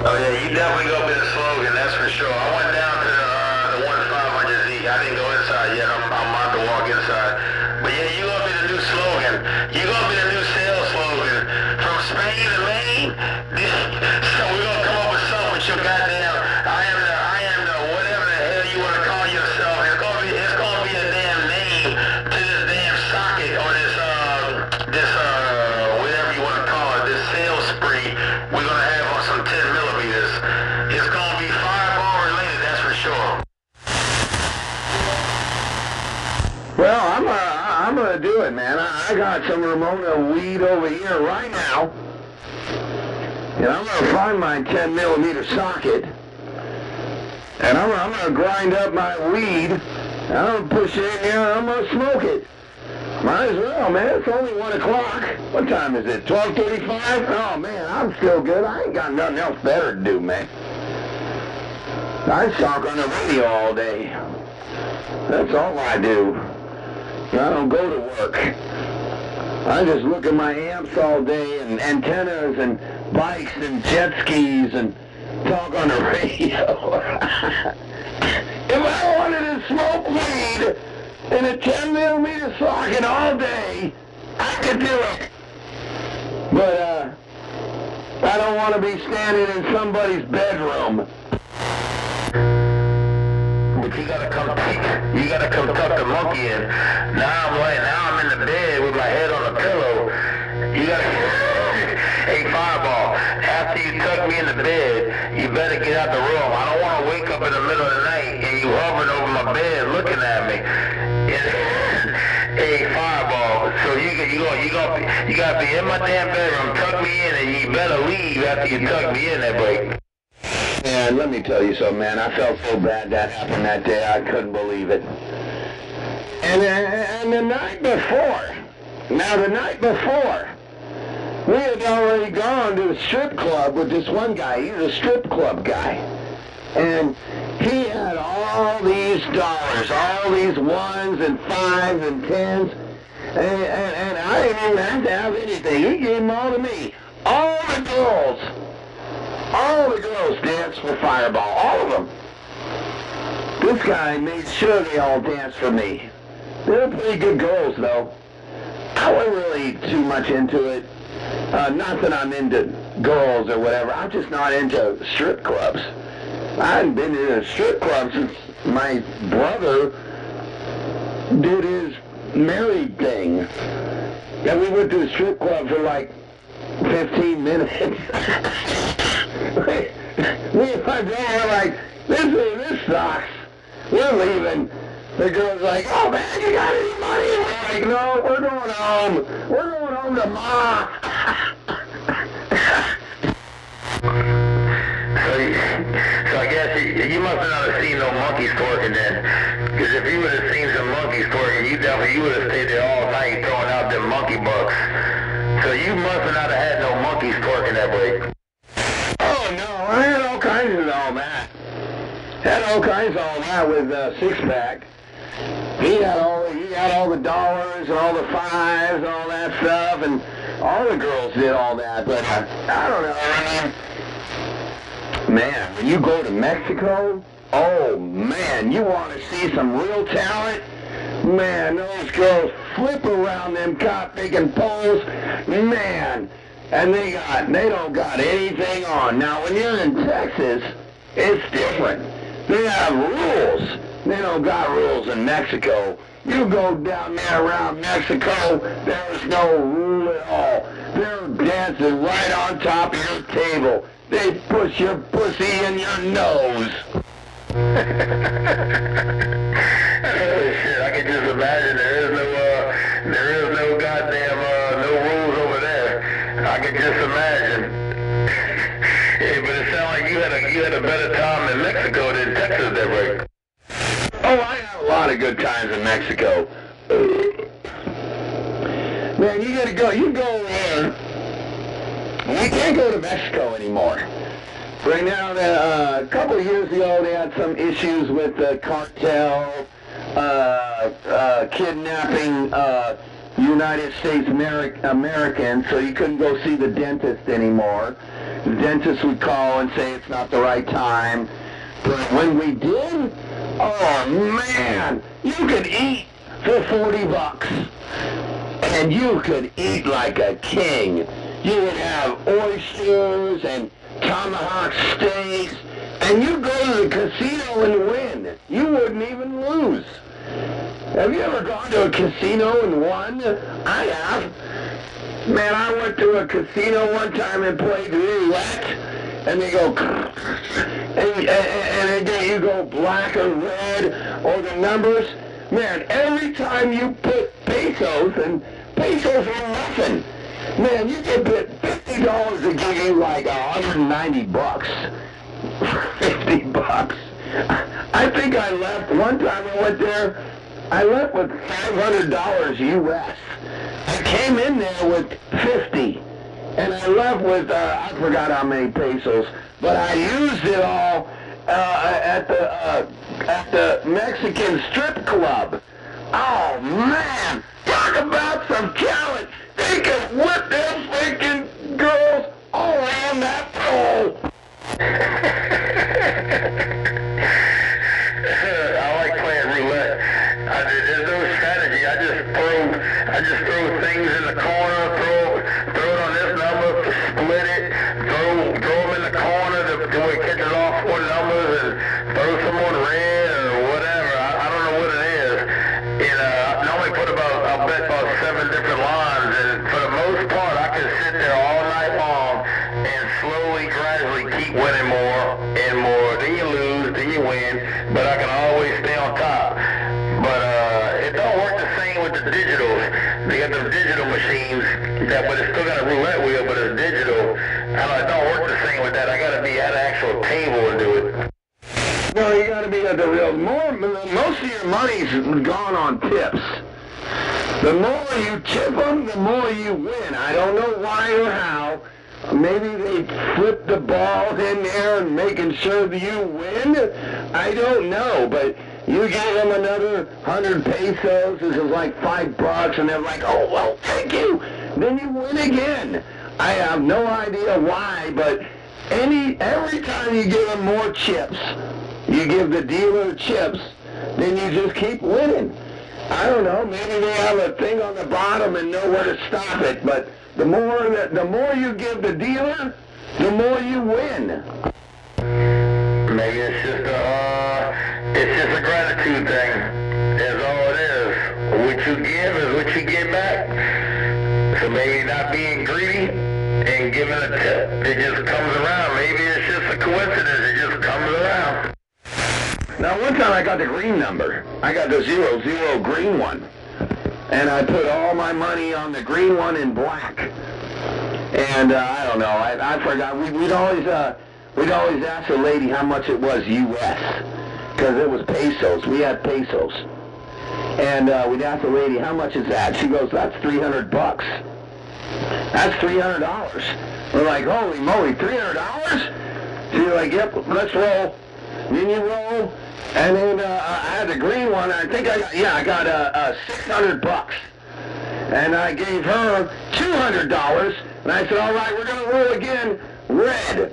Oh yeah, you definitely go with the slogan, that's for sure. I went down to the 1-500Z. I didn't go inside yet. I'm about to walk inside. But yeah, you gonna be the new slogan. You gonna be the new do it, man. I got some Ramona weed over here right now. And I'm going to find my 10 millimeter socket. And I'm going to grind up my weed. And I'm going to push it in here and I'm going to smoke it. Might as well, man. It's only 1 o'clock. What time is it? 12:35? Oh, man, I'm still good. I ain't got nothing else better to do, man. I talk on the radio all day. That's all I do. I don't go to work. I just look at my amps all day and antennas and bikes and jet skis and talk on the radio. If I wanted to smoke weed in a 10 millimeter socket all day, I could do it. But I don't want to be standing in somebody's bedroom. But you gotta come tuck the monkey in. Now I'm in the bed with my head on a pillow. You gotta, hey Fireball, after you tuck me in the bed, you better get out the room. I don't want to wake up in the middle of the night and you hovering over my bed looking at me. Hey Fireball, so you gotta be in my damn bedroom, tuck me in, and you better leave after you tuck me in that break. And let me tell you something, man. I felt so bad that happened that day. I couldn't believe it. And the night before, we had already gone to the strip club with this one guy. He's a strip club guy. And he had all these dollars, all these 1s and 5s and 10s. And I didn't even have to have anything. He gave them all to me. All the girls danced for Fireball, all of them. This guy made sure they all danced for me. They were pretty good girls, though. I wasn't really too much into it. Not that I'm into girls or whatever. I'm just not into strip clubs. I hadn't been in a strip club since my brother did his married thing. And we went to the strip club for like 15 minutes. Me and my dad were like, this sucks. We're leaving. The girl's like, oh man, you got any money? We're like, no, we're going home. We're going home to Ma. So I guess you must have not have seen no monkeys twerking then. Because if you would have seen some monkeys twerking, you would have stayed there all night throwing out them monkey bucks. So you must have not have had no monkeys twerking that break. Oh no, I had all kinds of all that. Had all kinds of all that with Six-Pack. He had all the dollars and all the 5s and all that stuff, and all the girls did all that, but I don't know. Man, when you go to Mexico, oh man, you want to see some real talent? Man, those girls flip around them cop-picking poles, man, and they don't got anything on. Now, when you're in Texas, it's different. They have rules. They don't got rules in Mexico. You go down there around Mexico, there's no rule at all. They're dancing right on top of your table. They push your pussy in your nose. Oh shit, I can just imagine there is no goddamn, no rules over there. I can just imagine. Hey, but it sounds like you had a better time in Mexico than Texas that break. Oh, I had a lot of good times in Mexico. Man, you go there. We can't go to Mexico anymore. Right now, a couple of years ago, they had some issues with the cartel, kidnapping United States Americans, so you couldn't go see the dentist anymore. The dentist would call and say it's not the right time. But when we did, oh man, you could eat for $40. And you could eat like a king. You would have oysters and tomahawk steaks, and you go to the casino and win. You wouldn't even lose. Have you ever gone to a casino and won? I have. Man, I went to a casino one time and played roulette, and they go, and you go black or red, or the numbers. Man, every time you put pesos, and pesos are nothing. Man, you can put $50 to give you like 190 bucks. 50 bucks. I think I left, one time I went there, I left with $500 US. I came in there with 50, and I left with, I forgot how many pesos, but I used it all at the Mexican strip club. Oh man, talk about some talent. They can whip them freaking girls all around that pole. I like playing roulette. There's no strategy. I just throw things in the corner, throw it on this number, split it, throw them in the corner to where it catches all four numbers, and throw some on red or whatever. I don't know what it is. And I normally I'll bet about 7 different lines, and for the most part, I can sit there all night long and slowly, gradually keep winning more and more. Then you lose, then you win, but I can always stay on top. But it don't work the same with the digitals. They got them digital machines, but it's still got a roulette wheel, but it's digital. It don't work the same with that. I got to be at an actual table and do it. No, you gotta be at the real. Most of your money's gone on tips. The more you tip them, the more you win. I don't know why or how. Maybe they flip the ball in there and making sure that you win. I don't know, but you give them another 100 pesos. This is like $5, and they're like, "Oh well, thank you." Then you win again. I have no idea why, but every time you give them more chips, you give the dealer chips, then you just keep winning. I don't know, maybe they have a thing on the bottom and know where to stop it, but the more you give the dealer, the more you win. Maybe it's just a gratitude thing. That's all it is. What you give is what you get back. So maybe not being greedy and giving a tip, it just comes around. Maybe it's just a coincidence, it just comes around. Now, one time I got the green number. I got the 00 green one. And I put all my money on the green one in black. And I don't know, I forgot. We'd always ask the lady how much it was US. Because it was pesos. We had pesos. And we'd ask the lady, how much is that? She goes, that's $300 bucks. That's $300. We're like, holy moly, $300? She's like, yep, let's roll. Then you roll, and then I had the green one. I think I got 600 bucks, and I gave her $200. And I said, all right, we're gonna roll again. Red.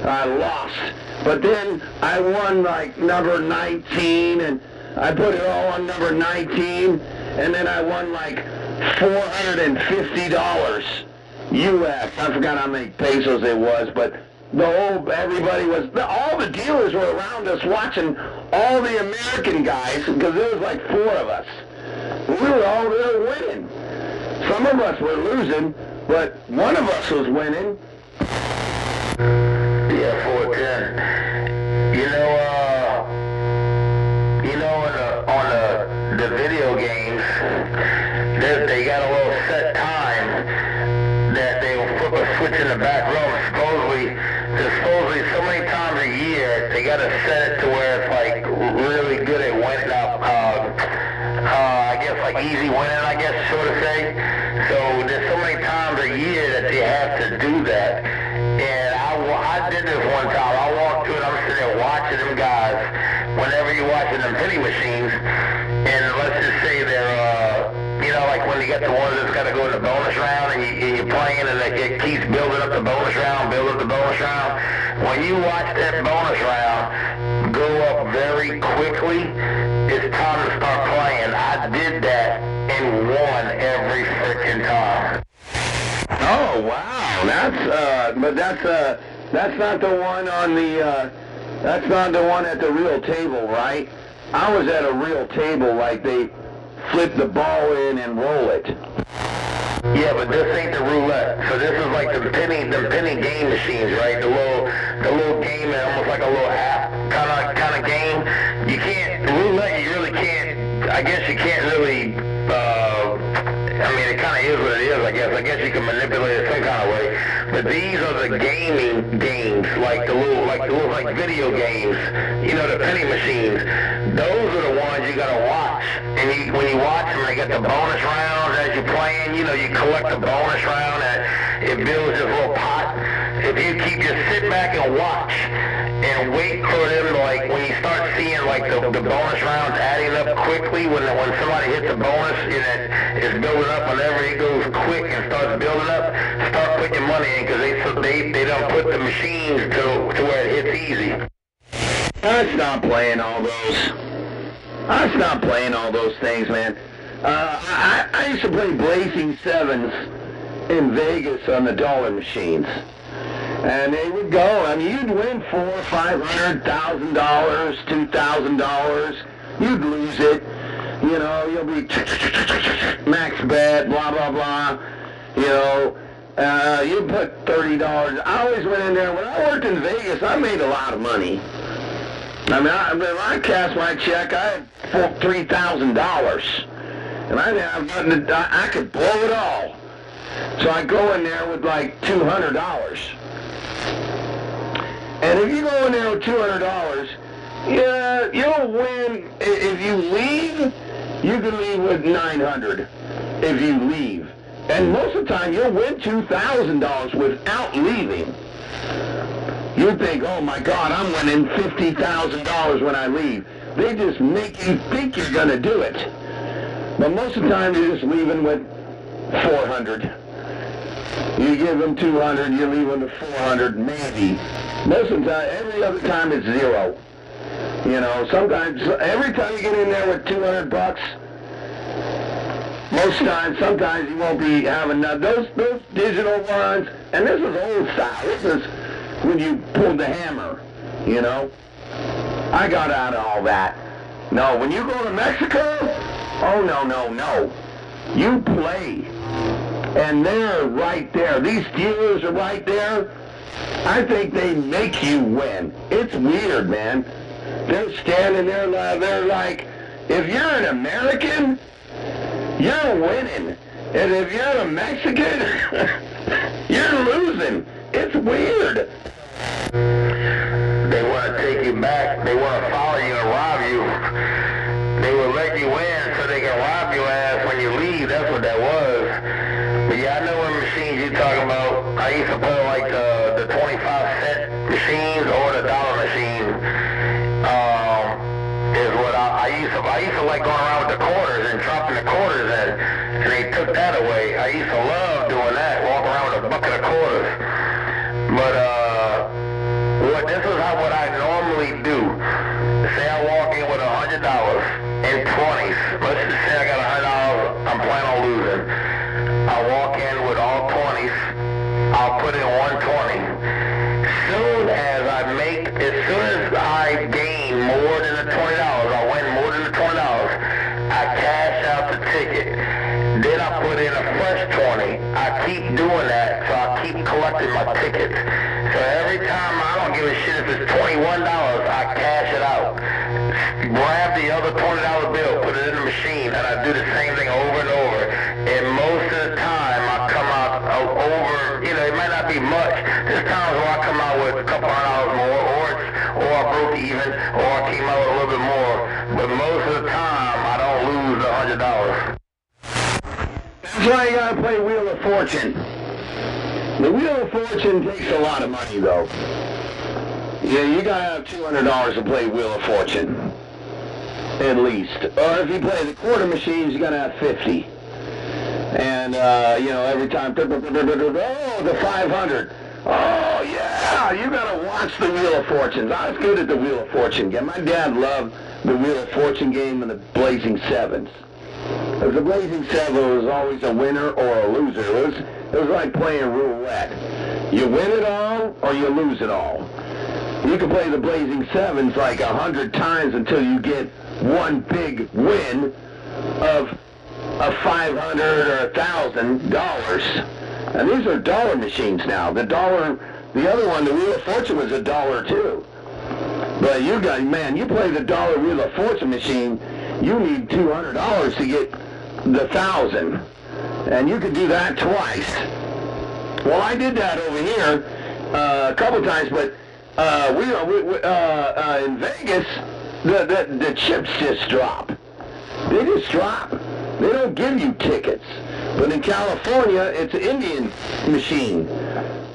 I lost, but then I won like number 19, and I put it all on number 19, and then I won like $450 US. I forgot how many pesos it was, but all the dealers were around us watching all the American guys, because there was like 4 of us. We were all there winning. Some of us were losing, but one of us was winning. Yeah, 410. On the video games, they got a little set time that they will flip a switch in the back room. Supposedly so many times a year, they got to set it to where it's like really good at winning up. I guess like easy winning, I guess, sort of thing. So there's so many times a year that you have to do that. And I did this one time. I walked through and I'm sitting there watching them guys. Whenever you're watching them penny machines, and let's just say they're, like when you get the one that's got to go in the bonus round, and you're playing, and it keeps building up the bonus round, When you watch that bonus round go up very quickly, it's time to start playing. I did that and won every freaking time. Oh wow, that's not the one on the that's not the one at the real table, right? I was at a real table, like they flip the ball in and roll it. Yeah, but this ain't the roulette. So this is like the penny game machines, right? The little game, almost like a little app kind of game. You can't roulette. You really can't. I guess you can't really I mean, it kind of is what it is, I guess. I guess you can manipulate it some kind of way. But these are the gaming games, like the little video games, you know, the penny machines. Those are the ones you gotta watch. And when you watch them, they get the bonus rounds as you're playing. You know, you collect the bonus round, and it builds this little pot. If you just sit back and watch and wait for them, like when you start seeing like the bonus rounds adding up quickly, when somebody hits a bonus and it's building up, whenever it goes quick and starts building up, start putting your money in, because they don't put the machines to where it hits easy. I stopped playing all those. I stopped playing all those things, man. I used to play Blazing Sevens in Vegas on the dollar machines. And they would go, I mean, you'd win $400,000, $500,000, $2,000. You'd lose it. You know, you'll be max bet, blah, blah, blah. You know, you put $30. I always went in there. When I worked in Vegas, I made a lot of money. I mean, when I cashed my check, I had $3,000. And I could blow it all. So I go in there with like $200. And if you go in there with $200, yeah, you'll win. If you leave, you can leave with $900 if you leave. And most of the time, you'll win $2,000 without leaving. You think, oh my God, I'm winning $50,000 when I leave. They just make you think you're going to do it. But most of the time, you're just leaving with $400. You give them $200, you leave them with $400, maybe. Most of the time, every other time it's zero. You know, sometimes, every time you get in there with $200, most times, sometimes you won't be having those digital ones. And this is old style. This is when you pulled the hammer, you know. I got out of all that. No, when you go to Mexico, oh no, no, no. You play. And they're right there. These dealers are right there. I think they make you win. It's weird, man. They're standing there, they're like, if you're an American, you're winning. And if you're a Mexican, you're losing. It's weird. They want to take you back. They want to follow you and rob you. They will let you in so they can rob your ass when you leave. That's what that was. But yeah, I know what machines you're talking about. I used to play like the 25-cent machines or the dollar machine. Is what I used to like going around with the quarters and dropping the quarters in. And they took that away. I used to love doing that, walk around with a bucket of quarters. But this is what I normally do. Say I walk in with $100 in 20s. Let's just say I got $100. I'm planning on losing. I walk in with all 20s. I'll put in 120. As soon as I gain more than the $20, I win more than the $20, I cash out the ticket. Then I put in a fresh 20. I keep doing that, so I keep collecting my tickets. So every time, I don't give a shit if it's $21, I cash it out. Grab the other $20 bill, put it in the machine, and I do the same thing over and over. And most of the time, I come out over, you know, it might not be much. There's times where I come out with a couple $100 more, or I broke even, or I came out with a little bit more. But most of the time, I don't lose the $100. That's why you gotta play Wheel of Fortune. The Wheel of Fortune takes a lot of money, though. Yeah, you gotta have $200 to play Wheel of Fortune. At least. Or if you play the quarter machines, you gotta have 50. And, you know, every time, oh, the 500. Oh, yeah, you gotta watch the Wheel of Fortunes. I was good at the Wheel of Fortune game. My dad loved the Wheel of Fortune game and the Blazing Sevens. Because the Blazing Seven was always a winner or a loser. It was like playing roulette. You win it all or you lose it all. You can play the Blazing Sevens like 100 times until you get one big win of $500 or $1,000. And these are dollar machines now. The other one, the Wheel of Fortune, was $1 too. But you play the Wheel of Fortune machine, you need $200 to get the 1,000. And you could do that twice. Well, I did that over here a couple times, but in Vegas, the chips just drop. They just drop. They don't give you tickets. But in California, it's an Indian machine.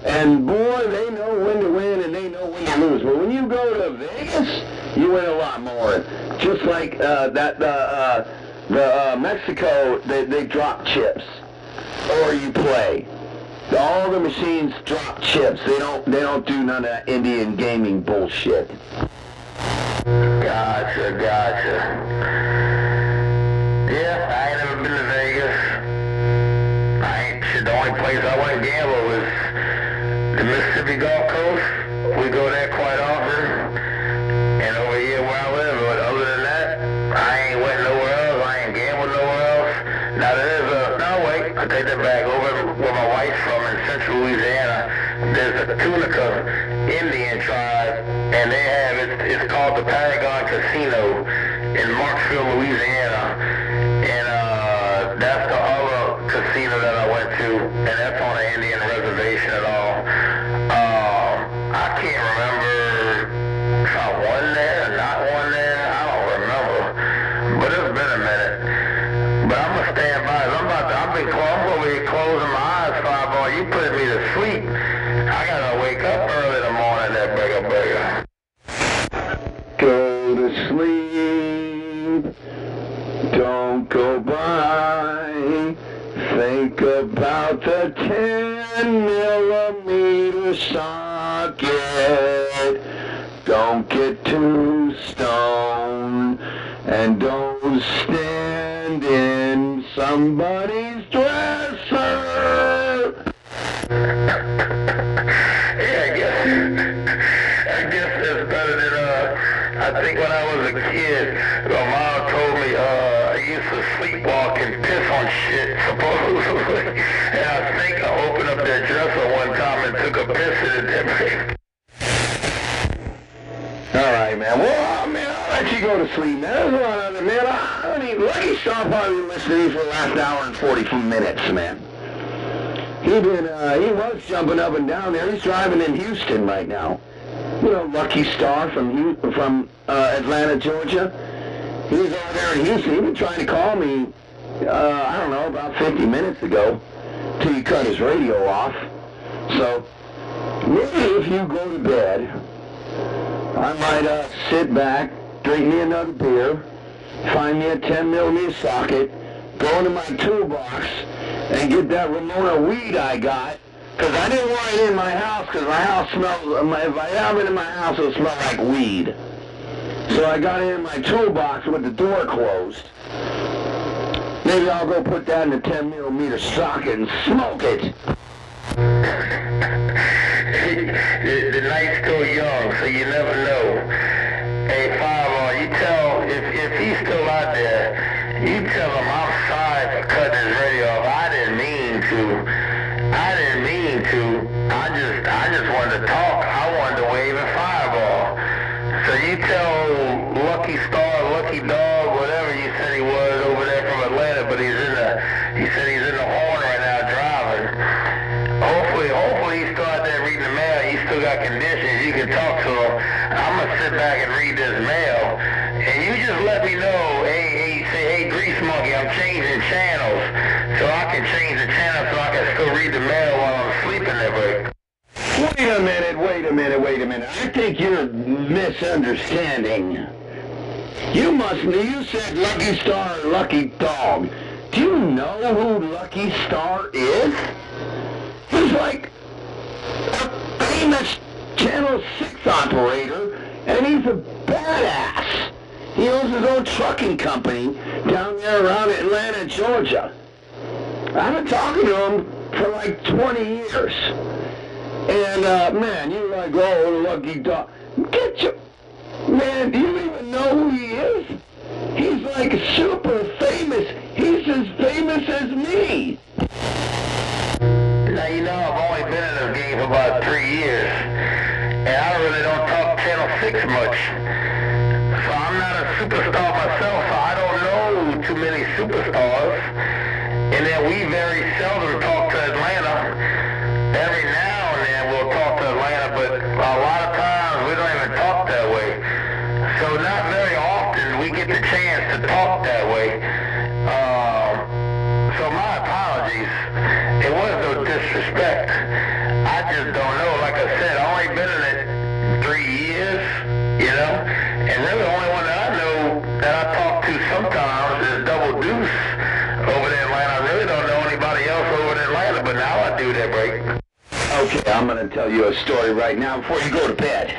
And boy, they know when to win and they know when to lose. But when you go to Vegas, you win a lot more. Just like Mexico, they drop chips. Or you play. All the machines drop chips. They don't do none of that Indian gaming bullshit. Gotcha. Yeah, I ain't never been to Vegas. The only place I went to gamble was the Mississippi Gulf Coast. We go there quite often. And over here where I live, but other than that, I ain't went nowhere else. I ain't gambled nowhere else. Now I take that back. Over where my wife's from in central Louisiana, there's a Tunica Indian tribe, and they have it's called the Paragon Casino in Marksville, Louisiana, and that's the other casino that I went to, and that's on an Indian reservation at all. I can't remember if I won there or not won there. I don't remember, but it's been a minute. But I'm gonna stand by. I'm over here closing my eyes, Fireball. You put me to sleep. I gotta wake up early in the morning. That bigger. Go to sleep. Don't go by. Think about the 10mm socket. Don't get too stoned. And don't stand in somebody's dresser. Yeah, I guess that's better than, I think when I was a kid, my mom told me, I used to sleepwalk and piss on shit, supposedly. And I think I opened up that dresser one time and took a piss in it. All right, man. Well, man, I'll let you go to sleep, man. There's a lot of it, man. I mean, Lucky Star probably been listening for the last hour and 40 minutes, man. He was jumping up and down there. He's driving in Houston right now. You know, Lucky Star from Atlanta, Georgia. He's over there in Houston. He's been trying to call me, I don't know, about 50 minutes ago, till he cut his radio off. So, maybe if you go to bed, I might sit back, drink me another beer, find me a 10mm socket, go into my toolbox, and get that Ramona weed I got, because I didn't want it in my house, because my house smells, if I have it in my house, it'll smell like weed. So I got it in my toolbox with the door closed. Maybe I'll go put that in a 10mm socket and smoke it. The night's still young, so you never know. Hey, Fireball, you tell, if he's still out there, you tell him I'm sorry for cutting his radio off. I didn't mean to. I just wanted to talk. I wanted to wave at Fireball. So you tell Lucky Star, Lucky Dog, whatever you said he was over there from Atlanta, but he said he's in the horn right now driving. Hopefully he's still out there reading the mail. He's still got conditions. You can talk to him. I'm going to sit back and read this mail. And you just let me know, hey, Grease Monkey, I'm changing channels. So I can change the channel so I can still read the mail while I'm sleeping there, but... Wait a minute. I think you're misunderstanding. You said Lucky Star or Lucky Dog. Do you know who Lucky Star is? He's like a famous Channel 6 operator, and he's a badass. He owns his own trucking company down there around Atlanta, Georgia. I've been talking to him for like 20 years. And, man, you're like, oh, Lucky Dog. Man, do you even know who he is? He's like super famous. He's as famous as me. Now, you know, I've only been in this game for about 3 years. And I really don't talk Channel 6 much. So I'm not a superstar myself, so I don't know too many superstars. And And then we very seldom talk to Atlanta. Every now and then we'll talk to Atlanta, but a lot of times we don't even talk that way. So not very often we get the chance to talk that way. So my apologies. It was no disrespect. I just don't know. Like I said, I've only been in it 3 years, you know? And really the only one that I know that I talk to sometimes is Double Deuce over there in Atlanta. I really don't know anybody else over in Atlanta, but now I do that break. Okay, I'm going to tell you a story right now before you go to bed.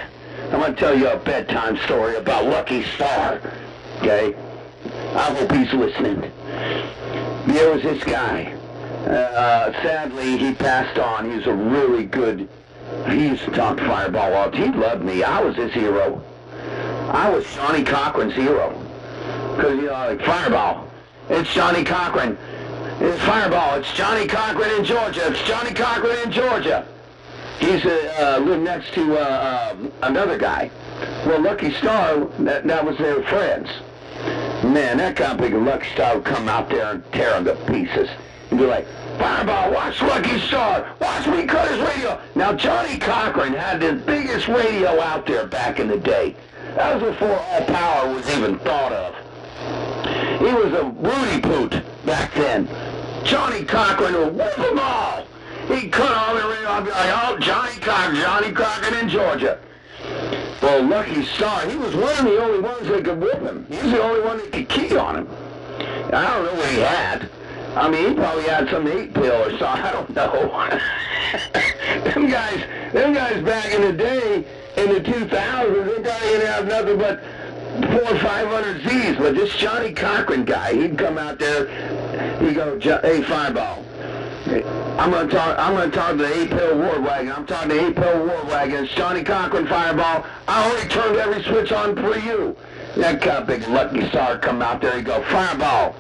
I'm going to tell you a bedtime story about Lucky Star, okay? I hope he's listening. There was this guy. Sadly, he passed on. He was a really good... He used to talk Fireball all. He loved me. I was his hero. I was Johnny Cochran's hero. Because, you know, like, Fireball. It's Johnny Cochran. It's Fireball. It's Johnny Cochran in Georgia. It's Johnny Cochran in Georgia. He's lived next to another guy. Well, Lucky Star, that was their friends. Man, that guy big Lucky Star would come out there and tear him to pieces. And be like, Fireball, watch Lucky Star. Watch me cut his radio. Now, Johnny Cochran had the biggest radio out there back in the day. That was before all power was even thought of. He was a Rudy Poot back then. Johnny Cochran would whip them all. He'd cut all the radio. I'd be like, oh, Johnny Cochran in Georgia. Well, Lucky Star, he was one of the only ones that could whip him. He was the only one that could key on him. I don't know what he had. I mean, he probably had some 8-pill or something. I don't know. them guys back in the day, in the 2000s, they probably didn't have nothing but 400 or 500 Z's. But this Johnny Cochran guy, he'd come out there, he'd go, hey, Fireball. I'm gonna talk to the 8-pill war wagon. I'm talking to 8-pill war wagon. It's Johnny Cochran, Fireball. I already turned every switch on for you. That kind of big Lucky Star come out there. He'd go, Fireball.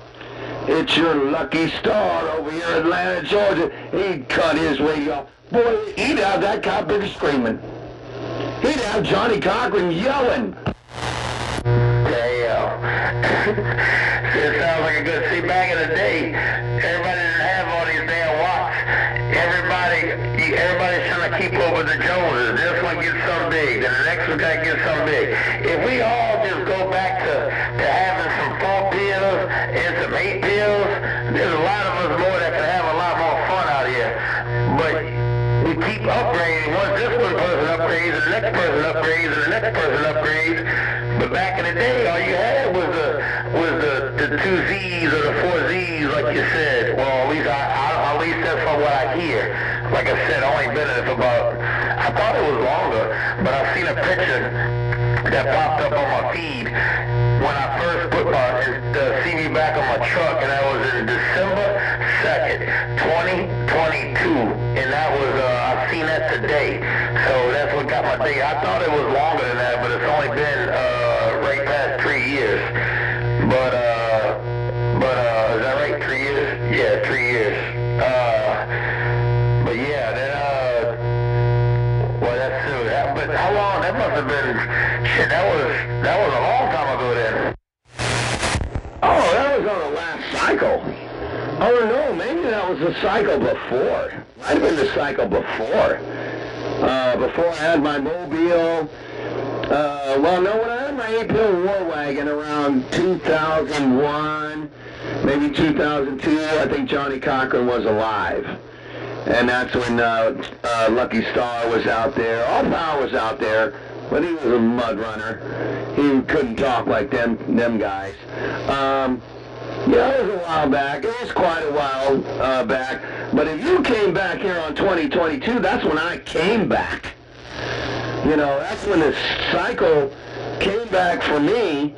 It's your Lucky Star over here in Atlanta, Georgia. He'd cut his radio. Boy, he'd have that cop big screaming. He'd have Johnny Cochran yelling. Damn. It sounds like a good... See, back in the day, everybody didn't have all these damn watch. Everybody's trying to keep up with the Joneses. This one gets something big, then the next one got to get something big. If we all just go back to having some 4 pills and some 8 pills, there's a lot of us more that can have a lot more fun out here. But we keep upgrading. Once this one person upgrades, and the next person upgrades, and the next person upgrades. But back in the day, all you had was the 2 Z's or the 4 Z's, like you said. Well, at least that's from what I hear. Like I said, I only been in it for about, I thought it was longer, but I've seen a picture that popped up on my feed when I first put the CD back on my truck, and that was in December 2nd, 2022, and that was, I've seen that today, so that's what got my date. I thought it was longer than that, but it's only been right past 3 years, but is that right, 3 years? Yeah, 3 years. But yeah, then, well, that's true. But how long? That must have been, shit, that was a long time ago then. Oh, that was on the last cycle. Oh, no, maybe that was the cycle before. Might have been the cycle before. Before I had my Mobile. Well, no, when I had my 8-pill war wagon around 2001, maybe 2002, I think Johnny Cochran was alive. And that's when Lucky Star was out there. All Power was out there, but he was a mud runner. He couldn't talk like them guys. Yeah, it was a while back. It was quite a while back. But if you came back here on 2022, that's when I came back. You know, that's when the cycle came back for me.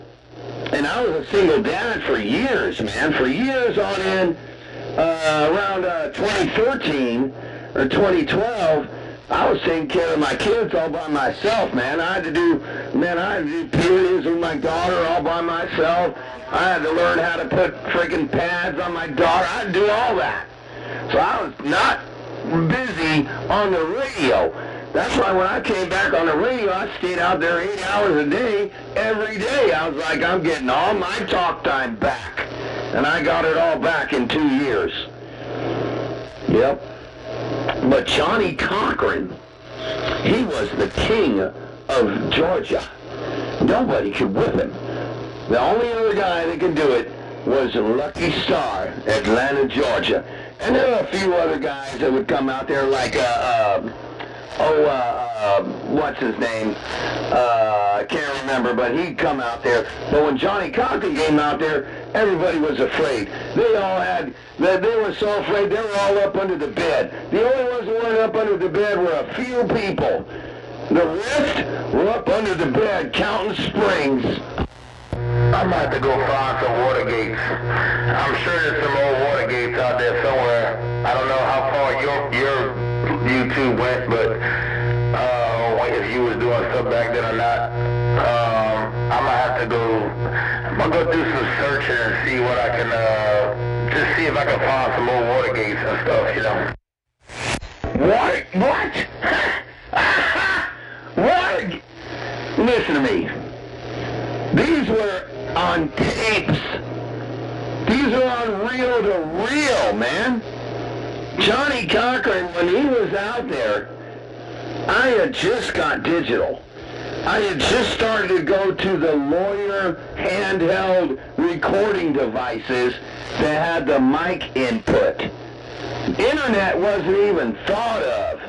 And I was a single dad for years, man. For years on end. Around 2013 or 2012, I was taking care of my kids all by myself, man. I had to do periods with my daughter all by myself. I had to learn how to put freaking pads on my daughter. I had to do all that. So I was not busy on the radio. That's why when I came back on the radio, I stayed out there 8 hours a day, every day. I was like, I'm getting all my talk time back. And I got it all back in 2 years. Yep. But Johnny Cochran, he was the king of Georgia. Nobody could whip him. The only other guy that could do it was Lucky Star, Atlanta, Georgia. And there were a few other guys that would come out there like, what's his name? I can't remember, but he'd come out there. But when Johnny Cochran came out there, everybody was afraid. They were so afraid they were all up under the bed. The only ones who weren't up under the bed were a few people. The rest were up under the bed counting springs. I'm about to go find some Watergates. I'm sure there's some old Watergates out there somewhere. I don't know how far your YouTube went, but if you was doing stuff back then or not. I'm gonna have to go. I'm gonna go do some searching and see what I can. Just see if I can find some old Watergates and stuff. You know. What? What? Listen to me. These were on tapes. These are on reel-to-reel, man. Johnny Cochran, when he was out there, I had just got digital. I had just started to go to the lawyer handheld recording devices that had the mic input. Internet wasn't even thought of.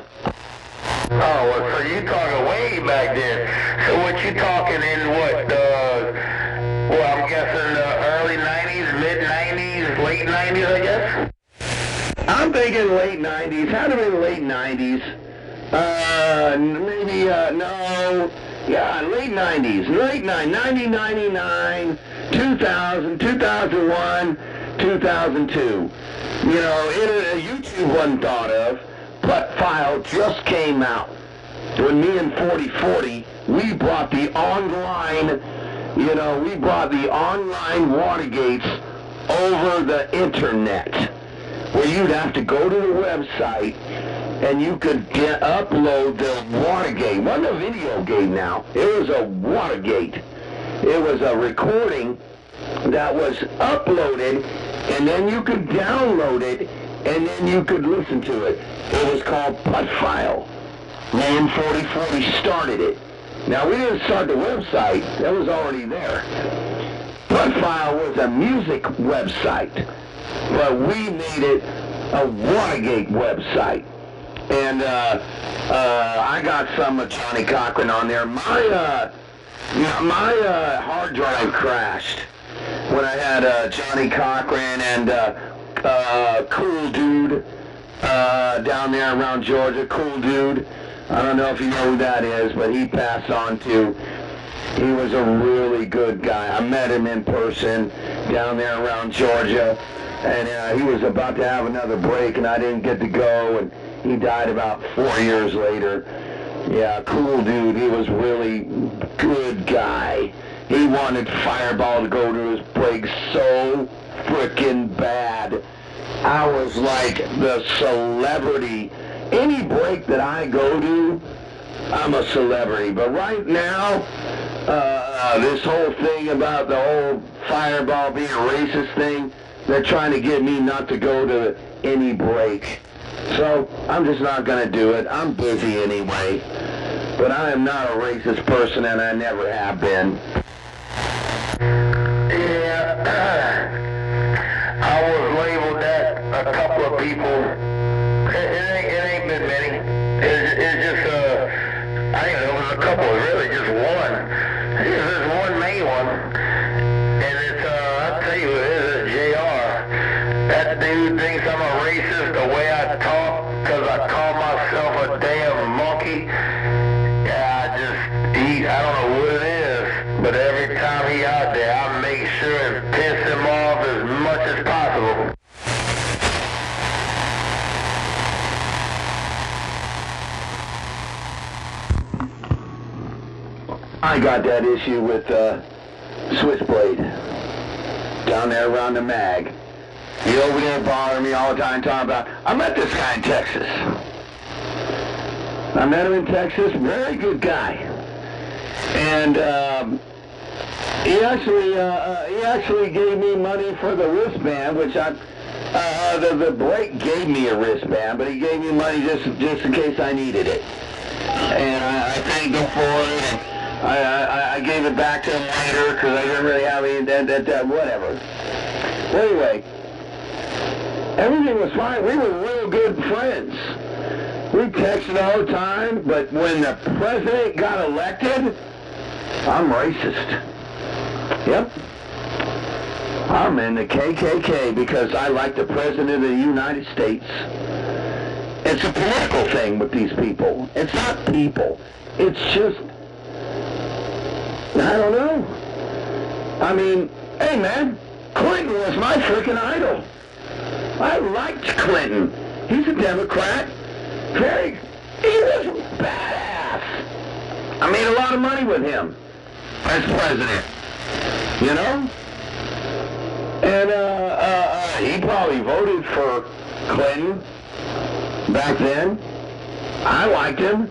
Oh, well, so you talking way back then. So what you talking in what, well, I'm guessing the early 90s, mid 90s, late 90s, I guess? I'm thinking late 90s. Had to be late 90s. No. Yeah, late 90s. Late 90, 99, 2000, 2001, 2002. You know, YouTube wasn't thought of. Putt File just came out. When me and 4040, we brought the online Watergates over the internet, where you'd have to go to the website and you could upload the Watergate. It wasn't a video game now. It was a Watergate. It was a recording that was uploaded, and then you could download it, and then you could listen to it. It was called Putt File. Man 4040 started it. Now, we didn't start the website. That was already there. Putt File was a music website, but we made it a Watergate website. And I got some of Johnny Cochran on there. My hard drive crashed when I had Johnny Cochran and Cool Dude down there around Georgia. Cool Dude. I don't know if you know who that is, but he passed on too. He was a really good guy. I met him in person down there around Georgia, and he was about to have another break, and I didn't get to go, and he died about 4 years later. Yeah, Cool Dude. He was really good guy. He wanted Fireball to go to his break so frickin' bad. I was like the celebrity. Any break that I go to, I'm a celebrity. But right now, this whole thing about the whole Fireball being a racist thing, they're trying to get me not to go to any break. So I'm just not going to do it. I'm busy anyway. But I am not a racist person, and I never have been. Yeah, I was labeled that a couple of people. It ain't been many. It's just, I think there was a couple, really just one. It's just one main one. And it's, I'll tell you, it's JR. That dude thinks I'm a racist the way I talk, because I call myself a damn monkey. I don't know what it is, but every time he out there, I make sure and piss him off as much as possible. I got that issue with Switchblade down there around the mag. He over there bothering me all the time talking about, I met this guy in Texas. I met him in Texas, very good guy. And he actually gave me money for the wristband, which I The Blake gave me a wristband, but he gave me money just in case I needed it. And I thanked him for it, and I gave it back to him later because I didn't really have any, whatever. Anyway, everything was fine. We were real good friends. We texted all the time, but when the president got elected, I'm racist. Yep. I'm in the KKK because I like the President of the United States. It's a political thing with these people. It's not people. It's just, I don't know. I mean, hey man, Clinton was my freaking idol. I liked Clinton. He's a Democrat. He was badass. I made a lot of money with him as president. You know? And he probably voted for Clinton back then. I liked him.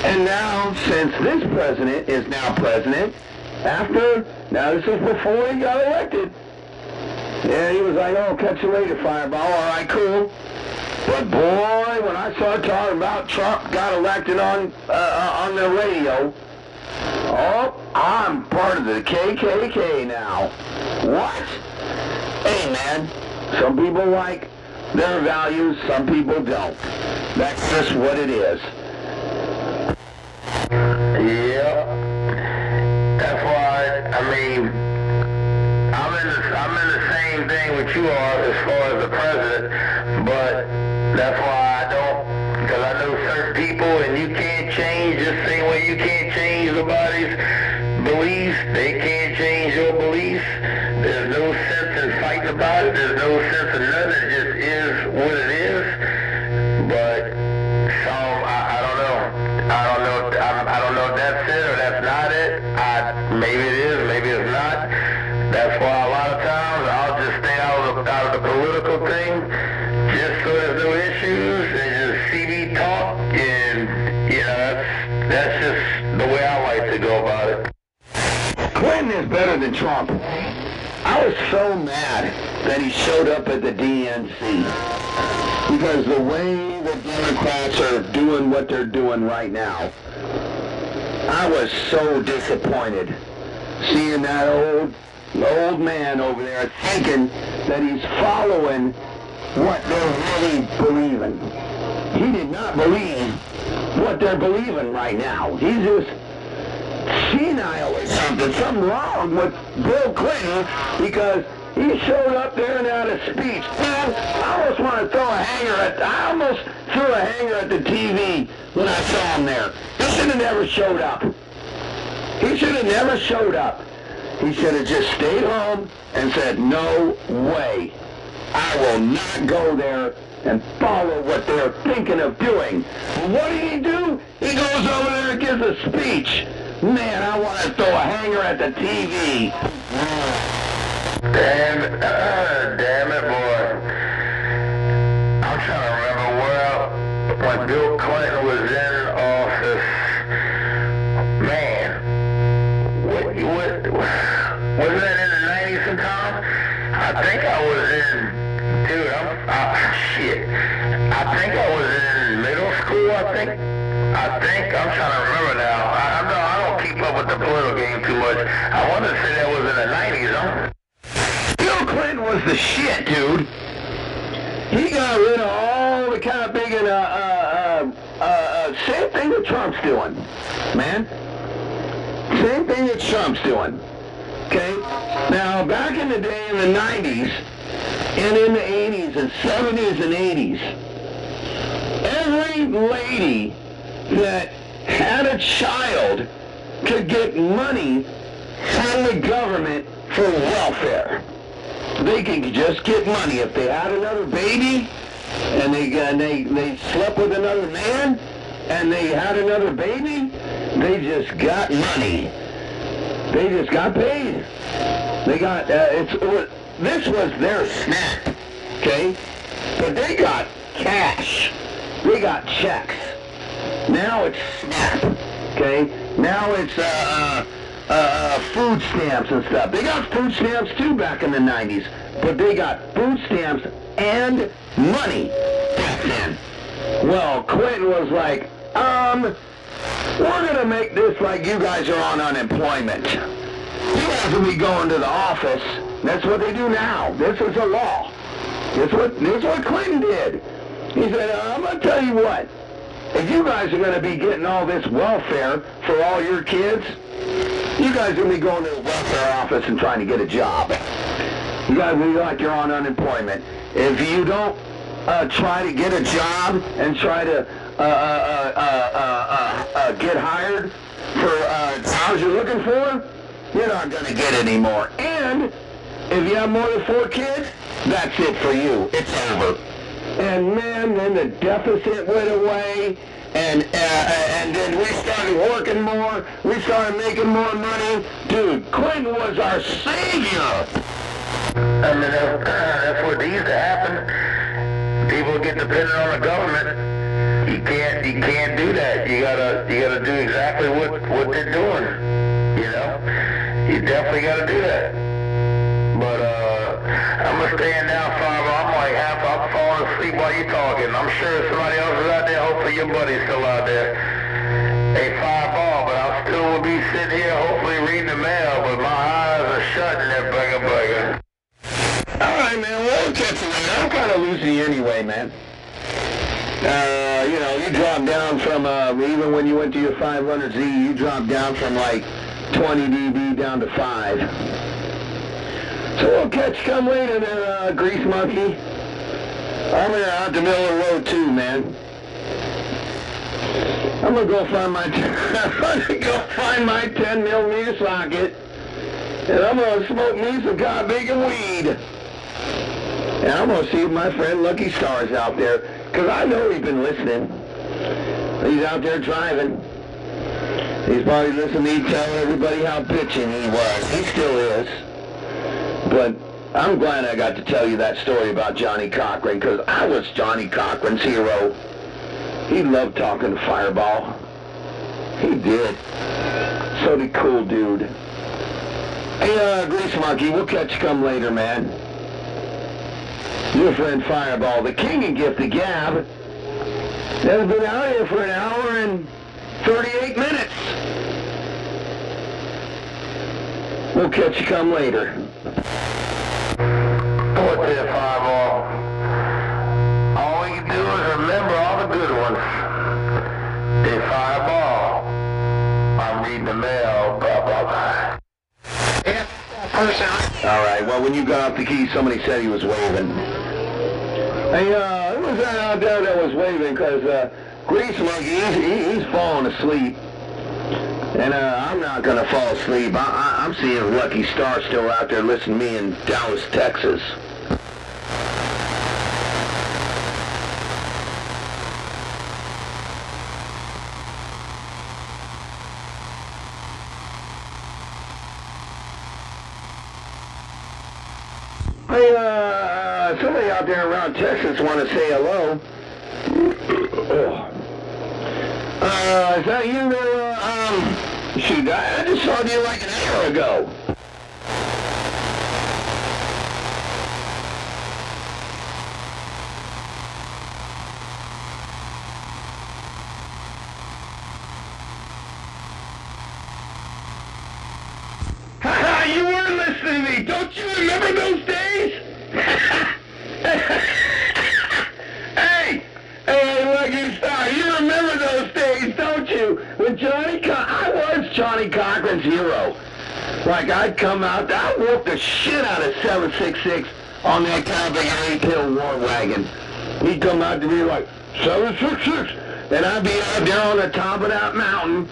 And now, since this president is now president, now this is before he got elected. Yeah, he was like, oh, catch you later, Fireball. All right, cool. But boy, when I started talking about Trump got elected on the radio, oh, I'm part of the KKK now. What? Hey, man, some people like their values, some people don't. That's just what it is. Yeah. That's why, I mean, I'm in the same thing with you are as far as the president, but that's why I don't, because I know certain people and you can't change the same way you can't change somebody's beliefs, they can't change your beliefs. There's no sense in fighting about it, there's no sense in nothing, it just is what it is. But some, I don't know. I don't know if that's it or that's not it. Maybe it is, maybe it's not. That's why a lot of times I'll just stay out of the political thing, just so there's no issues, and just see me talk, and you know, that's just the way I like to go about it. Clinton is better than Trump. I was so mad that he showed up at the DNC because the way the Democrats are doing what they're doing right now, I was so disappointed seeing that old man over there thinking that he's following what they're really believing. He did not believe what they're believing right now. He's just senile or something. Something wrong with Bill Clinton because he showed up there and had a speech. Man, I almost want to throw a hanger at the TV when I saw him there. He should have never showed up. He should have never showed up. He should have just stayed home and said, no way. I will not go there and follow what they're thinking of doing. What did he do? He goes over there and gives a speech. Man, I want to throw a hanger at the TV. Damn it, boy. I'm trying to remember when Bill Clinton was in office. Man, wasn't that in the 90s sometime? I think I was in, dude, shit. I think I was in middle school, I'm trying to remember now. I don't keep up with the political game too much. I want to say that was in the 90s, huh? Bill Clinton was the shit, dude. He got rid of all the kind of big and same thing that Trump's doing, man. Same thing that Trump's doing. Okay? Now, back in the day in the 90s, and in the 80s and 70s and 80s, every lady that had a child could get money from the government for welfare. They could just get money if they had another baby and they slept with another man and they had another baby. They just got money. They just got paid. They got this was their SNAP, okay? But they got cash. They got checks. Now it's SNAP, okay? Now it's food stamps and stuff. They got food stamps too back in the 90s, but they got food stamps and money back then. Well, Clinton was like, we're going to make this like you guys are on unemployment. You guys will be going to the office. That's what they do now. This is a law. This is what Clinton did. He said, I'm going to tell you what. If you guys are going to be getting all this welfare for all your kids, you guys are going to be going to the welfare office and trying to get a job. You guys will be like you're on unemployment. If you don't try to get a job and try to get hired for jobs you're looking for, you're not going to get any more. And if you have more than 4 kids, that's it for you. It's over. And man, then the deficit went away, and then we started working more. We started making more money. Dude, Clinton was our savior. I mean, that's what needs to happen. People get dependent on the government. You can't do that. You gotta do exactly what they're doing. You know, you definitely gotta do that. But I'm staying down 5. I'm like I'm falling asleep while you're talking. I'm sure somebody else is out there. Hopefully your buddy's still out there. Hey, 5 ball, but I still will be sitting here, hopefully reading the mail. But my eyes are shut and they're bugger. All right, man. Well, we'll catch you later. I'm kind of losing anyway, man. You know, you dropped down from, even when you went to your 500Z, you dropped down from like 20 dB down to 5. So we'll catch you come later there, Grease Monkey. I'm out the middle of the road too, man. I'm gonna go find my 10mm socket, and I'm gonna smoke me some bacon weed. And I'm gonna see if my friend Lucky Star's out there, cause I know he's been listening. He's out there driving. He's probably listening to me tell everybody how bitchin' he was. He still is. But I'm glad I got to tell you that story about Johnny Cochran, because I was Johnny Cochran's hero. He loved talking to Fireball. He did. So did Cool Dude. Hey, Grease Monkey, we'll catch you come later, man. Your friend Fireball, the king of Gift of Gab, has been out here for 1 hour and 38 minutes. We'll catch you come later. What's it, 5 ball? All we can do is remember all the good ones. Hey, 5 ball. I'm reading the mail. Blah, blah, blah. Yeah, all right, well, when you got off the key, somebody said he was waving. Hey, who was that out there that was waving? Because Grease Monkey, he's falling asleep. And I'm not going to fall asleep. I'm seeing Lucky Star still out there listening to me in Dallas, Texas. Hey, somebody out there around Texas want to say hello. Is that you there? Shoot, I just saw you like an hour ago. You weren't listening to me. Don't you remember those days? Hey, Lucky Star, you remember those days, don't you? When I was Johnny Cochran's hero. Like, I'd come out, I'd whoop the shit out of 766 on that kind of a 8-hill war wagon. He'd come out to me like, 766, and I'd be out there on the top of that mountain,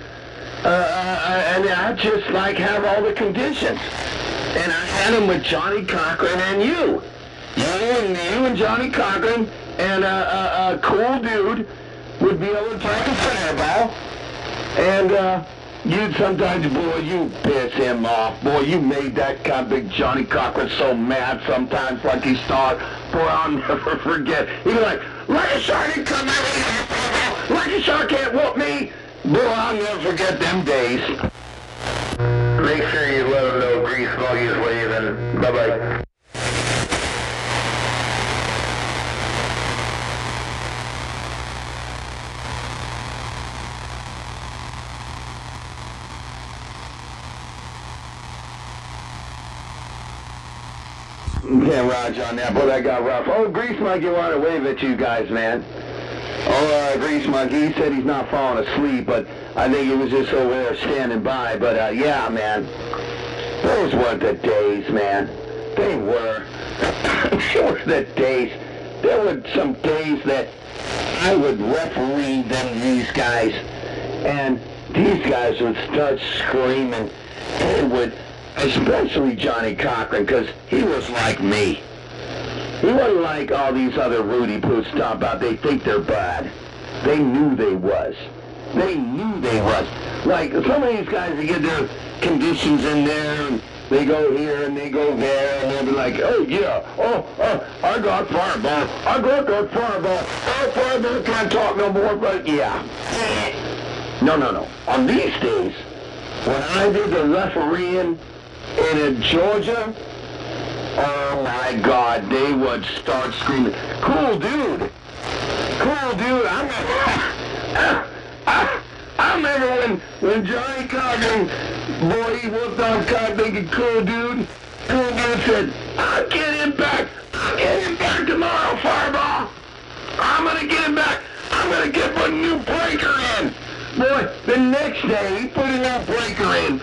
and I'd just, like, have all the conditions. And I had him with Johnny Cochran and you. You and Johnny Cochran and a Cool Dude would be able to play the fireball. And you'd sometimes, boy, you piss him off. Boy, you made that kind of big Johnny Cochran so mad sometimes, Lucky Star. Boy, I'll never forget. He'd be like, Lucky Star didn't come out here. Lucky Star can't whoop me. Boy, I'll never forget them days. Make sure you let them know Grease Muggy's waving. Bye-bye. Can't Raj on that, boy, that got rough. Oh, Grease Monkey wanted to wave at you guys, man. Oh, Grease Monkey, he said he's not falling asleep, but I think he was just over there standing by. But, yeah, man, those weren't the days, man. They were. They were the days. There were some days that I would referee these guys, and these guys would start screaming. They would... Especially Johnny Cochran, because he was like me. He wasn't like all these other Rudy Poots talk about they think they're bad. They knew they was. They knew they was. Like, some of these guys, they get their conditions in there, and they go here and they go there, and they'll be like, oh, yeah, I got Fireball. I got that Fireball. Oh, Fireball can't talk no more, but yeah. No. On these days, when I did the refereeing in Georgia, oh my God, they would start screaming, cool dude. I remember when Johnny Cochran, boy, he whooped on Cock thinking, cool dude said, I'll get him back tomorrow, Fireball. I'm gonna get him back. I'm gonna get a new breaker in. Boy, the next day, he put a new breaker in.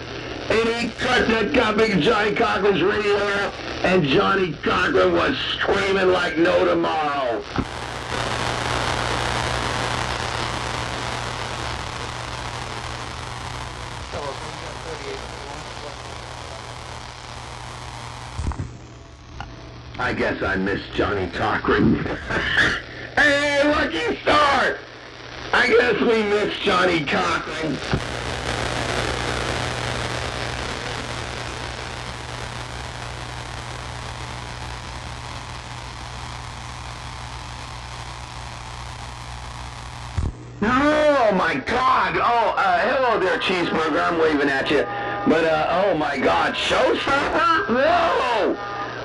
And he cut that copy of Johnny Cochran's radio out, and Johnny Cochran was screaming like no tomorrow. I guess I miss Johnny Cochran. Hey, Lucky Star! I guess we miss Johnny Cochran. Oh my God! Oh, hello there, Cheeseburger. I'm waving at you. But, oh my God, Showstopper? Whoa!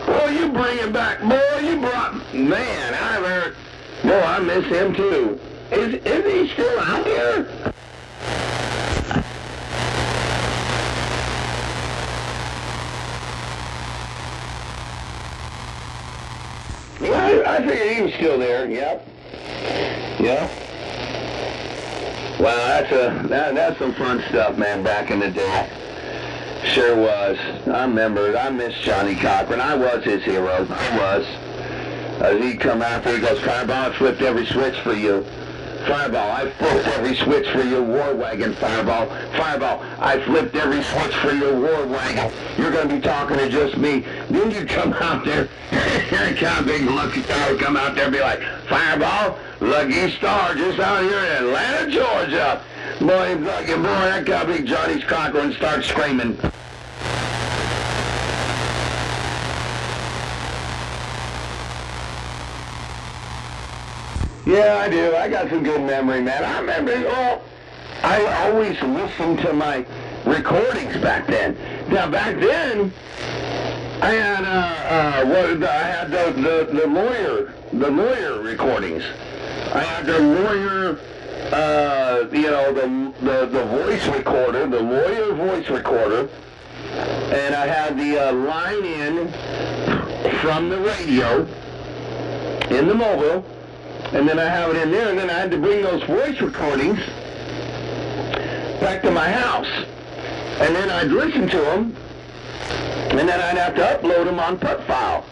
Boy, you bring him back. Boy, you brought... Man, I've heard... Boy, I miss him too. Is he still out here? Yeah, I figured he was still there. Yep. Yeah. Wow, that's some fun stuff, man, back in the day. Sure was. I remember it. I miss Johnny Cochran. I was his hero. I was. As he'd come out there, he goes, Fireball, I flipped every switch for you. Fireball, I flipped every switch for your war wagon, Fireball. Fireball, I flipped every switch for your war wagon. You're going to be talking to just me. Then you come out there, kind of big Lucky Star would come out there and be like, Fireball, Lucky Star just out here in Atlanta, Georgia. Boy, that guy big Johnny's Cochran starts screaming. Yeah, I do. I got some good memory, man. I remember, I always listened to my recordings back then. Now, back then, I had the lawyer recordings. I had the lawyer, the voice recorder, the lawyer voice recorder, and I had the line in from the radio in the mobile. And then I have it in there, and then I had to bring those voice recordings back to my house. And then I'd listen to them, and then I'd have to upload them on PUT file.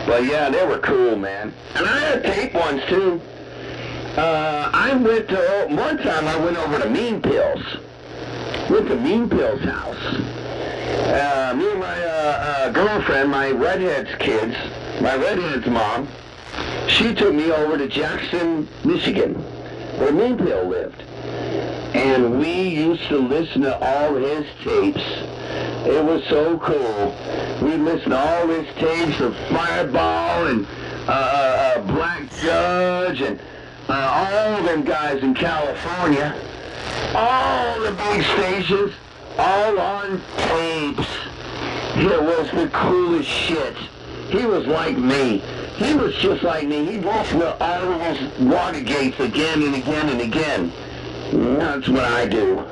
But yeah, they were cool, man. And I had tape ones, too. One time I went over to Mean Pill's. Went to Mean Pill's house. Me and my girlfriend, my redhead's kids, my redhead's mom, she took me over to Jackson, Michigan, where Mean Pill lived. And we used to listen to all his tapes. It was so cool. We listened to all his tapes of Fireball and Black Judge and all them guys in California. All the big stations. all on tapes. It was the coolest shit. He was like me. He was just like me. He'd listen to all of his Watergates again and again and again. That's what I do.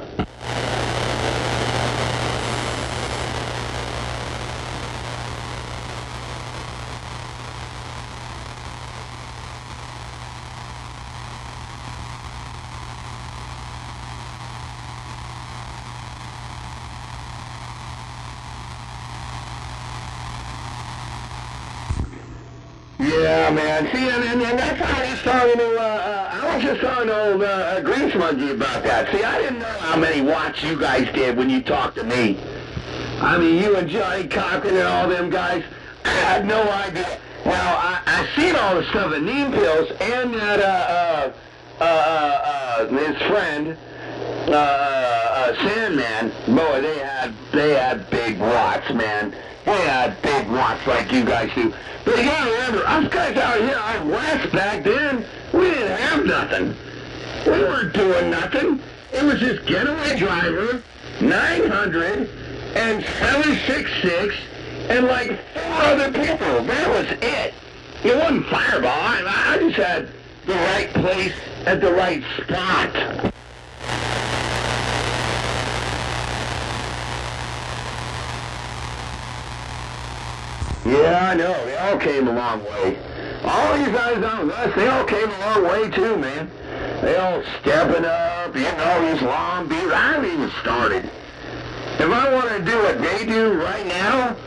Yeah, man. See, and that's how I was talking to, I was just talking to old Grease Monkey about that. See, I didn't know how many watts you guys did when you talked to me. I mean, you and Johnny Cochran and all them guys, I had no idea. Now, I seen all the stuff at Neem Pills and that, his friend, Sandman. Boy, they had big watts, man. They had big watts like you guys do. But you gotta remember, us guys out here out west back then, we didn't have nothing. We weren't doing nothing. It was just Getaway Driver, 900, and 766, and like 4 other people. That was it. It wasn't Fireball. I just had the right place at the right spot. Yeah, I know. They all came a long way. All these guys on us, they all came a long way too, man. They all stepping up, getting all these long beers. I haven't even started. If I want to do what they do right now,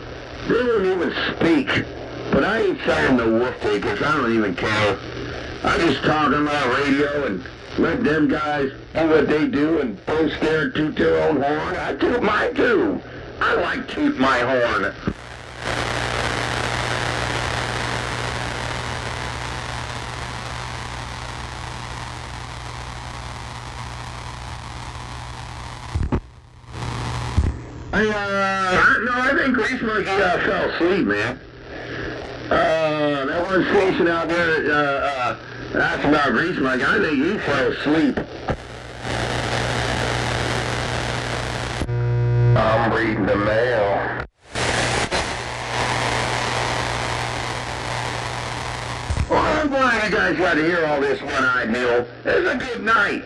they wouldn't even speak. But I ain't selling the wolf tickets. I don't even care. I just talk on my radio and let them guys do what they do and post their toot their own horn. I toot mine too. I like toot my horn. I think Grease Monkey fell asleep, man. That one station out there, that's about Grease Monkey. I think he fell asleep. I'm reading the mail. Well, I'm glad you guys got to hear all this one-eyed meal. It was a good night.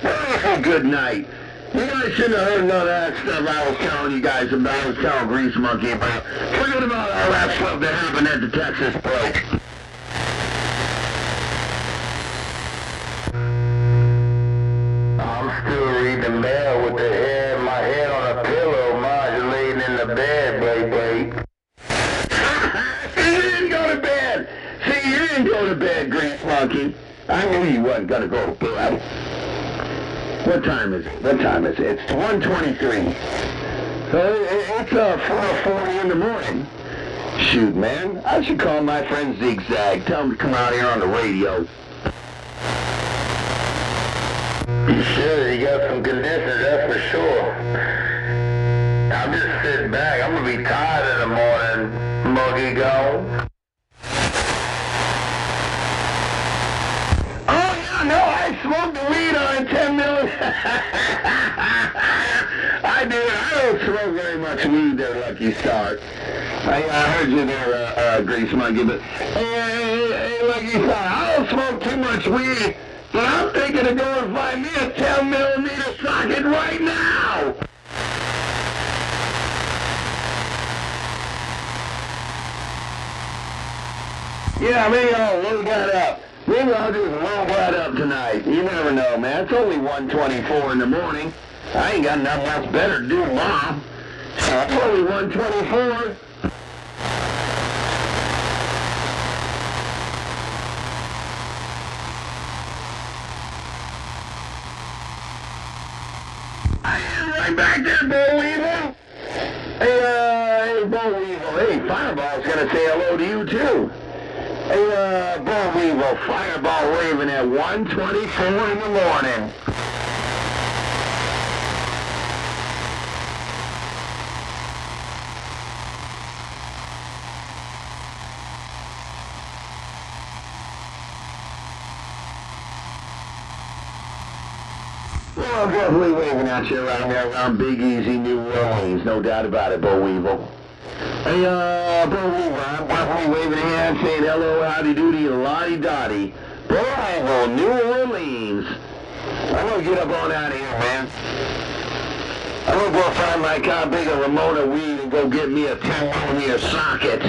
It was a good night. You guys shouldn't have heard none of that stuff I was telling you guys about. I was telling Grease Monkey about. Forget about all that stuff that happened at the Texas break. I'm still reading mail with my head on a pillow, modulating in the bed, baby. See, you didn't go to bed. See, you didn't go to bed, Grease Monkey. I knew you wasn't going to go to bed. What time is it? What time is it? It's 1:23. So it's 4:40 in the morning. Shoot, man. I should call my friend Zigzag. Tell him to come out here on the radio. Sure, you got some conditions, that's for sure. I'm just sitting back. I'm going to be tired in the morning, muggy gone. No, I smoked the weed on 10 million. I do. I don't smoke very much weed there, Lucky Star. I heard you there, Grease Monkey, but hey, Lucky Star, I don't smoke too much weed, but I'm thinking of going and find me a 10 millimeter socket right now. Yeah, maybe I'll load that up. Maybe I'll just load that up tonight. You never know, man. It's only 1:24 in the morning. I ain't got nothing else better to do tomorrow. It's only 1:24. Right back there, Bo Weevil. Hey, Bo Weevil. Hey, Fireball's gonna say hello to you, too. Hey, Bo Weevil, Fireball waving at 1:24 in the morning. Well, I'm definitely waving at you around there around Big Easy, New Orleans. No doubt about it, Bo Weevil. Hey, Bo Weevil, I'm definitely waving a hand saying hello, howdy doody, lottie dotty. Bo Weevil, New Orleans. I'm gonna get up on out of here, man. I'm gonna go find my car big a Ramona weed and go get me a 10mm socket.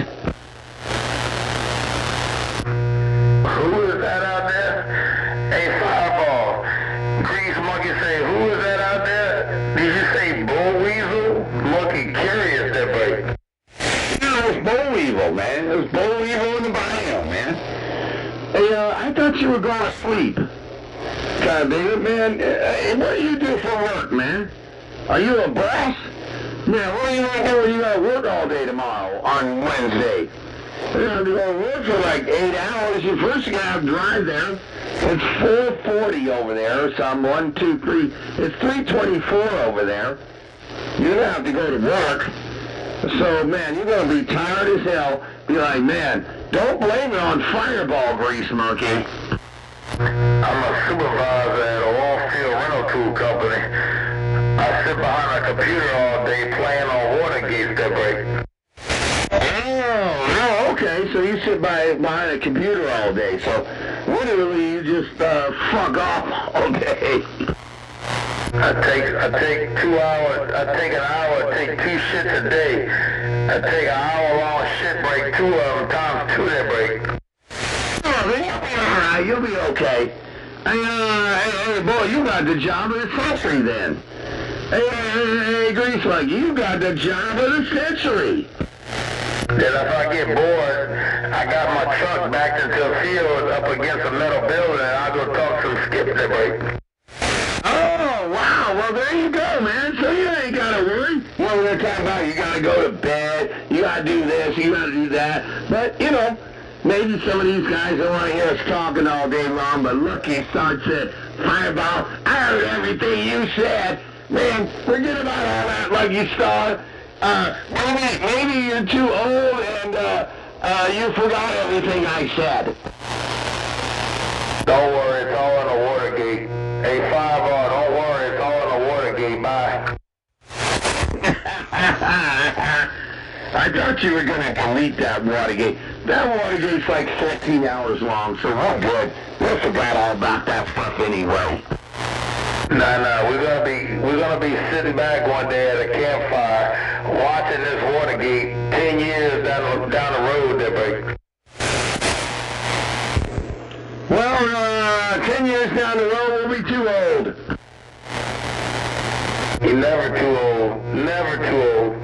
Who is that out there? Hey, Fireball. Grease Monkey say, who is that out there? Did you say Bull Weasel? Monkey curious that break. Yeah, it was Bo Weevil, man. It was Bo Weevil in the bio, man. Hey, I thought you were going to sleep. God damn it, man. What do you do for work, man? Are you a brass? Man, what are you going to do when you got to work all day tomorrow on Wednesday? You're going to go to work for like 8 hours. You first going to have to drive there. It's 4:40 over there or something. 1, 2, 3. It's 3:24 over there. You're going to have to go to work. So, man, you're going to be tired as hell. Be like, man, don't blame it on Fireball, Grease Monkey. I'm a supervisor at a off-field rental tool company. I sit behind a computer all day playing on Watergates that break. Oh, okay. So you sit behind a computer all day. So literally you just fuck off all day. I take 2 hours, I take an hour, take 2 shits a day. I take an hour-long shit break, 2 of them times 2 that break. Oh, then you'll be alright. You'll be okay. Hey, boy, you got the job of the century then. Hey, Grease Monkey, you got the job of the century. Then if I get bored, I got my truck backed into a field up against a metal building, and I'll go talk some skip that break. Oh, wow. Well, there you go, man. So you ain't got to worry. Well, they're talking about you got to go to bed, you got to do this, you got to do that. But, you know, maybe some of these guys don't want to hear us talking all day long, but look, he starts at Fireball. I heard everything you said. Man, forget about all that, Lucky Star. Maybe you're too old and you forgot everything I said. Don't worry, it's all in the Watergate. Hey, Fireball, don't worry, it's all in the Watergate. Bye. I thought you were going to delete that Watergate. That Watergate's like 14 hours long, so we're good. We'll forget all about that stuff anyway. Nah, we're gonna be sitting back one day at a campfire watching this Watergate 10 years down the road that break. Well, 10 years down the road, we'll be too old. You're never too old. Never too old.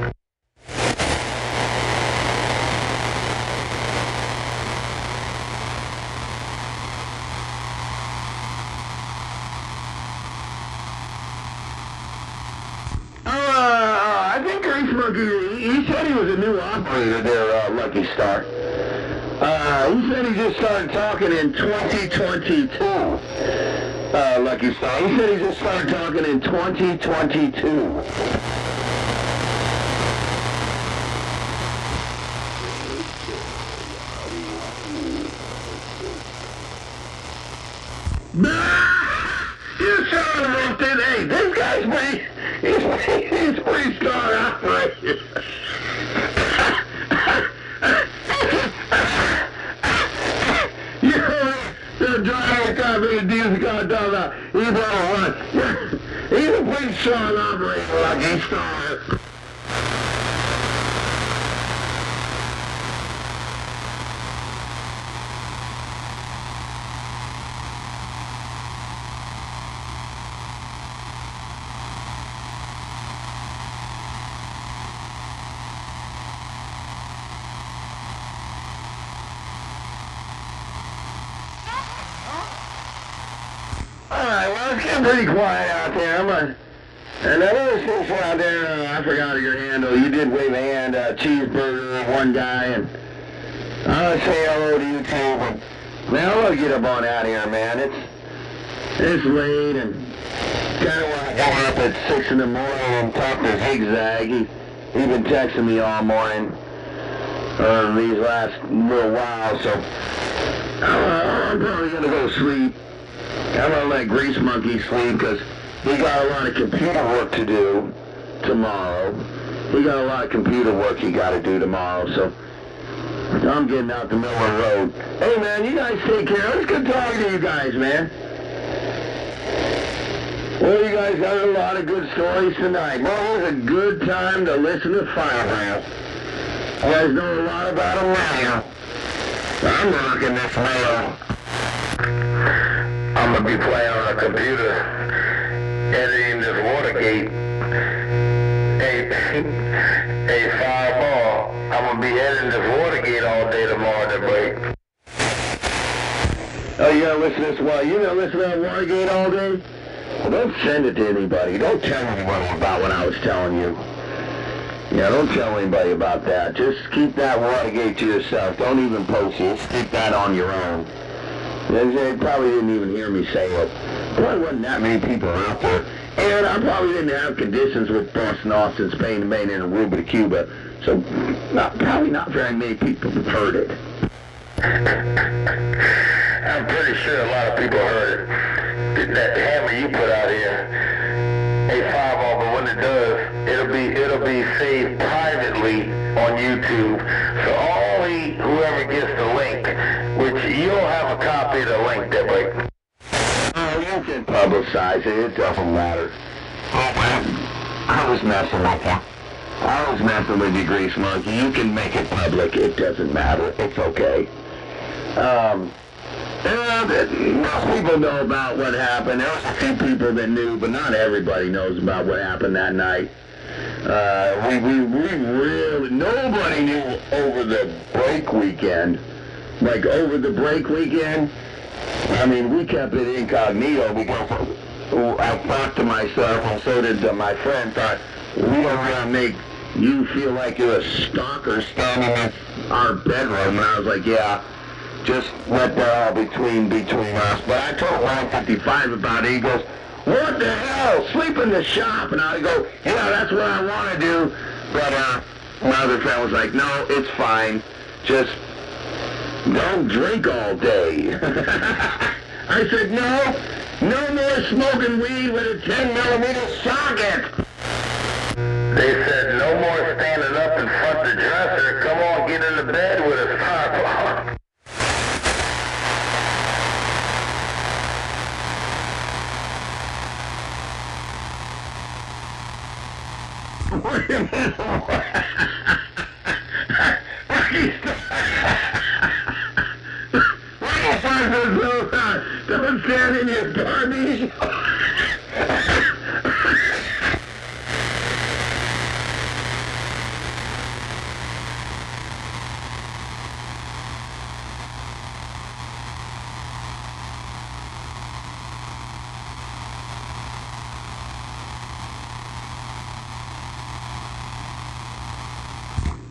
I think Grease Monkey, he said he was a new operator there, Lucky Star. He said he just started talking in 2022. Lucky Star. He said he just started talking in 2022. You son of a bitch. Hey, this guy's he's pretty strong operator. You're driving a car, being a diesel car, dog. He's on a run. He's a pretty strong operator, Lucky Star. Alright, well, it's getting pretty quiet out there. And that other station out there, I forgot your handle. You did wave a hand, Cheeseburger, one guy, and I want to say hello to you too, but man, I want to get up on out of here, man. It's late, and kind of want to get up at 6 in the morning and talk to Zigzag. He's been texting me all morning, these last little while, so I'm probably going to go to sleep. I'm going to let Grease Monkey sleep, because We got a lot of computer work to do tomorrow. We got a lot of computer work you got to do tomorrow, so I'm getting out the middle of the road. Hey, man, you guys take care. It was good talking to you guys, man. Well, you guys got a lot of good stories tonight. Well, it was a good time to listen to Firehouse. You guys know a lot about them now. I'm rocking this mail. I'm going to be playing on a computer, editing this Watergate. Hey, Fireball, I'm going to be editing this Watergate all day tomorrow to break. Oh, you going to listen to this while you going to listen to that Watergate all day? Well, don't send it to anybody. Don't tell anybody about what I was telling you. Yeah, don't tell anybody about that. Just keep that Watergate to yourself. Don't even post it. Just keep that on your own. They probably didn't even hear me say it. Probably wasn't that many people out there. And I probably didn't have conditions with Boston, Austin, Spain, and Maine, and Aruba to Cuba. So probably not very many people have heard it. I'm pretty sure a lot of people heard it. That hammer you put out here. Hey, Fireball, but when it does, it'll be saved privately on YouTube. So whoever gets the link, which you'll have a copy of the link that way. Oh, you can publicize it. It doesn't matter. I was messing with you. I was messing with you, Grease Monkey. You can make it public. It doesn't matter. It's okay. Most people know about what happened. There was a few people that knew, but not everybody knows about what happened that night. We really, nobody knew over the break weekend. Like, over the break weekend, I mean, we kept it incognito because I thought to myself, and so did my friend, thought, we don't want to make you feel like you're a stalker standing in our bedroom. And I was like, yeah, just let that all between us. But I told 955 about it. He goes, what the hell? Sleep in the shop. And I go, yeah, that's what I want to do. But my other friend was like, no, it's fine. Just don't drink all day. I said, no more smoking weed with a 10mm socket. They said, no more standing up in front of the dresser. Come on, get in the bed with a sidewalk. Wait a minute. Don't stand in your Barbies.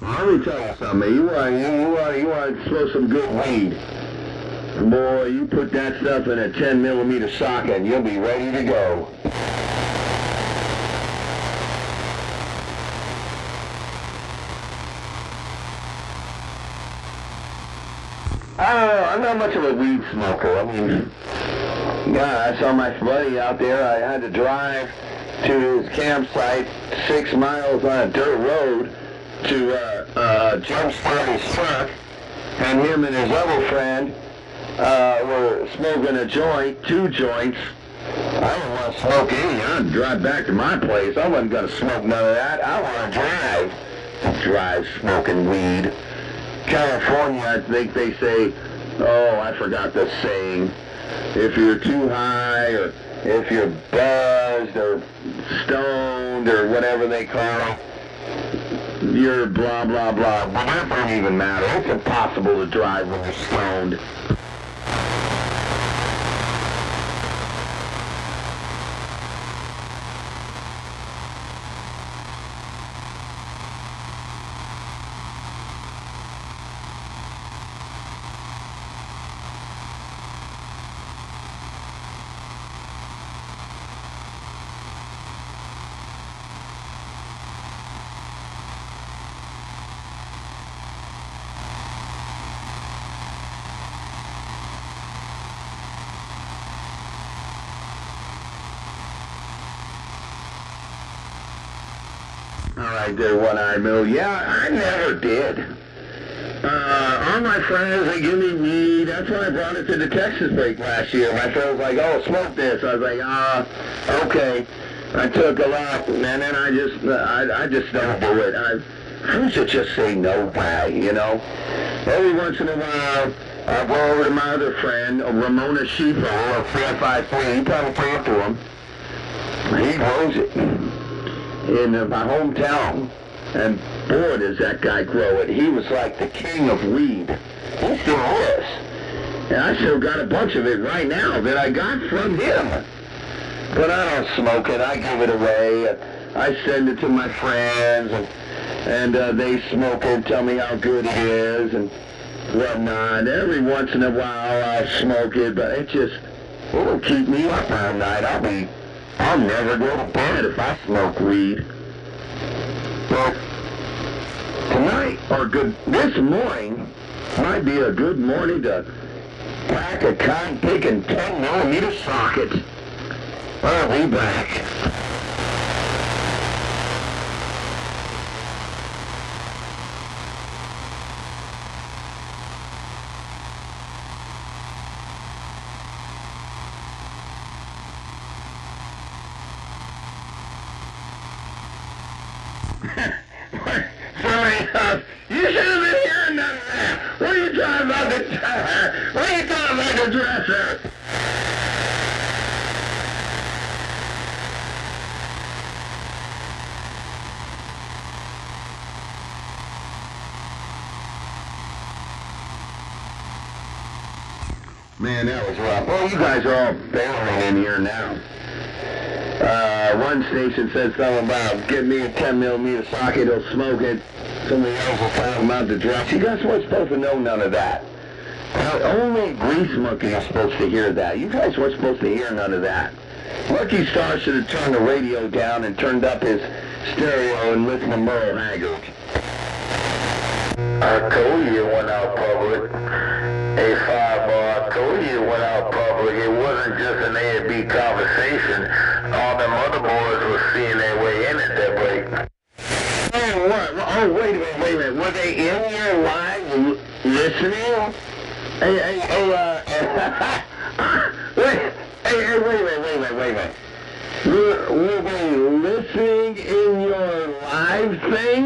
Let me tell you something. You want to smoke some good weed. Boy, you put that stuff in a 10mm socket and you'll be ready to go. I don't know. I'm not much of a weed smoker. I mean, yeah, I saw my buddy out there. I had to drive to his campsite 6 miles on a dirt road to jumpstart his truck, and him and his other friend were smoking a joint, 2 joints. I didn't want to smoke any. I'd drive back to my place. I wasn't going to smoke none of that. I want to drive smoking weed. California, I think they say, oh, I forgot the saying, if you're too high or if you're buzzed or stoned or whatever they call it, you're blah, blah, blah. But that doesn't even matter. It's impossible to drive when you're stoned. All right there, one-eyed Moo. Yeah, I never did. All my friends, they give me weed. That's why I brought it to the Texas break last year. My friend was like, oh, smoke this. I was like, okay. I took a lot, and then I just don't do it. I should just say no way, you know. Every once in a while, I'll go over to my other friend, Ramona Shifa, or 453. You probably talk to him. He grows it in my hometown. And boy, does that guy grow it. He was like the king of weed. He still is. And I still got a bunch of it right now that I got from him. But I don't smoke it. I give it away. I send it to my friends, and they smoke it and tell me how good it is and whatnot. Every once in a while I'll smoke it, but it'll keep me up all night. I'll never go to bed if I smoke weed. Well, tonight, or this morning, might be a good morning to pack a cotton-picking 10mm socket. I'll be back. Sorry, you should have been hearing none of that. What are you talking about what are you talking about the dresser? Man, that was rough. Oh, you guys are all barreling in here now. One station said something about give me a 10mm socket, he'll smoke it. Somebody else will talk about the drugs. You guys weren't supposed to know none of that. Only Grease Monkey is supposed to hear that. You guys weren't supposed to hear none of that. Lucky Star should have turned the radio down and turned up his stereo and listened to Merle Haggard. I told you it went out public. A5 I told you it went out public. It wasn't just an A and B conversation. All them other boys were seeing their way in at that break. Oh, what? Oh, wait a minute. Were they in your live listening? Hey, wait a minute. Were they listening in your live thing?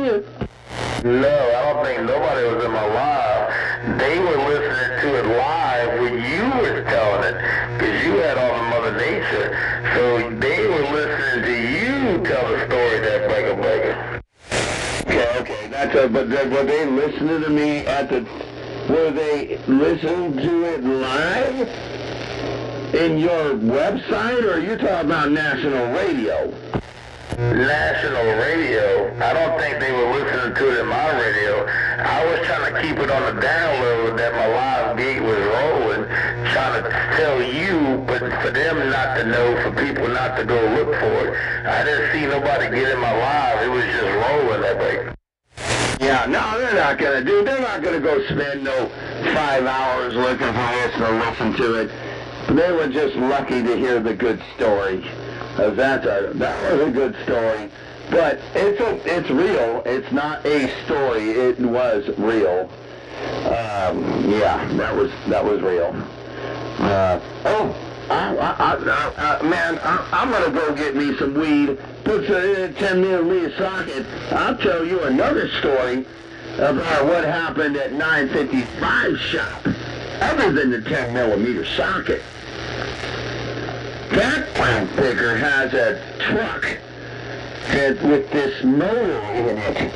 No, I don't think nobody was in my live. They were listening to it live when you were telling it, because you had all the Mother Nature. So they were listening to you tell the story that breaker. Okay, but were they listening to me were they listening to it live in your website, or are you talking about national radio? National radio. I don't think they were listening to it in my radio. I was trying to keep it on the download that my live beat was rolling, trying to tell you, but for them not to know, for people not to go look for it. I didn't see nobody get in my live. It was just rolling that way. Yeah, no, they're not gonna go spend no 5 hours looking for this to listen to it. They were just lucky to hear the good story. That was a good story, but it's real. It's not a story. It was real. Yeah, that was real. Man, I'm gonna go get me some weed. Put some in a 10mm socket. I'll tell you another story about what happened at 955 shop, other than the 10mm socket. That plant picker has a truck with this motor in it,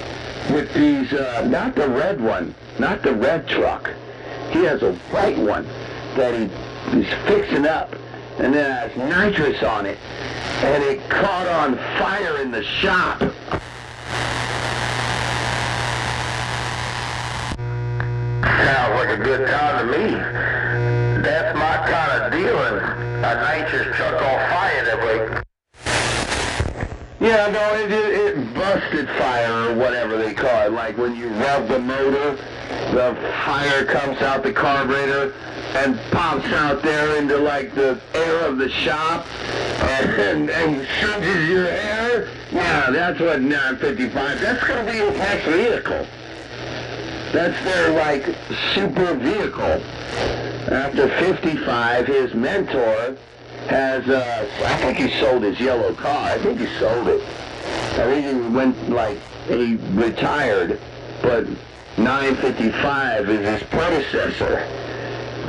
with these, not the red one, not the red truck. He has a white one that he's fixing up, and then has nitrous on it, and it caught on fire in the shop. Sounds like a good time to me. That's my kind of dealing. A nitrous truck on fire that way. Yeah, no, it busted fire, or whatever they call it. Like when you rub the motor, the fire comes out the carburetor and pops out there into like the air of the shop and singes your hair. Yeah, that's what 955, that's going to be his next vehicle. That's their, like, super vehicle. After 55, his mentor has, I think he sold his yellow car. I think he sold it. I think he went, like, he retired. But 955 is his predecessor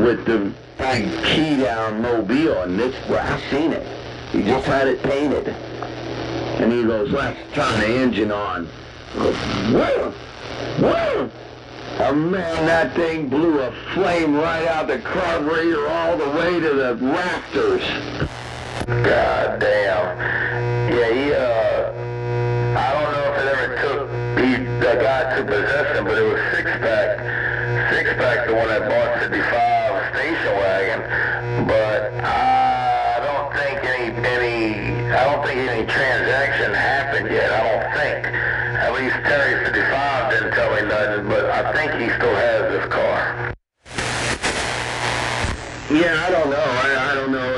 with the big key-down mobile. And this, well, I've seen it. He just had it painted. And he goes, let's turn the engine on. Whoa! Whoa! Oh man, that thing blew a flame right out the carburetor all the way to the rafters. God damn. Yeah, I don't know if it ever took, the guy to possess him, but it was Six-Pack, the one that bought 55 station wagon. But I don't think any transaction happened yet, I don't think. At least Terry 55 didn't tell me nothing, but I think he still has this car. Yeah, I don't know. I don't know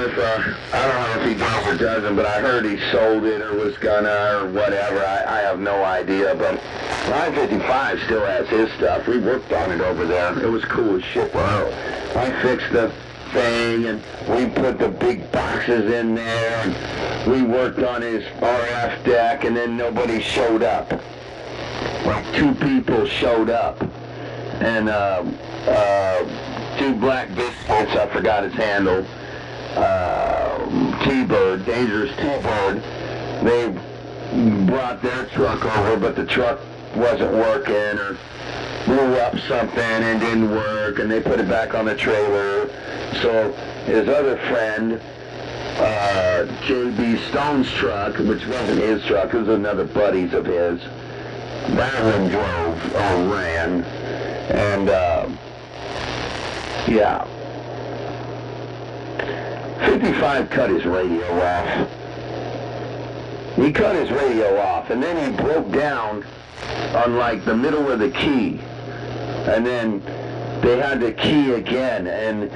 if he does or doesn't, but I heard he sold it or was gonna or whatever. I have no idea, but 955 still has his stuff. We worked on it over there. It was cool as shit. Wow. I fixed the thing and we put the big boxes in there and we worked on his RF deck and then nobody showed up. Like 2 people showed up and 2 black biscuits, I forgot his handle, T-Bird, Dangerous T-Bird, they brought their truck over, but the truck wasn't working or blew up something and didn't work, and they put it back on the trailer. So his other friend, J.B. Stone's truck, which wasn't his truck, it was another buddy's of his, that one drove or ran, and yeah. 55 cut his radio off. He cut his radio off, and then he broke down on like the middle of the key. And then they had the key again, and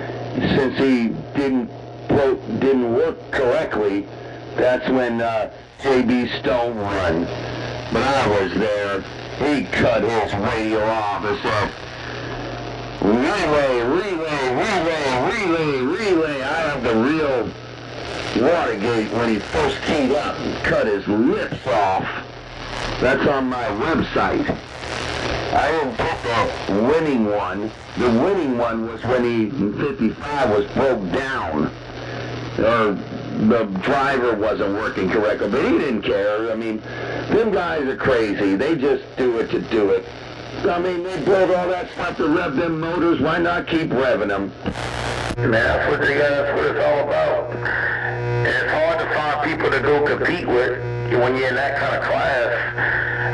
since he didn't work correctly, that's when J.B. Stone run. But I was there. He cut his radio off and said, relay, relay, relay, relay, relay. I have the real Watergate when he first keyed up and cut his lips off. That's on my website. I didn't put the winning one. The winning one was when he, in 55, was broke down. Or the driver wasn't working correctly, but he didn't care. I mean, them guys are crazy. They just do it to do it. I mean, they build all that stuff to rev them motors. Why not keep revving them? Man, that's what it's all about. And it's hard to find people to go compete with when you're in that kind of class.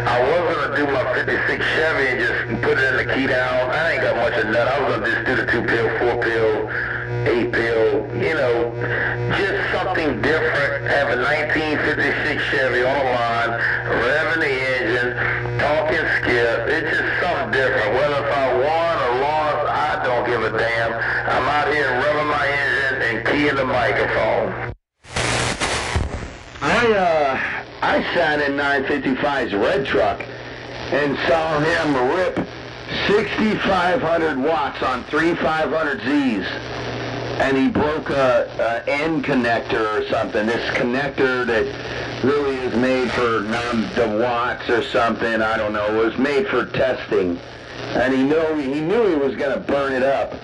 I was going to do my 56 Chevy and just put it in the key down. I ain't got much of that. I was going to just do the 2-pill, 4-pill, 8-pill, you know, just something different. Have a 1956 Chevy on the line, revving the engine, talking skip. It's just something different. Whether if I won or lost, I don't give a damn. I'm out here revving my engine and keying the microphone. I sat in 955's red truck and saw him rip 6,500 watts on 3 500Zs. And he broke a end connector or something. This connector that really is made for the watts or something, I don't know. It was made for testing. And he knew he was going to burn it up.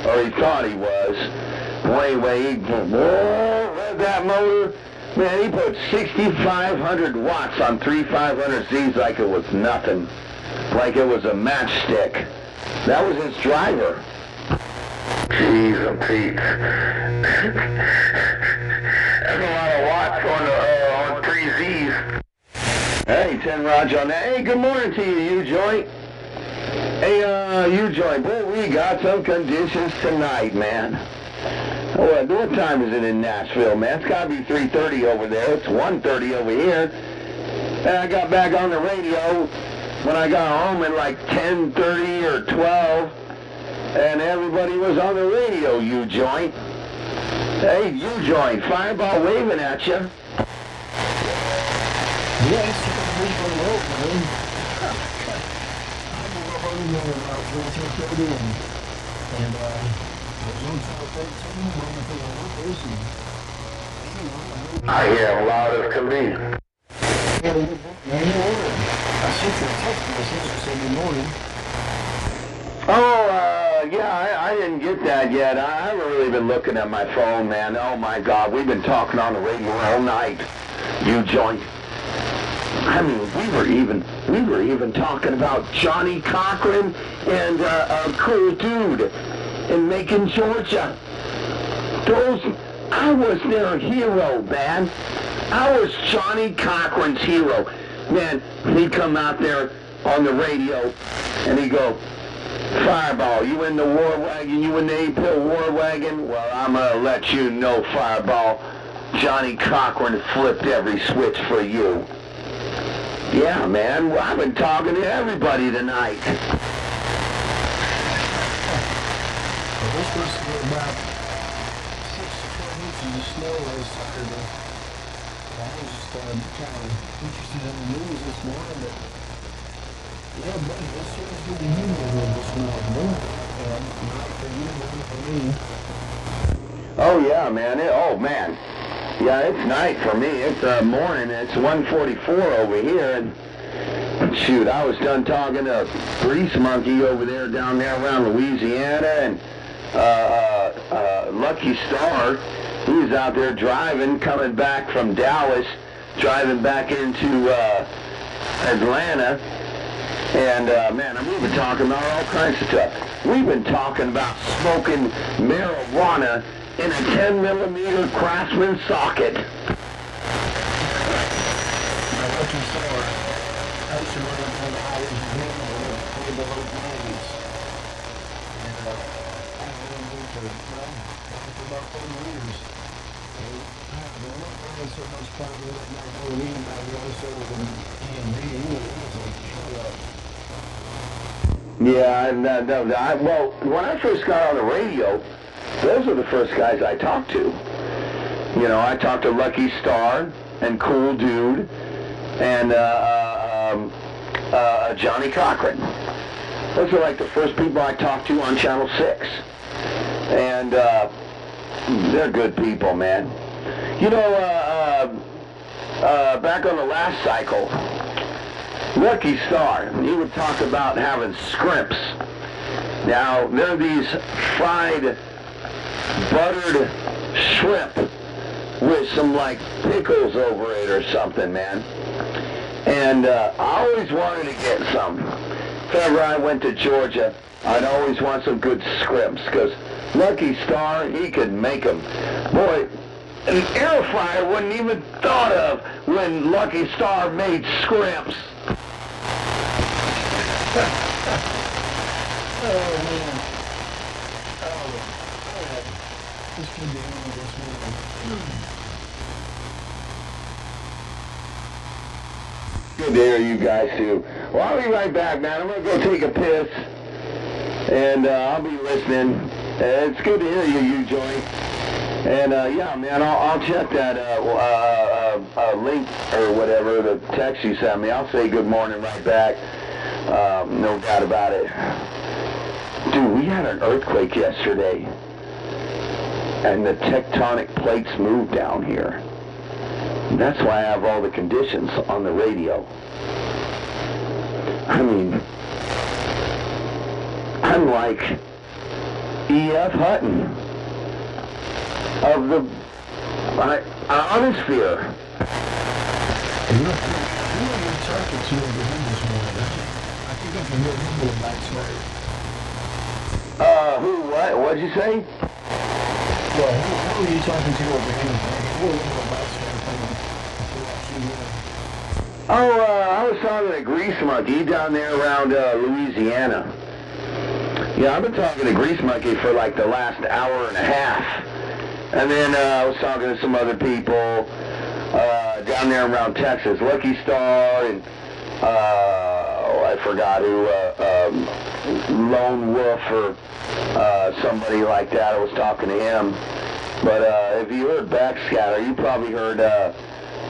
Or he thought he was. Well, anyway, he read that motor. Man, he put 6,500 watts on 3 500Zs like it was nothing. Like it was a matchstick. That was his driver. Jeez, and Pete. That's a lot of watts on 3 Zs. Hey, 10 Raj on that. Hey, good morning to you, U-Joint. Hey, U-Joint, boy, we got some conditions tonight, man. What time is it in Nashville, man? It's got to be 3:30 over there. It's 1:30 over here. And I got back on the radio when I got home at like 10:30 or 12. And everybody was on the radio, U-Joint. Hey, U-Joint, fireball waving at you. Yeah, it's a week on the road, man. I woke up early at about 3:30 and was on 12:13, waiting for the workers, and I hear him loud as can be. yeah, you ordered. I sent you a text message that said good morning. Oh, yeah, I didn't get that yet. I haven't really been looking at my phone, man. Oh, my God, we've been talking on the radio all night. You joint. I mean, we were even talking about Johnny Cochran and a cool dude in Macon, Georgia. I was their hero, man. I was Johnny Cochran's hero. Man, he'd come out there on the radio and he'd go, Fireball, you in the war wagon, you in the 8-pill war wagon? Well, I'm going to let you know, Fireball, Johnny Cochran flipped every switch for you. Yeah, man, well, I've been talking to everybody tonight. Well, we're supposed to get about 6 to 12 inches of snow last Saturday. I was just kind of interested in the news this morning, but yeah, buddy, it sure is good to hear you this morning, man. Not for you, not for me. Oh, yeah, man. Oh, man. Yeah, it's night for me. It's morning. It's 1:44 over here. And shoot, I was done talking to Grease Monkey over there, down there around Louisiana, and Lucky Star. He was out there driving, coming back from Dallas, driving back into Atlanta. And, man, we've been talking about all kinds of stuff. We've been talking about smoking marijuana in a 10-millimeter Craftsman socket. Now, Lucky Star, I used to run up on the highways with him and the local lanes. And I've known him for about 30 years. And the one thing so much problem with not knowing anybody else other than he and me, he was like, shut up. Yeah, well, when I first got on the radio, those were the first guys I talked to. You know, I talked to Lucky Star and Cool Dude and Johnny Cochran. Those were like the first people I talked to on Channel 6. And they're good people, man. You know, back on the last cycle, Lucky Star, he would talk about having scrimps. Now, they're these fried, buttered shrimp with some, like, pickles over it or something, man. And I always wanted to get some. If ever I went to Georgia, I'd always want some good scrimps, because Lucky Star, he could make them. Boy, an air fryer wasn't even thought of when Lucky Star made scrimps. Oh, man. It's good to hear you this morning. Good to hear you guys too. Well, I'll be right back, man. I'm going to go take a piss, and I'll be listening. It's good to hear you joint. And yeah, man, I'll check that link or whatever, the text you sent me. I'll say good morning right back. No doubt about it. Dude, we had an earthquake yesterday, and the tectonic plates moved down here. That's why I have all the conditions on the radio. I mean, I'm like E.F. Hutton of the ionosphere. Who are you talking to over here this morning? I think I can hear him in the backside. What'd you say? Well, who are you talking to over here? Oh, I was talking to Grease Monkey down there around Louisiana. Yeah, I've been talking to Grease Monkey for like the last hour and a half. And then I was talking to some other people down there around Texas. Lucky Star and, I forgot who, Lone Wolf or somebody like that. I was talking to him. But if you heard Backscatter, you probably heard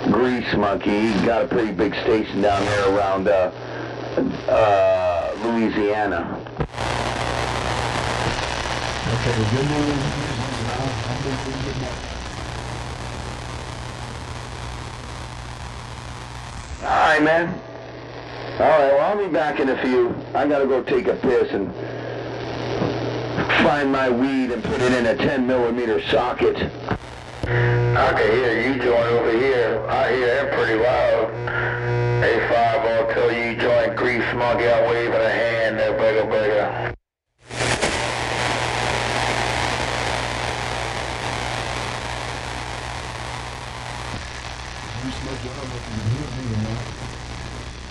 Grease Monkey. He's got a pretty big station down there around Louisiana. Okay, the good news is I'm going to get back. Alright, man. Alright, well, I'll be back in a few. I gotta go take a piss and find my weed and put it in a 10mm socket. I can hear you join over here. I hear him pretty loud. A5, I'll tell you join Grease Monkey. I'm waving a hand there, bigger.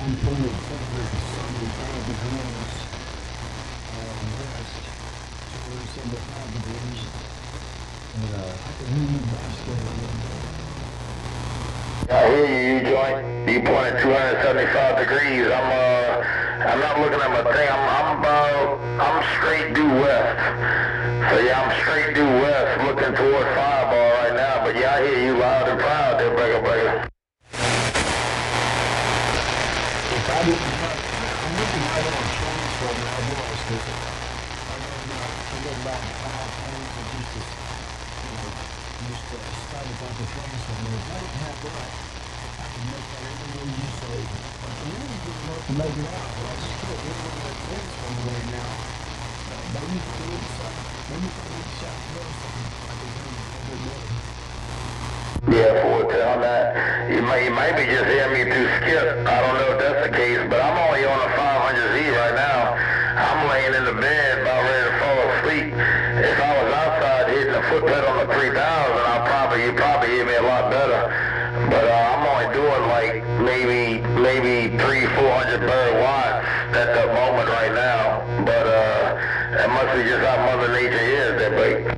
I'm pulling it forward 75 degrees west towards 75 degrees, and I can hear you basking. I hear you join. You pointed 275 degrees. I'm not looking at my thing. I'm straight due west. So yeah, I'm straight due west, looking toward Fireball right now. But yeah, I hear you loud and proud there, bigger. I'm looking right on trains right now. I realize that I got about 5 trains that just started off the trains from me. If I didn't have that, I could make that every way you say. I'm really good enough to make it out, but I just can't get rid of that trains from me right now. Maybe if I need south west, I can bring it a little bit more. Yeah, forward on that. You might be just hearing me through Skip. I don't know if that's the case, but I'm only on a 500Z right now. I'm laying in the bed about ready to fall asleep. If I was outside hitting the foot pedal on the 3000, you'd probably hear me a lot better. But I'm only doing like maybe 300-400 bird watts at the moment right now. But that must be just how Mother Nature is, that big.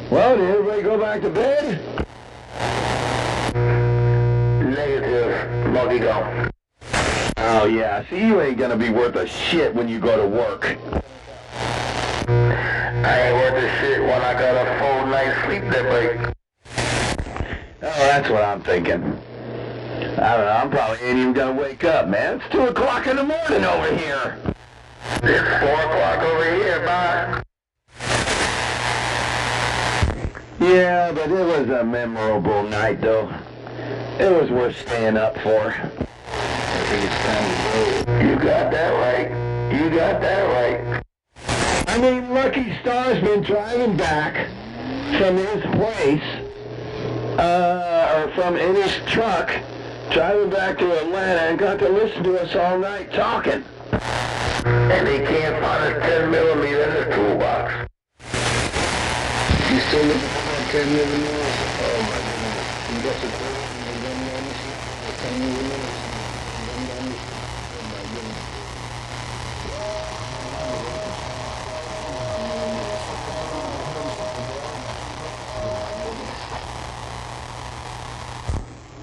Well, did everybody go back to bed? Negative. Buggy go. Oh yeah, see, you ain't gonna be worth a shit when you go to work. I ain't worth a shit when I got a full night's sleep that break. Oh, that's what I'm thinking. I don't know, I'm probably ain't even gonna wake up, man. It's 2 o'clock in the morning over here. It's 4 o'clock over here, bye. Yeah, but it was a memorable night, though. It was worth staying up for. I think it's time to go. You got that right. You got that right. I mean, Lucky Star's been driving back from his place, or from in his truck, driving back to Atlanta and got to listen to us all night talking. And they can't find a 10 millimeter in the toolbox. You still looking for that 10 millimeter? Oh my goodness. You got your 10 millimeter? Oh my goodness.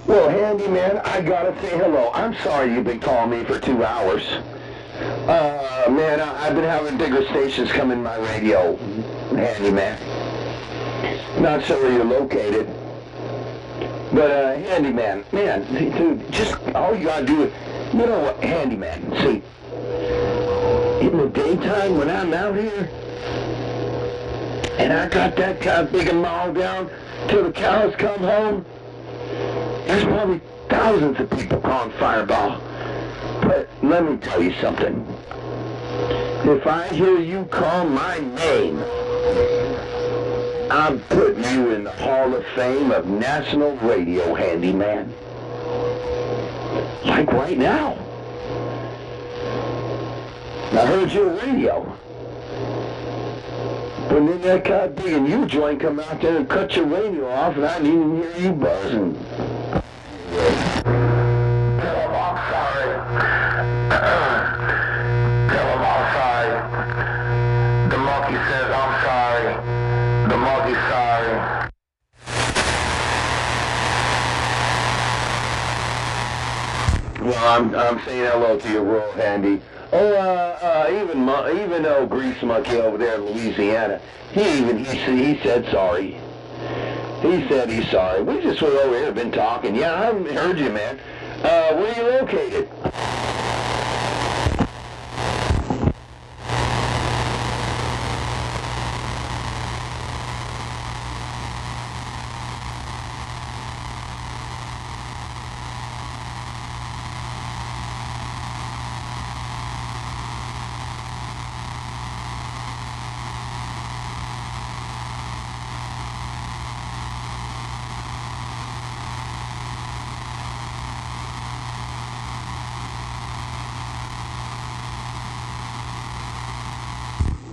Well, handyman, I gotta say hello. I'm sorry you've been calling me for 2 hours. Man, I've been having bigger stations come in my radio, handyman. Not sure where you're located. But, handyman, man, dude, just all you gotta do is, you know what, handyman, see, in the daytime when I'm out here, and I got that kind of big a mall down till the cows come home, there's probably thousands of people calling Fireball. But let me tell you something. If I hear you call my name, I'm putting you in the Hall of Fame of National Radio, handyman. Like right now. I heard your radio. But then that guy big and you joint come out there and cut your radio off and I didn't even hear you buzzing. I'm sorry. Tell him I'm sorry. The monkey says I'm sorry. The monkey's sorry. Well, I'm saying hello to your rural handy. Oh, even old Grease Monkey over there in Louisiana, he said sorry. He said he's sorry. We just went over here and been talking. Yeah, I haven't heard you, man. Where are you located?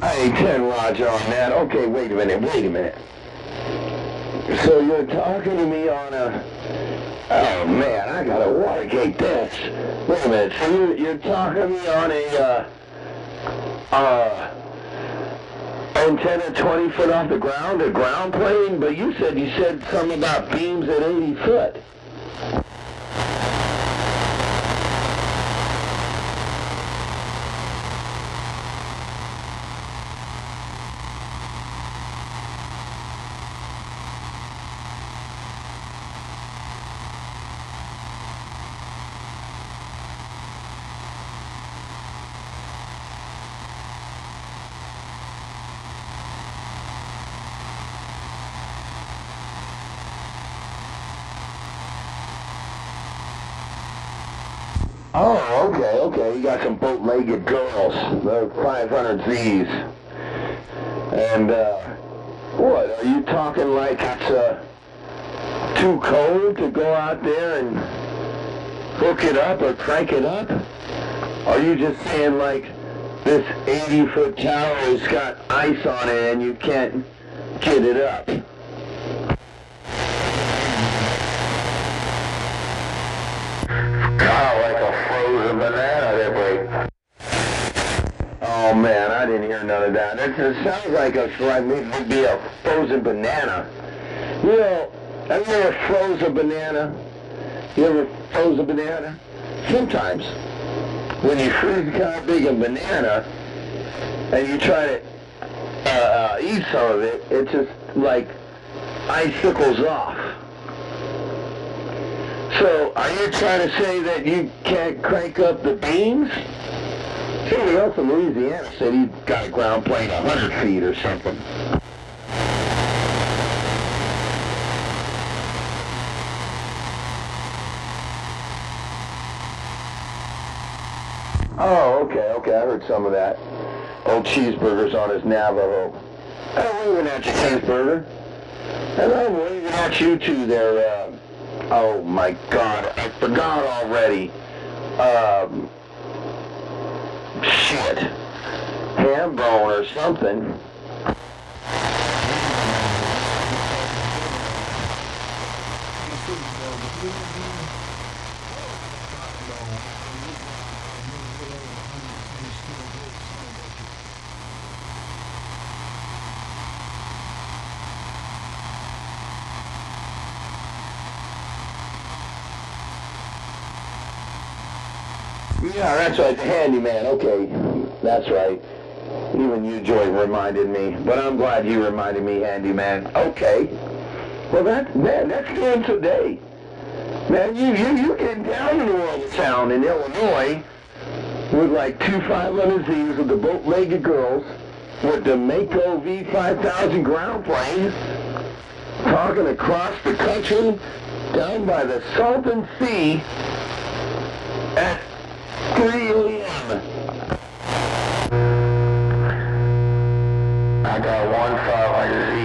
Hey, 10 Roger on that. Okay, wait a minute. So you're talking to me on a... Oh, man, I gotta Watergate this. Wait a minute. So you're talking to me on a, antenna 20 foot off the ground, a ground plane, but you said something about beams at 80 foot. Oh, okay. You got some boat-legged girls, the 500Zs. And, what, are you talking like it's, too cold to go out there and hook it up or crank it up? Or are you just saying like this 80-foot tower has got ice on it and you can't get it up? it sounds like it'd be a frozen banana. You know, have you ever froze a banana? You ever froze a banana? Sometimes, when you freeze kind of big a banana, and you try to eat some of it, it just, like, icicles off. So, are you trying to say that you can't crank up the beams? Somebody else in Louisiana said he got a ground plane 100 feet or something. Oh, okay, I heard some of that. Old cheeseburgers on his Navajo. I'm waving at you, cheeseburger. And I'm waving at you too there, oh my God, I forgot already. Shit. Ham bone or something. Yeah, that's right, the handyman, okay, that's right. Even you, Joy, reminded me, but I'm glad you reminded me, handyman. Okay. Well, that's doing today. Man, you getting down in the world of town in Illinois with like 2 500Zs with the boat-legged girls with the Mako V5000 ground planes talking across the country down by the Salton Sea at 3 a.m. I got one 500Z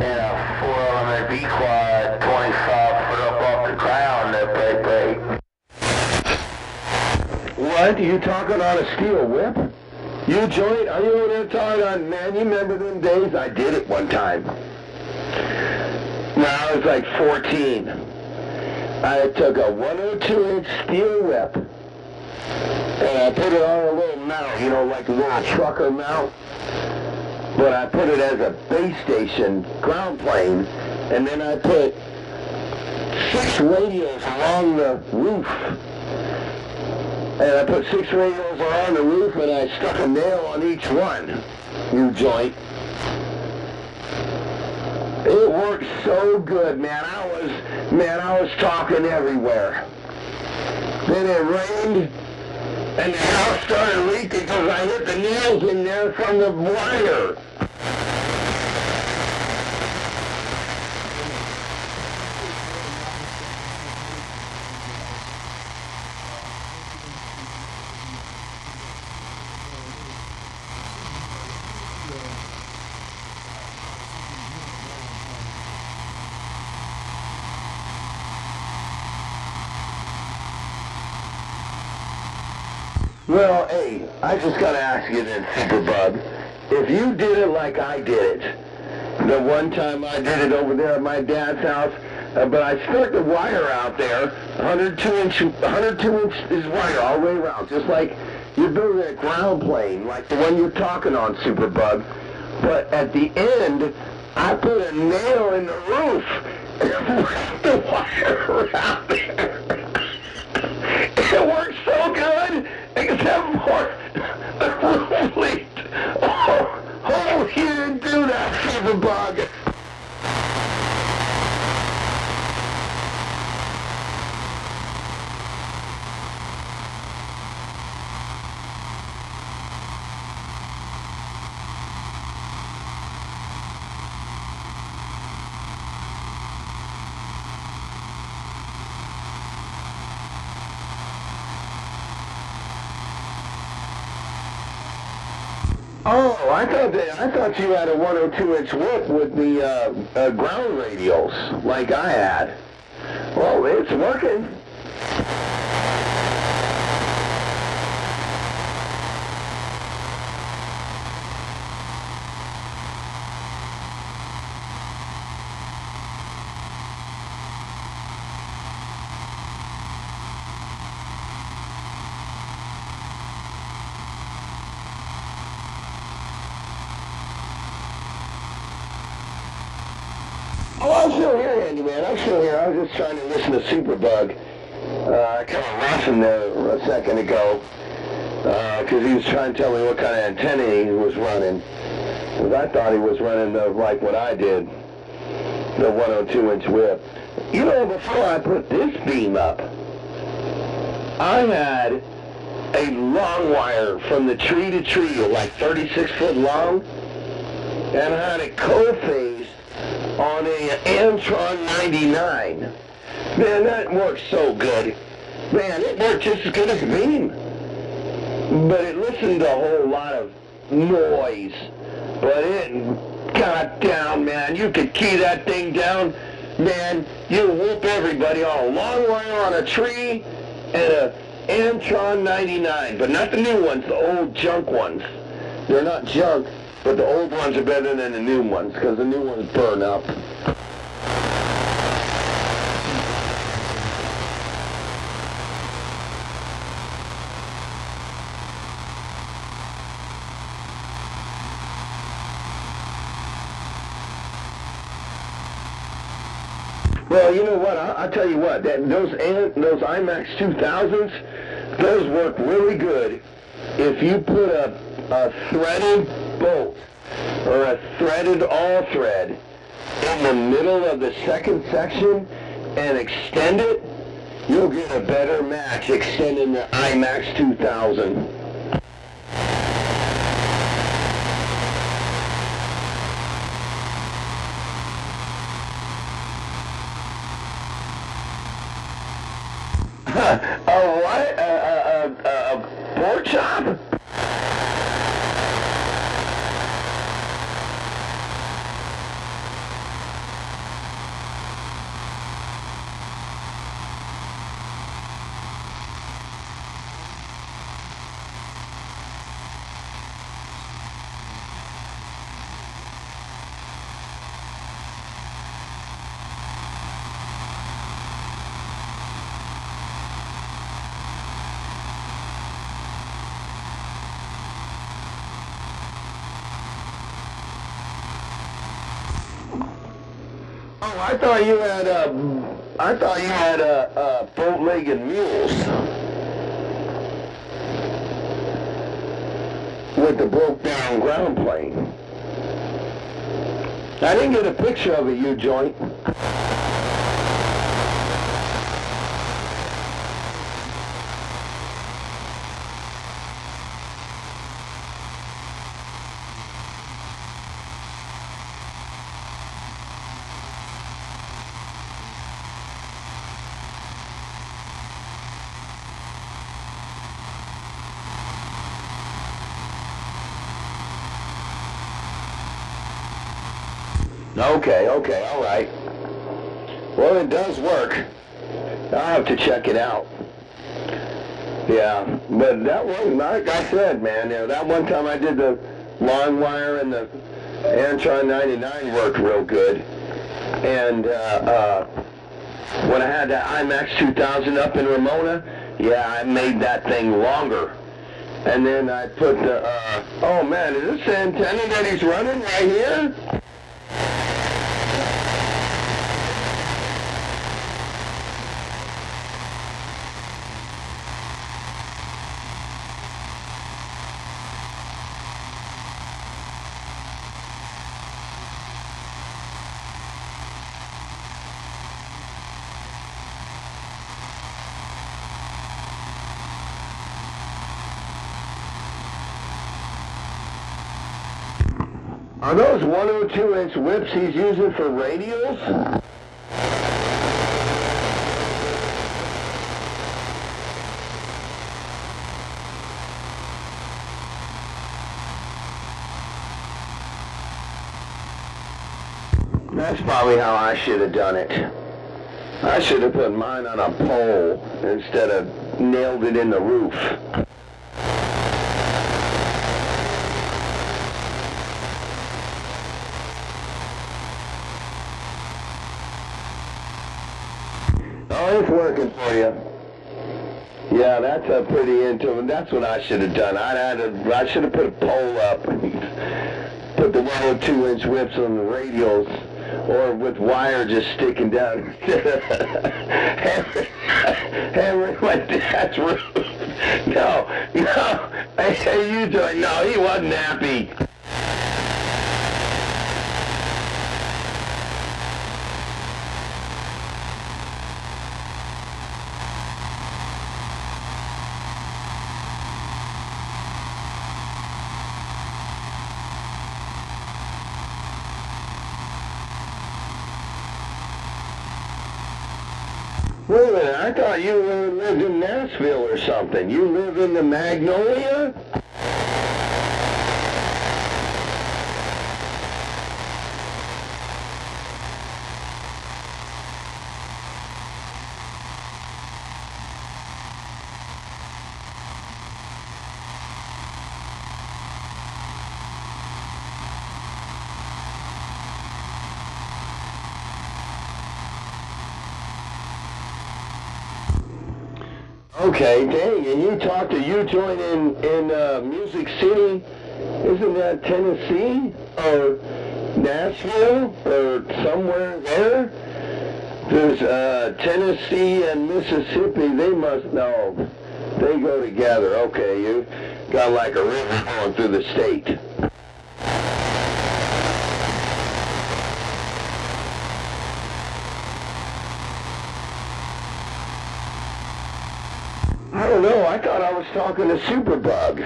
and a 4-element B-quad 25 foot up off the ground that break. What? You talking on a steel whip? You joint? Are you over there talking on, man, you remember them days? I did it one time. When I was like 14. I took a 102-inch steel whip and I put it on a little mount, you know, like a little trucker mount. But I put it as a base station ground plane, and then I put 6 radios along the roof. And I put 6 radios along the roof, and I stuck a nail on each one, you joint. It worked so good, man. I was talking everywhere. Then it rained, and the house started leaking because I hit the nails in there from the wire. Well, hey, I just gotta ask you then, Superbug, if you did it like I did it, the one time I did it over there at my dad's house, but I stuck the wire out there, 102 inches wire all the way around, just like you're building a ground plane, like the one you're talking on, Superbug. But at the end, I put a nail in the roof and wrapped the wire around there. It worked so good, except for the roof leaked. Oh, you didn't do that, Superbug. Oh, I thought you had a 102-inch whip with the ground radials, like I had. Well, it's working. Oh, I'm still here, Andy, man. I'm still here. I was just trying to listen to Superbug. I kind of lost him there a second ago because he was trying to tell me what kind of antenna he was running. Because I thought he was running like what I did, the 102-inch whip. You know, before I put this beam up, I had a long wire from the tree to tree, like 36 foot long, and I had it co-phased on a Antron 99. Man, that worked so good. Man, it worked just as good as a beam. But it listened to a whole lot of noise. But it got down, man. You could key that thing down, man. You whoop everybody on a long wire on a tree and a Antron 99. But not the new ones, the old junk ones. They're not junk, but the old ones are better than the new ones because the new ones burn up. Well, you know what? I'll tell you what. Those IMAX 2000s, those work really good if you put a threaded bolt or a threaded all-thread in the middle of the second section and extend it. You'll get a better match extending the IMAX 2000. A what? A pork chop? Oh, I thought you had boat-legged mules with the broke-down ground plane. I didn't get a picture of it, you joint. Okay, all right. Well, it does work. I'll have to check it out. Yeah, but that one, like I said, man, you know, that one time I did the long wire and the Antron 99 worked real good. And when I had that IMAX 2000 up in Ramona, yeah, I made that thing longer. And then I put the, oh man, is this the antenna that he's running right here? Are those 102-inch whips he's using for radios? That's probably how I should have done it. I should have put mine on a pole instead of nailed it in the roof. Oh, it's working for you. Yeah, that's a pretty into. That's what I should have done. I should have put a pole up and put the 102-inch whips on the radials or with wire just sticking down, hammering my dad's roof. No, hey, you join. No, he wasn't happy. Wait a minute, I thought you lived in Nashville or something. You live in the Magnolia? Okay, dang, and you talked to U-Joint in Music City? Isn't that Tennessee? Or Nashville? Or somewhere there? There's Tennessee and Mississippi, they must know. They go together. Okay, you got like a river going through the state. I don't know, I thought I was talking to Superbug.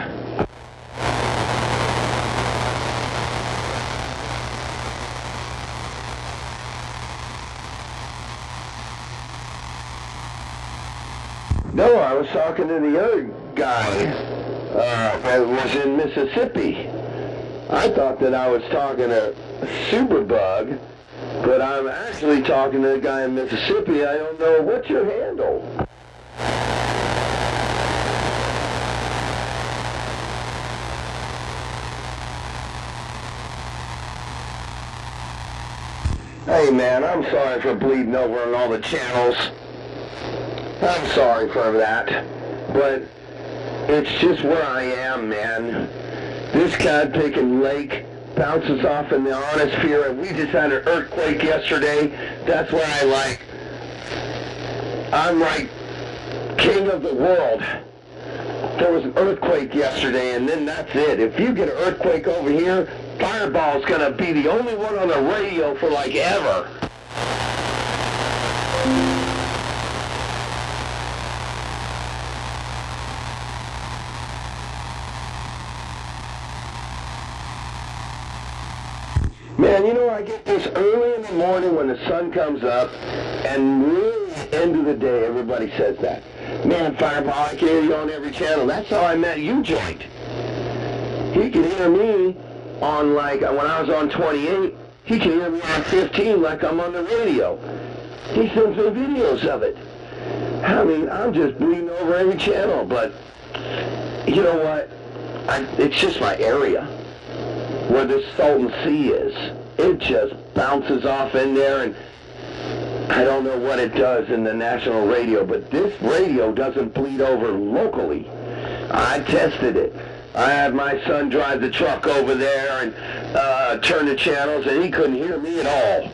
No, I was talking to the other guy that was in Mississippi. I thought that I was talking to Superbug, but I'm actually talking to the guy in Mississippi. I don't know. What's your handle? Hey man, I'm sorry for bleeding over on all the channels. I'm sorry for that. But it's just where I am, man. This cod-picking lake bounces off in the ionosphere, and we just had an earthquake yesterday. That's why I'm like king of the world. There was an earthquake yesterday, and then that's it. If you get an earthquake over here, Fireball's gonna be the only one on the radio for like ever. Man, you know, I get this early in the morning when the sun comes up, and really at the end of the day, everybody says that. Man, Fireball, I can hear you on every channel. That's how I met U-Joint. He could hear me on, like, when I was on 28, he can hear me on 15 like I'm on the radio. He sends me videos of it. I mean, I'm just bleeding over every channel, but you know what? It's just my area where this Salton Sea is. It just bounces off in there, and I don't know what it does in the national radio, but this radio doesn't bleed over locally. I tested it. I had my son drive the truck over there and turn the channels, and he couldn't hear me at all.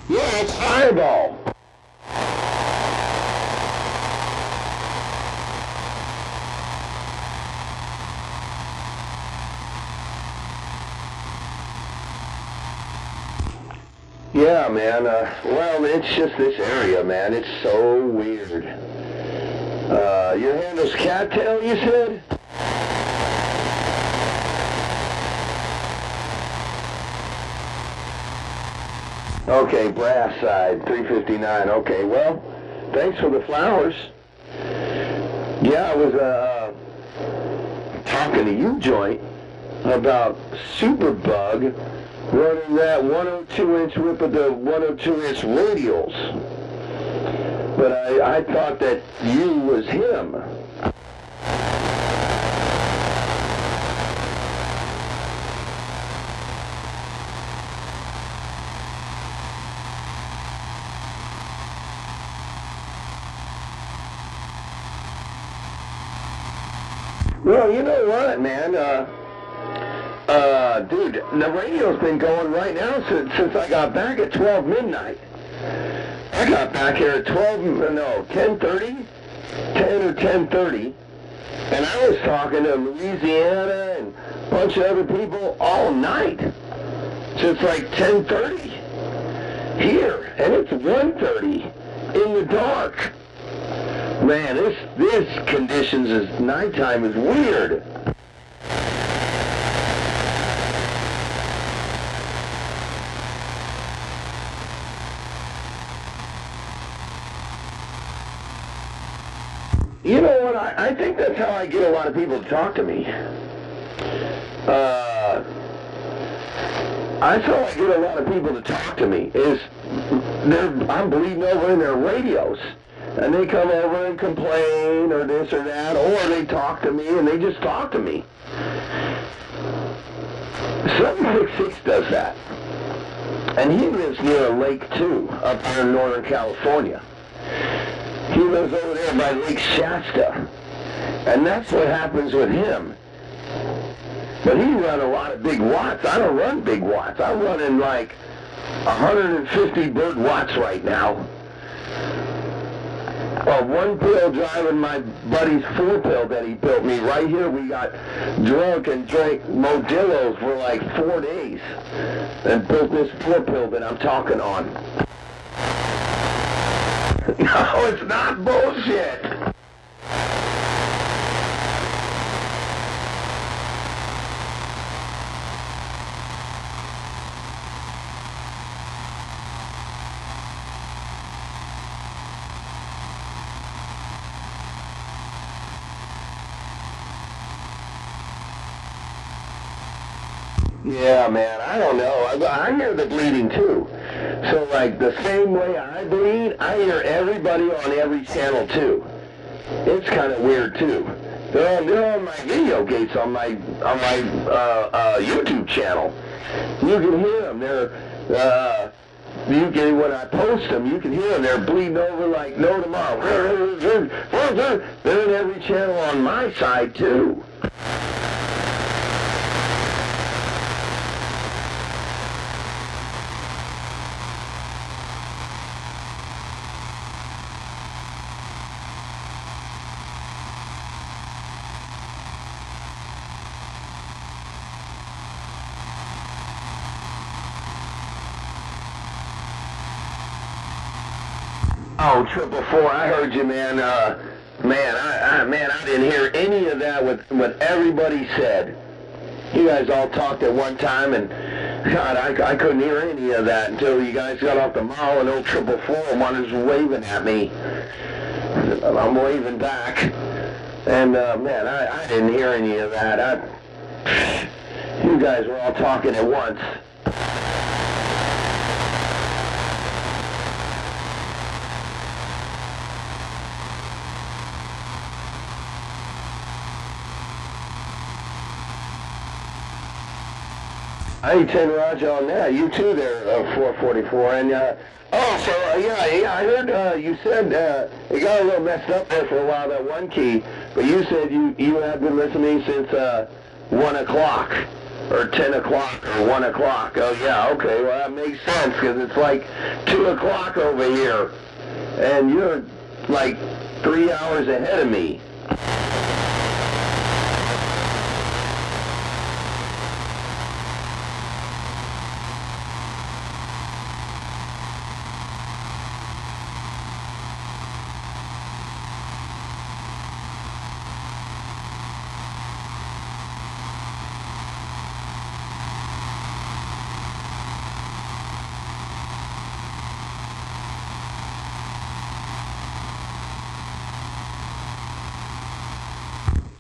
Yeah, it's Fireball. Yeah, man. Well, it's just this area, man. It's so weird. Your handle's Cattail, you said? Okay, Brass Side, 359. Okay, well, thanks for the flowers. Yeah, I was talking to U-Joint about Superbug running that 102-inch whip of the 102-inch radials. But I thought that you was him. Well, you know what, man? Dude, the radio's been going right now since I got back at 12 midnight. I got back here at 10:30, 10 or 10:30, and I was talking to Louisiana and a bunch of other people all night since like 10:30 here, and it's 1:30 in the dark. Man, this conditions is nighttime is weird. You know what? I think that's how I get a lot of people to talk to me. That's how I get a lot of people to talk to me. I'm bleeding over in their radios. And they come over and complain or this or that, or they talk to me and they just talk to me. 766 does that. And he lives near a lake too, up there in Northern California. He lives over there by Lake Shasta. And that's what happens with him. But he runs a lot of big watts. I don't run big watts. I'm running like 150 bird watts right now. One pill driving my buddy's 4-pill that he built me. Right here we got drunk and drank Modillos for like 4 days. And built this 4-pill that I'm talking on. No, it's not bullshit. Yeah, man, I don't know. I hear the bleeding too. So, like, the same way I bleed, I hear everybody on every channel too. It's kind of weird too. They're on my video gates on my YouTube channel. You can hear them. When I post them, you can hear them. They're bleeding over like no tomorrow. They're in every channel on my side too. Oh, 444, I heard you, man. I didn't hear any of that with what everybody said. You guys all talked at one time, and God, I couldn't hear any of that until you guys got off the mall and old 444 was waving at me. I'm waving back, and man, I didn't hear any of that. You guys were all talking at once. Hey, 10 Roger on that. You too there, 444. And, yeah, I heard you said it got a little messed up there for a while, that one key, but you said you have been listening since 1 o'clock, or 10 o'clock, or 1 o'clock. Oh, yeah, okay, well, that makes sense, because it's like 2 o'clock over here, and you're like 3 hours ahead of me.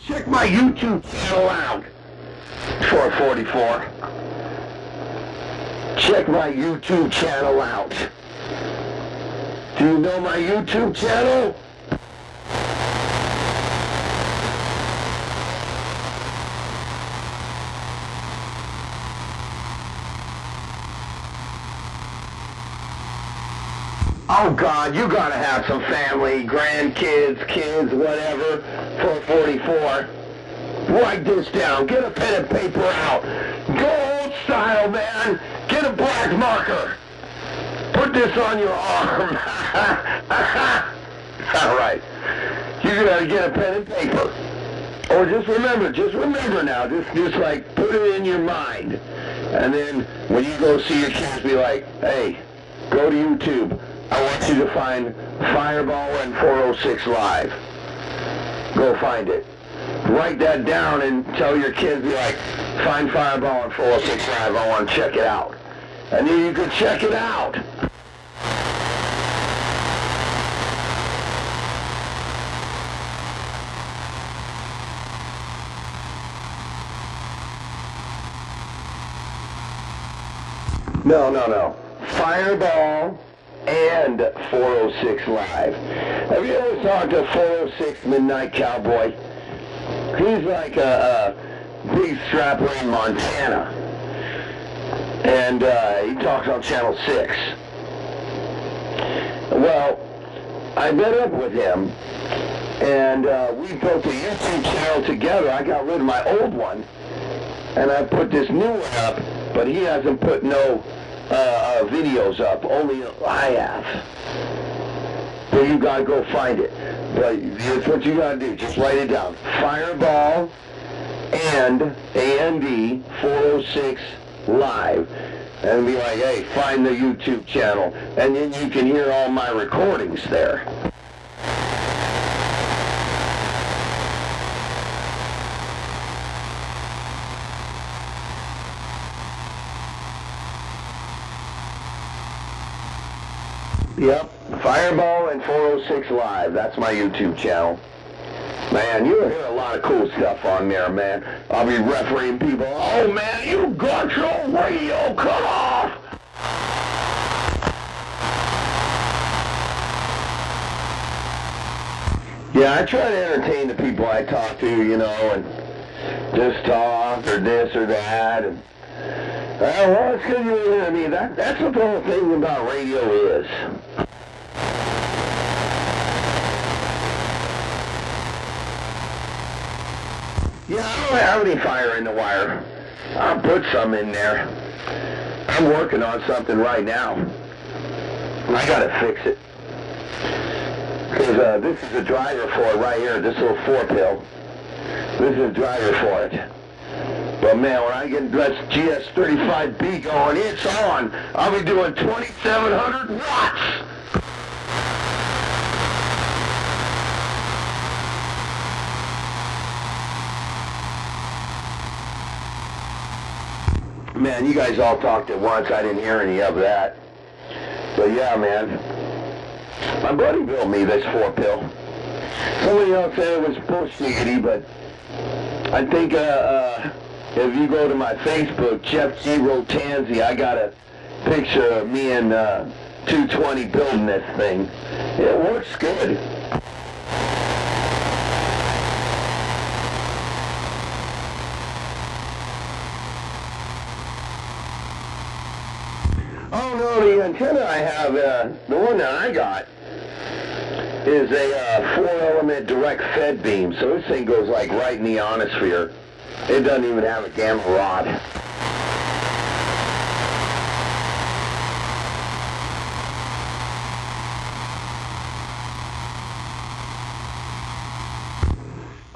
Check my YouTube channel out, 444. Check my YouTube channel out. Do you know my YouTube channel? Oh God, you gotta have some family, grandkids, kids, whatever, 444. Write this down. Get a pen and paper out. Go old style, man. Get a black marker. Put this on your arm. All right. You gotta get a pen and paper. Or just remember now. Just like put it in your mind. And then when you go see your kids, be like, hey, go to YouTube. I want you to find Fireball and 406 Live. Go find it. Write that down and tell your kids, be like, find Fireball and 406 Live. I want to check it out. And then you can check it out. No. Fireball and 406 Live. Have you ever talked to 406 Midnight Cowboy? He's like a big strapper in Montana. And he talks on Channel 6. Well, I met up with him, and we built a YouTube channel together. I got rid of my old one, and I put this new one up, but he hasn't put no videos up. Only I have. So you gotta go find it. But here's what you gotta do. Just write it down. Fireball and AND 406 Live. And be like, hey, find the YouTube channel. And then you can hear all my recordings there. Yep, Fireball and 406 Live. That's my YouTube channel. Man, you'll hear a lot of cool stuff on there, man. I'll be refereeing people. Oh, man, you got your radio cut off! Yeah, I try to entertain the people I talk to, you know, and just talk or this or that. And, well, it's good, I mean, that's what the whole thing about radio is. Yeah, I don't have any fire in the wire. I'll put some in there. I'm working on something right now. I gotta fix it. Because this is a driver for it right here, this little 4-pill. This is a driver for it. But man, when I get this GS35B going, it's on. I'll be doing 2,700 watts. Man, you guys all talked at once. I didn't hear any of that. But yeah, man. My buddy built me this 4-pill. Somebody else said it was bullshitty, but I think if you go to my Facebook, Jeff G. Rotanzi, I got a picture of me and 220 building this thing. It works good. Oh no, the antenna I have, the one that I got, is a 4-element direct fed beam, so this thing goes like right in the ionosphere. It doesn't even have a gamma rod.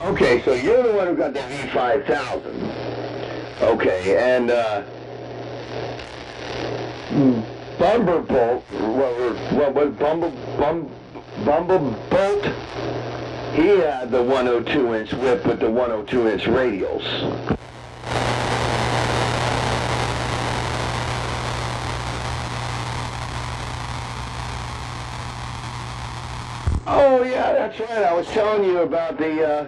Okay, so you're the one who got the V5000. Okay, and Bumblebolt, what was Bumblebolt? He had the 102-inch whip with the 102-inch radials. Oh yeah, that's right. I was telling you about the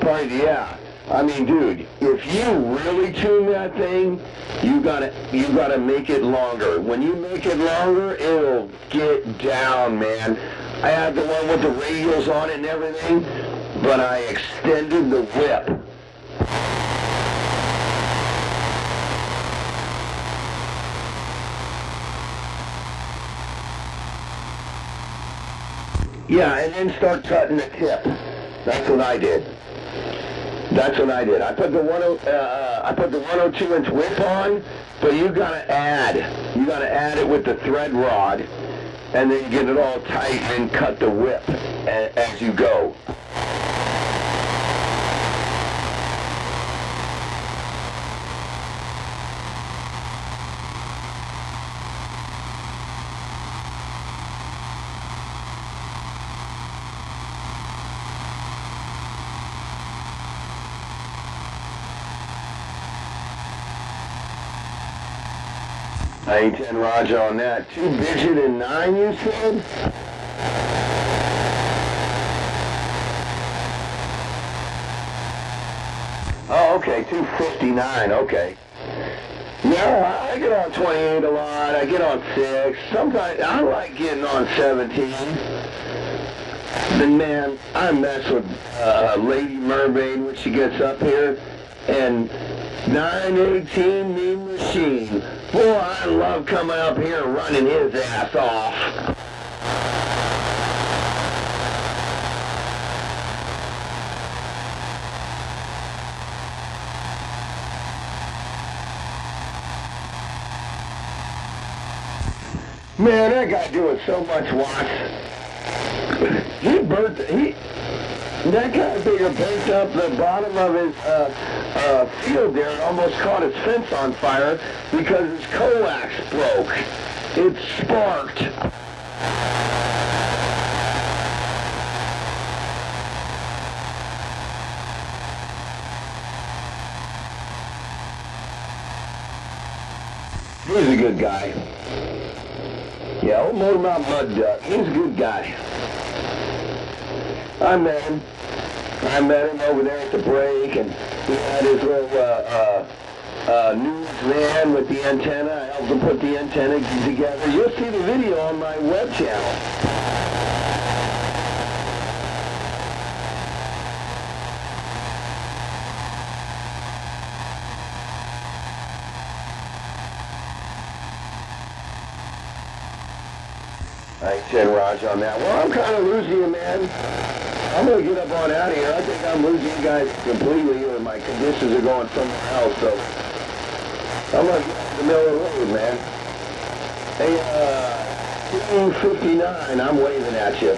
part. Yeah. I mean, dude, if you really tune that thing, you gotta make it longer. When you make it longer, it'll get down, man. I had the one with the radials on it and everything, but I extended the whip. Yeah, and then start cutting the tip. That's what I did. That's what I did. I put the 102-inch whip on, but you gotta add it with the thread rod, and then get it all tight and cut the whip as you go. I ain't 10 Roger on that. 2 digit and 9, you said? Oh, okay, 259, okay. Yeah, I get on 28 a lot, I get on 6. Sometimes, I like getting on 17. But man, I mess with Lady Mermaid when she gets up here. And 918 Mean Machine. Boy, I love coming up here and running his ass off. Man, that guy doing so much watch. That guy figure burnt up the bottom of his field there and almost caught his fence on fire because his coax broke. It sparked. He's a good guy. Yeah, old Motormouth Mud Duck. He's a good guy. I met him over there at the break, and he had his little news van with the antenna. I helped him put the antenna together. You'll see the video on my web channel. I ain't said Raj on that. Well, I'm kind of losing you, man. I'm going to get up on out of here. I think I'm losing you guys completely, or my conditions are going somewhere else, so I'm going to get to the middle of the road, man. Hey, 259, I'm waving at you.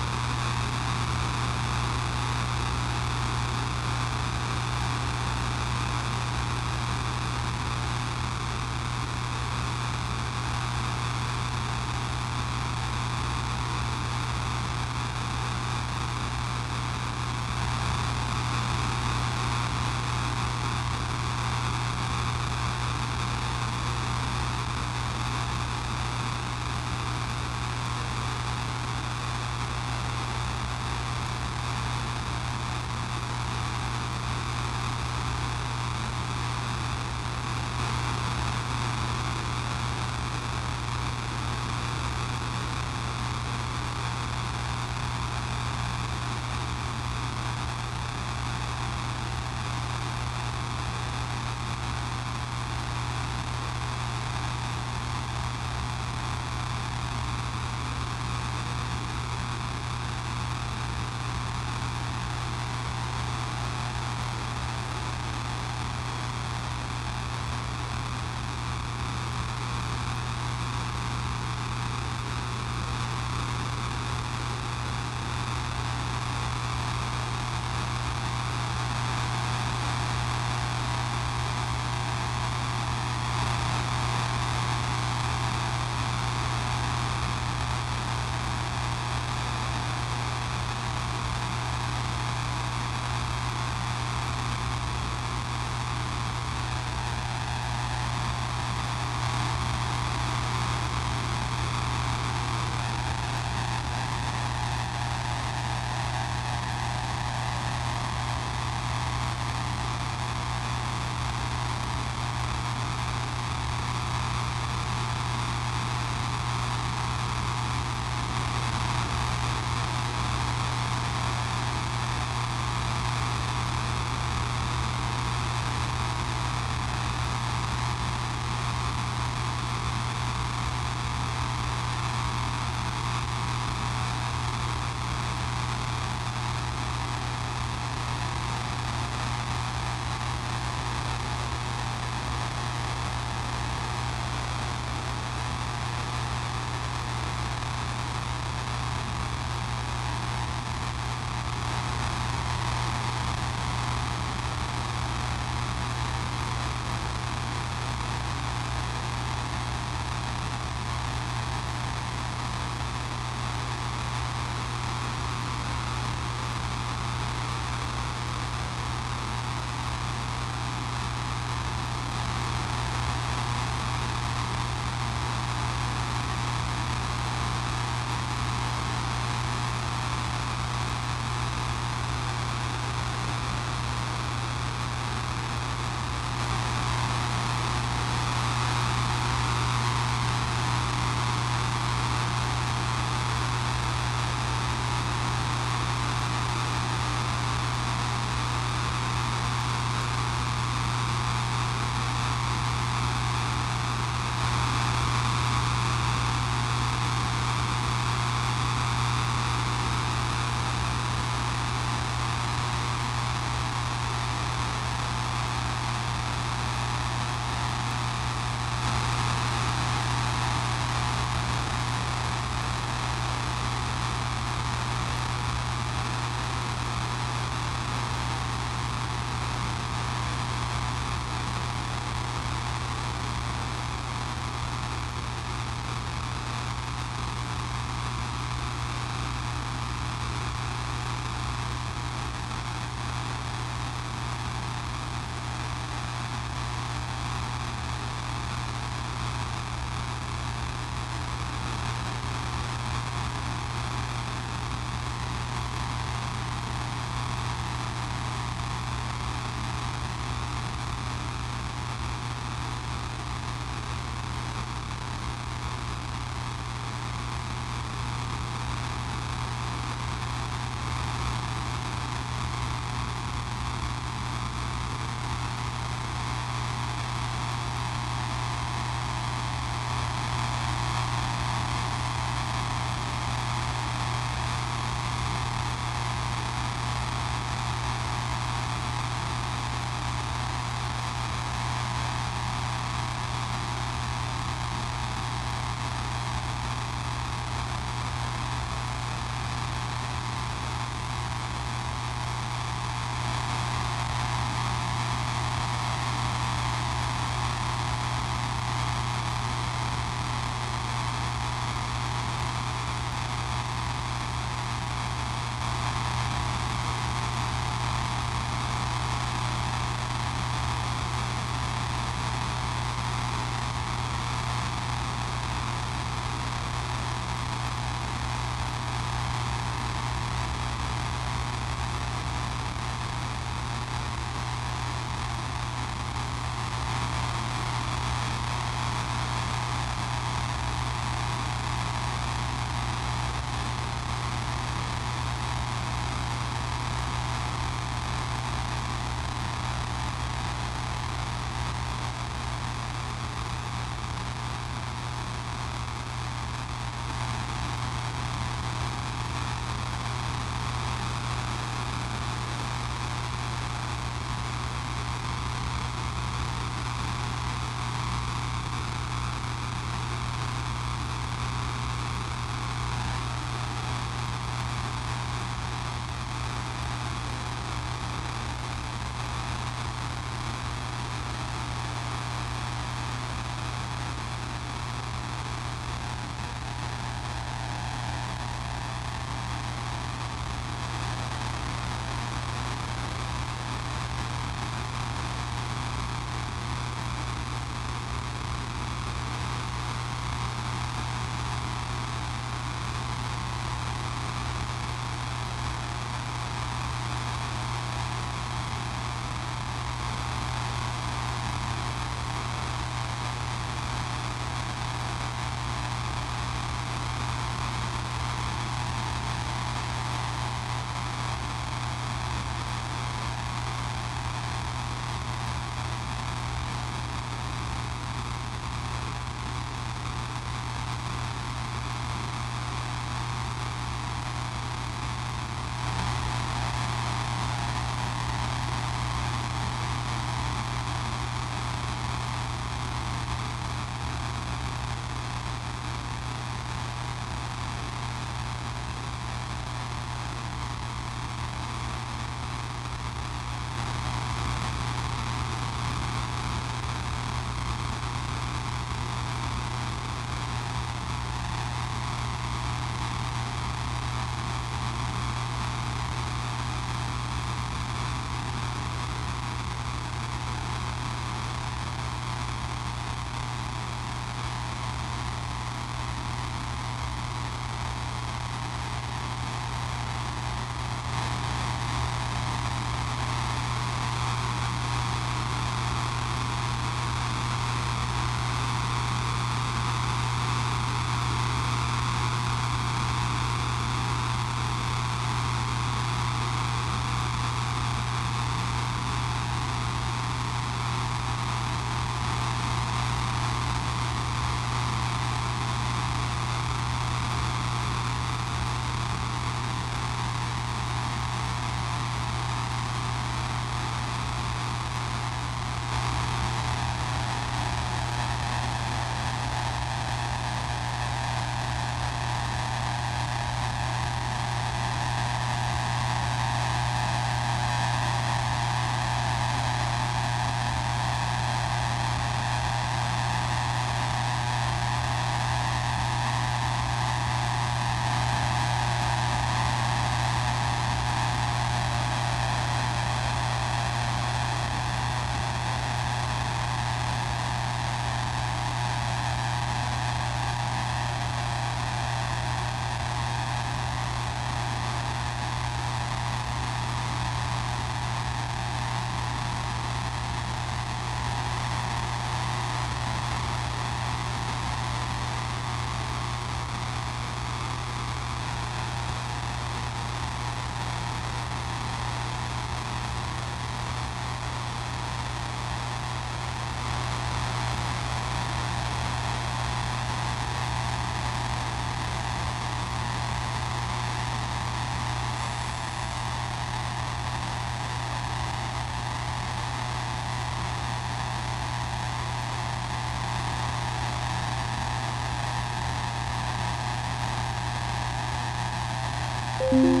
you.